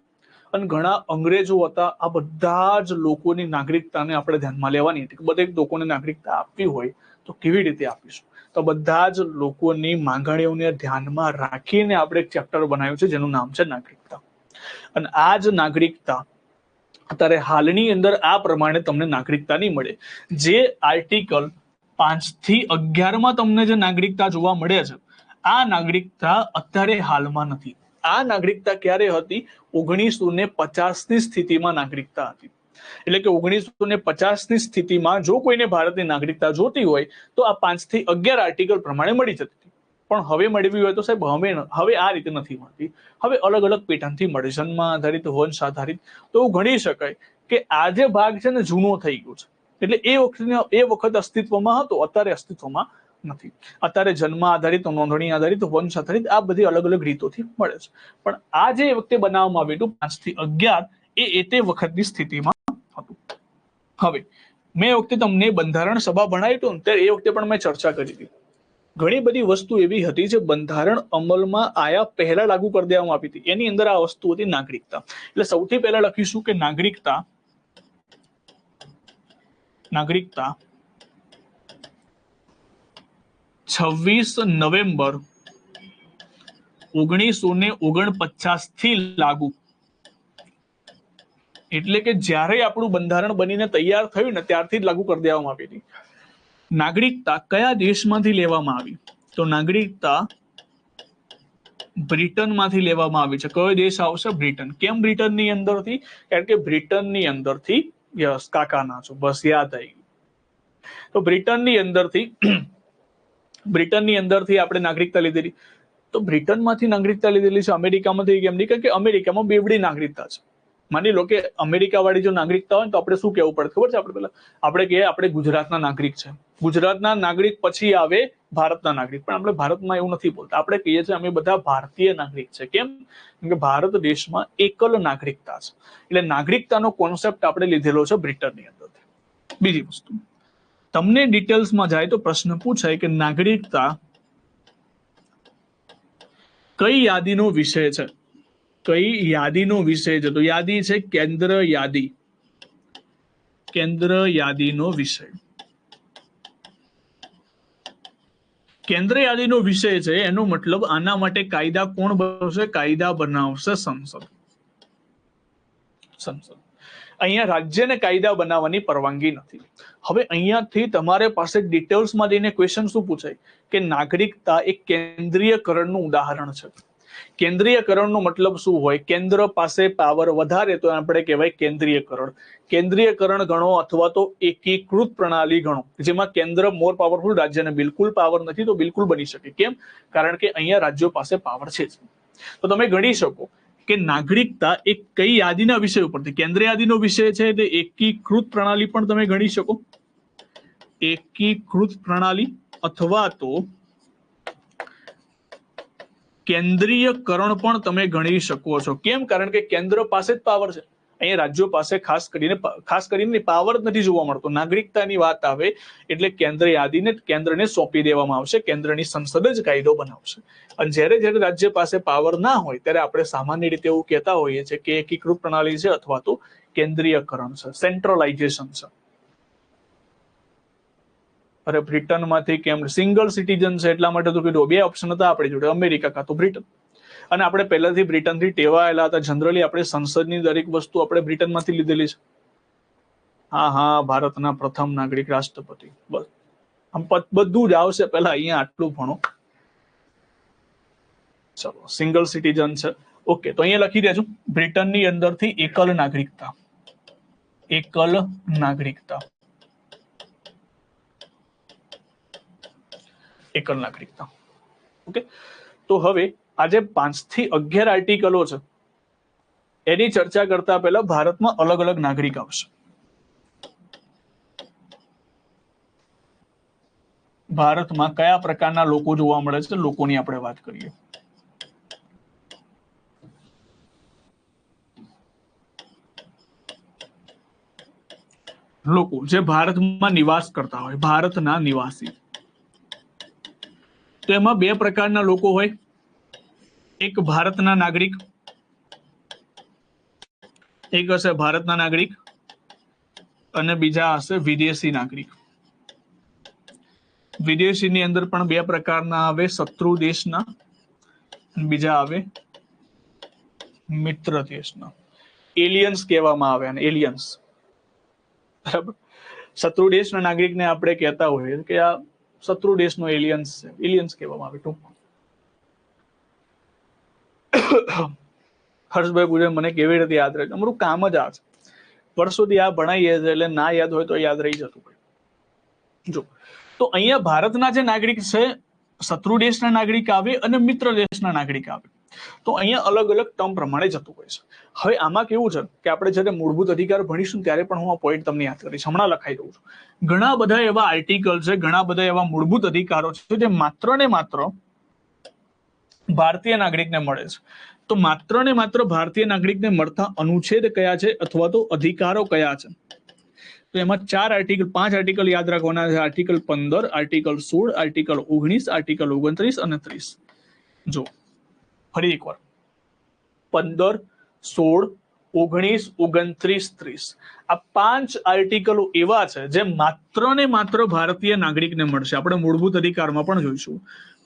અને ઘણા અંગ્રેજો હતા. આ બધા જ લોકોની નાગરિકતાને આપણે ધ્યાનમાં લેવાની હતી. દરેક લોકોને નાગરિકતા આપવી હોય તો કેવી રીતે આપીશું? તો બધા જ લોકોની માંગણીઓને ધ્યાનમાં રાખીને આપણે એક ચેપ્ટર બનાવ્યું છે જેનું નામ છે નાગરિકતા. અને આ જ નાગરિકતા અત્યારે હાલની અંદર આ પ્રમાણે તમને નાગરિકતા નહીં મળે. જે આર્ટિકલ 5 થી 11માં તમને જે નાગરિકતા જોવા મળે છે, આ નાગરિકતા અત્યારે હાલમાં નથી. આ નાગરિકતા ક્યારે હતી? 1950ની સ્થિતિમાં નાગરિકતા હતી. એટલે કે 1950ની સ્થિતિમાં જો કોઈને ભારતની નાગરિકતા જોતી હોય તો આ 5 થી 11 આર્ટિકલ પ્રમાણે મળી જતી. પણ હવે મેળવી હોય તો સાહેબ હવે આ રીતે નથી મળતી. હવે અલગ અલગ પેટર્નથી મળે, જન્મ આધારિત, વંશ આધારિત. તો એવું ગણી શકાય કે આ જે ભાગ છે ને જૂનો થઈ ગયો છે. એટલે એ વખત અસ્તિત્વમાં હતો, અત્યારે અસ્તિત્વમાં નથી. અત્યારે જન્મ આધારિત, નોંધણી આધારિત, વંશ આધારિત આ બધી અલગ અલગ રીતોથી મળે છે. પણ આ જે વખતે બનાવવામાં આવ્યું હતું 5 થી 11 એ તે વખતની સ્થિતિમાં હતું. હવે મેં વખતે તમને બંધારણ સભા ભણાવી હતું ત્યારે એ વખતે પણ મેં ચર્ચા કરી હતી. ઘણી બધી વસ્તુ એવી હતી જે બંધારણ અમલમાં આયા પહેલા લાગુ કરી દેવામાં આવી હતી. એની અંદર આ વસ્તુ હતી નાગરિકતા. એટલે સૌથી પહેલા લખીશું કે નાગરિકતા 26 નવેમ્બર 1949 થી લાગુ. એટલે કે જ્યારે આપણું બંધારણ બનીને તૈયાર થયું ને ત્યારથી જ લાગુ કરી દેવામાં આવી હતી. નાગરિકતા કયા દેશમાંથી લેવામાં આવી? તો નાગરિકતા બ્રિટનમાંથી લેવામાં આવી છે. કયો દેશ આવશે? બ્રિટન. કેમ બ્રિટનની અંદરથી? કારણ કે બ્રિટનની અંદરથી, યસ કાકાના છો, બસ યાદ આવી ગયું. તો બ્રિટનની અંદરથી આપણે નાગરિકતા લીધેલી. તો બ્રિટનમાંથી નાગરિકતા લીધેલી છે, અમેરિકામાંથી કેમ નહીં? કારણ કે અમેરિકામાં બેવડી નાગરિકતા છે. માની લો કે અમેરિકા વાળી જો નાગરિકતા હોય તો આપણે શું કહેવું પડે ખબર છે? આપણે કહીએ આપણે ગુજરાતના નાગરિક છે, ગુજરાતના નાગરિક પછી આવે ભારતના નાગરિક. પણ આપણે ભારતમાં એવું નથી બોલતા, આપણે કહીએ છીએ અમે બધા ભારતીય નાગરિક છે. કેમ? કેમ કે ભારત દેશમાં એકલ નાગરિકતા છે. એટલે નાગરિકતાનો કોન્સેપ્ટ આપણે લીધેલો છે બ્રિટનની અંદરથી. બીજી વસ્તુ, તમને ડિટેલ્સમાં જાય તો પ્રશ્ન પૂછાય કે નાગરિકતા કઈ યાદીનો વિષય છે? કઈ યાદીનો વિષય છે? તો યાદી છે કેન્દ્ર યાદી. કેન્દ્ર યાદીનો વિષય. કેન્દ્ર યાદીનો વિષય છે એનો મતલબ આના માટે કાયદા કોણ બનાવશે? કાયદા બનાવશે સંસદ. અહીંયા રાજ્યને કાયદા બનાવવાની પરવાનગી નથી. હવે અહીંયાથી તમારે પાસે ડિટેલ્સમાં જઈને ક્વેશ્ચન શું પૂછાય કે નાગરિકતા એક કેન્દ્રીયકરણનું ઉદાહરણ છે. કેન્દ્રીયકરણનો મતલબ શું હોય? કેન્દ્ર પાસે પાવર વધારે તો આપણે કહેવાય કેન્દ્રીયકરણ. કેન્દ્રીયકરણ ગણો અથવા તો એકીકૃત પ્રણાલી ગણો, જેમાં કેન્દ્ર મોર પાવરફુલ, રાજ્યને બિલકુલ પાવર નથી તો બિલકુલ બની શકે. કેમ? કારણ કે અહીંયા રાજ્યો પાસે પાવર છે જ. તો તમે ગણી શકો કે નાગરિકતા એક કઈ યાદીના વિષય ઉપરથી, કેન્દ્ર યાદીનો વિષય છે તે એકીકૃત પ્રણાલી પણ તમે ગણી શકો. એકીકૃત પ્રણાલી અથવા તો કેન્દ્રીયકરણ પણ તમે ગણી શકો છો. કેમ? કારણ કે કેન્દ્ર પાસે જ પાવર છે. અહીંયા રાજ્યો પાસે ખાસ કરીને પાવર જ નથી જોવા મળતો. નાગરિકતાની વાત આવે એટલે કેન્દ્ર યાદીને કેન્દ્રને સોંપી દેવામાં આવશે. કેન્દ્રની સંસદ જ કાયદો બનાવશે. અને જ્યારે રાજ્ય પાસે પાવર ના હોય ત્યારે આપણે સામાન્ય રીતે એવું કહેતા હોઈએ છીએ કે એકીકૃત પ્રણાલી છે અથવા તો કેન્દ્રીયકરણ છે, સેન્ટ્રલાઇઝેશન છે. અરે બ્રિટનમાંથી કેમ? સિંગલ સિટીઝન છે એટલા માટે તો કીધું. બે ઓપ્શન હતા આપણી જોડે, અમેરિકા કાં તો બ્રિટન. અને આપણે પહેલાથી બ્રિટનથી ટેવાયેલા હતા. જનરલી આપણે સંસદની દરેક વસ્તુ આપણે બ્રિટનમાંથી લીધેલી છે. હા, ભારતના પ્રથમ નાગરિક રાષ્ટ્રપતિ. બસ બધું જ આવશે. પહેલા અહીંયા આટલું ભણો. ચલો, સિંગલ સિટીઝન છે. ઓકે, તો અહીંયા લખી દેજો બ્રિટનની અંદરથી એકલ નાગરિકતા. એકલ નાગરિકતા. એકલ નાગરિકતા. ઓકે, તો હવે આજે 5 થી 11 આર્ટિકલો છે એની ચર્ચા કરતા પહેલા ભારતમાં અલગ અલગ નાગરિક આવશે. ભારતમાં કયા પ્રકારના લોકો જોવા મળે છે, લોકોની આપણે વાત કરીએ. લોકો જે ભારતમાં નિવાસ કરતા હોય, ભારતના નિવાસી. તો એમાં બે પ્રકારના લોકો હોય. એક ભારતના નાગરિક, એક હશે ભારતના નાગરિક અને બીજા હશે વિદેશી નાગરિક. વિદેશીની અંદર પણ બે પ્રકારના આવે, શત્રુ દેશના, બીજા આવે મિત્ર દેશના. એલિયન્સ કહેવામાં આવે અને એલિયન્સ. બરાબર. શત્રુ દેશના નાગરિકને આપણે કહેતા હોઈએ કે આ શત્રુ દેશનો એલિયન્સ છે, એલિયન્સ કહેવામાં આવે ટૂંકમાં. હર્ષભાઈ પૂછે મને કેવી રીતે યાદ રહે? અમારું કામ જ આ છે. વર્ષોથી આ ભણાઈએ છે એટલે ના યાદ હોય તો યાદ રહી જતું હોય. જો તો અહીંયા ભારતના જે નાગરિક છે, શત્રુ દેશના નાગરિક આવે અને મિત્ર દેશના નાગરિક આવે. તો અહીંયા અલગ અલગ ટર્મ પ્રમાણે જતું હોય છે. હવે આમાં કેવું છે કે આપણે જ્યારે મૂળભૂત અધિકાર ભણીશું ત્યારે પણ હું આ પોઈન્ટ તમને યાદ કરીશ, હમણાં લખાઈ દઉં છું. ઘણા બધા એવા આર્ટિકલ છે, ઘણા બધા એવા મૂળભૂત અધિકારો છે જે માત્ર ને માત્ર ભારતીય નાગરિકને મળે છે. તો માત્ર ને માત્ર ભારતીય નાગરિકને મળતા અનુચ્છેદ કયા છે અથવા તો અધિકારો કયા છે? તો એમાં 5 આર્ટિકલ યાદ રાખવાના છે. આર્ટિકલ 15, આર્ટિકલ 16, આર્ટિકલ 19, આર્ટિકલ 29 અને 30. જો ફરી એકવાર 15, 16, 19, 29, 30 આ 5 આર્ટિકલો એવા છે જે માત્ર ને માત્ર ભારતીય નાગરિકને મળશે. આપણે મૂળભૂત અધિકારમાં પણ જોઈશું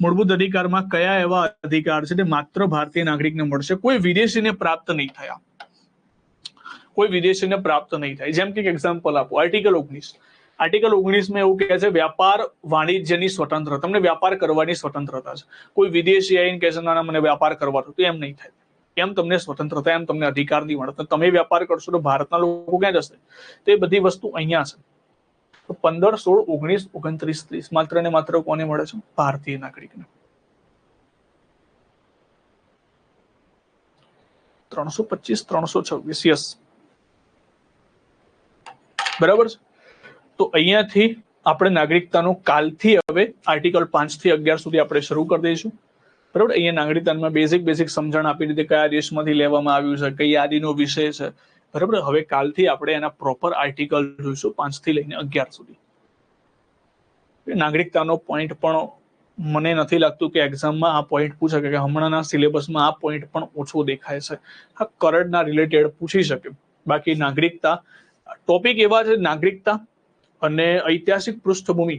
મૂળભૂત અધિકારમાં કયા એવા અધિકાર છે જે માત્ર ભારતીય નાગરિકને મળશે, કોઈ વિદેશીને પ્રાપ્ત નહીં થયા, કોઈ વિદેશીને પ્રાપ્ત નહીં થાય. જેમ કે એક્ઝામ્પલ આપો, આર્ટિકલ 19. આર્ટિકલ 19 માં એવું કહે છે વ્યાપાર વાણિજ્યની સ્વતંત્રતા, તમને વ્યાપાર કરવાની સ્વતંત્રતા છે. કોઈ વિદેશી આવીને કહે છે ના મને વ્યાપાર કરવાનો, તો એમ નહીં થાય. એમ તમને સ્વતંત્રતા, એમ તમને અધિકાર નહીં મળે. તમે વ્યાપાર કરશો તો ભારતના લોકો ક્યાં જશે? તો એ બધી વસ્તુ અહીંયા છે. તો 15, 16, 19, 29, 30 માત્ર ને માત્ર કોને મળે છે? ભારતીય નાગરિકને. 325, 326 યસ, બરાબર છે. તો અહીંયાથી આપણે નાગરિકતાનો કાલથી હવે આર્ટિકલ 5 થી 11 સુધી આપણે શરૂ કરી દઈશું. બરાબર, અહીંયા નાગરિકતામાં બેઝિક સમજણ આપી દીધી, કયા દેશમાંથી લેવામાં આવ્યું છે, કઈ યાદીનો વિષય છે. બરાબર, હવે કાલથી આપણે એના પ્રોપર આર્ટિકલ જોઈશું 5 થી લઈને 11 સુધી. નાગરિકતાનો પોઈન્ટ પણ મને નથી લાગતું કે એક્ઝામમાં આ પોઈન્ટ પૂછે, કે હમણાંના સિલેબસમાં આ પોઈન્ટ પણ ઓછો દેખાય છે. હા, કરંટના રિલેટેડ પૂછી શકે. બાકી નાગરિકતા ટોપિક એવા છે, નાગરિકતા અને ઐતિહાસિક પૃષ્ઠભૂમિ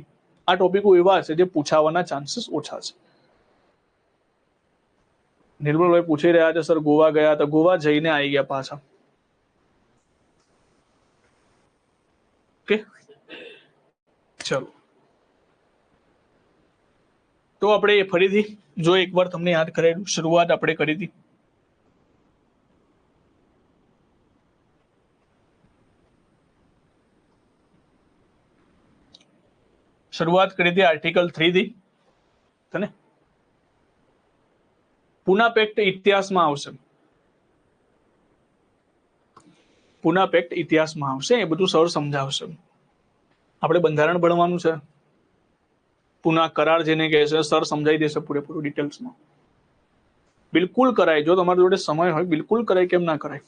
આ ટોપિકો એવા છે જે પૂછાવાના ચાન્સીસ ઓછા છે. નિર્મલભાઈ પૂછી રહ્યા છે સર ગોવા ગયા તો ગોવા જઈને આવી ગયા પાછા. ઓકે, ચલો તો આપણે ફરીથી જો એકવાર તમને યાદ કરાયું, શરૂઆત આપણે કરી હતી. શરૂઆત કરી હતી આર્ટિકલ 3 થી, ને પુના પેક્ટ ઇતિહાસમાં આવશે, પુના પેક્ટ ઇતિહાસમાં આવશે, એ બધું સર સમજાવશે. આપણે બંધારણ ભણવાનું છે, પુના કરાર જેને કહે છે સર સમજાવી દેશે પૂરેપૂરું ડિટેલ્સમાં. બિલકુલ કરાય, જો તમારી જોડે સમય હોય બિલકુલ કરાય, કેમ ના કરાય.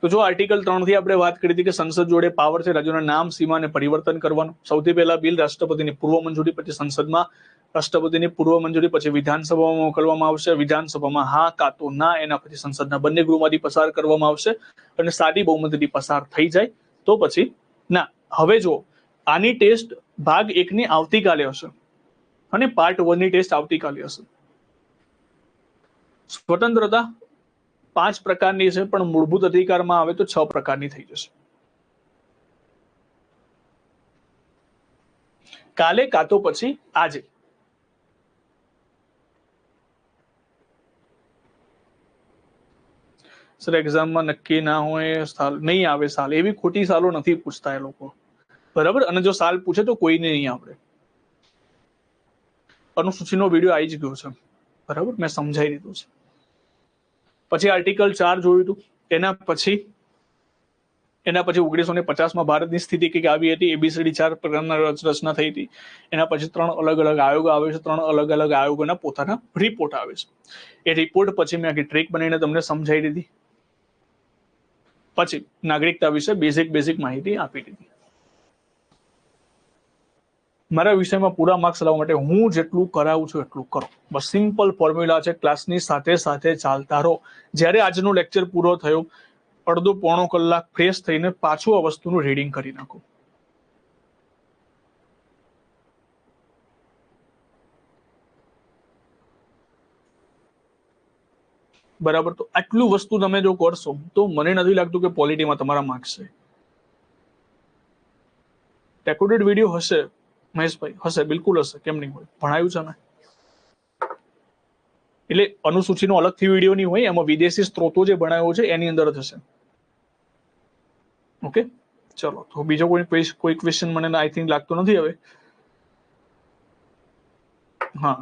તો જો આર્ટિકલ 3 થી આપણે વાત કરી હતી કે સંસદ જોડે પાવર છે રાજ્યોના નામ સીમાને પરિવર્તન કરવાનું. સૌથી પહેલા બિલ રાષ્ટ્રપતિની પૂર્વ મંજૂરી, પછી સંસદમાં રાષ્ટ્રપતિની પૂર્વ મંજૂરી, પછી વિધાનસભામાં મોકલવામાં આવશે. વિધાનસભામાં હા કાં તો ના, એના પછી સંસદના બંને ગૃહમાંથી પસાર કરવામાં આવશે અને સાદી બહુમતીથી પસાર થઈ જાય તો પછી ના. હવે જો આની ટેસ્ટ ભાગ 1 ની આવતીકાલે હશે અને પાર્ટ 1 ની ટેસ્ટ આવતીકાલે હશે. સ્વતંત્રતા 5 પ્રકારની છે, પણ મૂળભૂત અધિકારમાં આવે તો 6 પ્રકારની થઈ જશે. કાલે કાં તો પછી આજે. સર એક્ઝામમાં નક્કી ના હોય, સાલ નહીં આવે, સાલ એવી ખોટી સાલો નથી પૂછતા એ લોકો. બરાબર, અને જો સાલ પૂછે તો કોઈને નહીં આવડે. અનુસૂચિનો વિડીયો આવી જ ગયો છે, બરાબર, મેં સમજાવી દીધું છે. પછી આર્ટિકલ 4 જોયું હતું. એના પછી 1950માં ભારતની સ્થિતિ કઈક આવી હતી. ABCD 4 પ્રકારના રચના થઈ હતી. એના પછી 3 અલગ અલગ આયોગ આવે છે, 3 અલગ અલગ આયોગોના પોતાના રિપોર્ટ આવે છે. એ રિપોર્ટ પછી મેં આખી ટ્રેક બનાવીને તમને સમજાવી દીધી. પછી નાગરિકતા વિશે બેઝિક માહિતી આપી દીધી. મારા વિષયમાં પૂરા માર્ક્સ લાવવા માટે હું જેટલું કરાવું છું એટલું કરો. બસ સિમ્પલ ફોર્મ્યુલા છે, ક્લાસની સાથે સાથે ચાલતા રહો. જ્યારે આજનો લેક્ચર પૂરો થયો, અડધો પોણો કલાક ફ્રેશ થઈને પાછું આ વસ્તુનું રીડિંગ કરી નાખો. બરાબર, તો આટલું વસ્તુ તમે જો કરશો તો મને નથી લાગતું કે પોલિટીમાં તમારા માર્ક્સ છે. રેકોર્ડેડ વિડીયો હશે મહેશભાઈ, હશે, બિલકુલ હશે, કેમ નહીં હોય, ભણાયું છે મેં. એટલે અનુસૂચિનો અલગથી વિડીયો નહીં હોય, એમાં વિદેશી સ્ત્રોતો જે ભણાયો છે એની અંદર જ હશે. ઓકે, ચલો તો બીજો કોઈ ક્વેશ્ચન મને આઈ થિંક લાગતો નથી હવે. હા,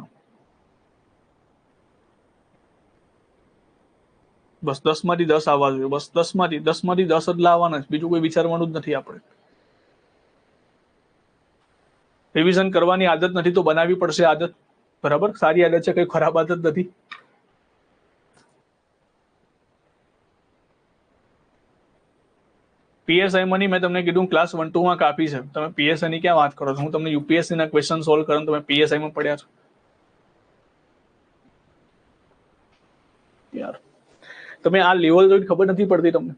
બસ 10 માંથી 10 આવવા જોઈએ, બસ 10 માંથી 10 જ લાવવાના, બીજું કોઈ વિચારવાનું જ નથી આપણે. રિવિઝન કરવાની આદત નથી તો બનાવવી પડશે આદત, બરાબર? સારી આદત છે, કઈ ખરાબ આદત નથી. પીએસઆઈ માં મેં તમને કીધું ક્લાસ 1-2 માં કાપી છે, તમે પીએસઆઈ ની ક્યાં વાત કરો છો? હું તમને યુપીએસસી ના ક્વેશ્ચન સોલ્વ કરું, તમે પીએસઆઈ માં પડ્યા છો યાર. તમે આ લેવલ જોઈને ખબર નથી પડતી તમને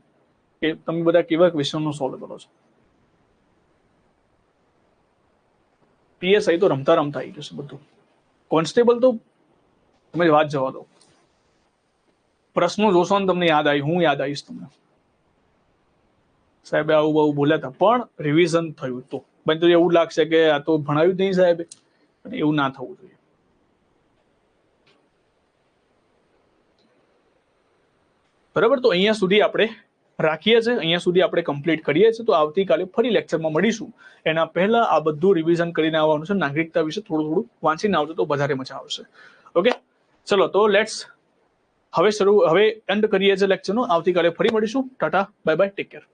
કે તમે બધા કેવા ક્વેશ્ચન નો સોલ્વ કરો છો. પીએસઆઈ તો રમતા રમતા આવી જશે બધું. કોન્સ્ટેબલ તો તમે વાત જવા દો, પ્રશ્નો જોશો ને તમને યાદ આવી, હું યાદ આવીશ તમને. સાહેબ આવું બહુ બોલ્યા હતા પણ રિવિઝન થયું તો બને તો એવું લાગશે કે આ તો ભણાવ્યું જ નહીં સાહેબ, એવું ના થવું જોઈએ. બરાબર, તો અહીંયા સુધી આપણે રાખીએ છીએ, અહીંયા સુધી આપણે કમ્પ્લીટ કરીએ છીએ. તો આવતીકાલે ફરી લેક્ચરમાં મળીશું. એના પહેલા આ બધું રિવિઝન કરીને આવવાનું છે. નાગરિકતા વિશે થોડું થોડું વાંચીને આવજો તો વધારે મજા આવશે. ઓકે, ચલો તો લેટ્સ હવે એન્ડ કરીએ છીએ લેક્ચરનો. આવતીકાલે ફરી મળીશું. Tata, bye bye, take care.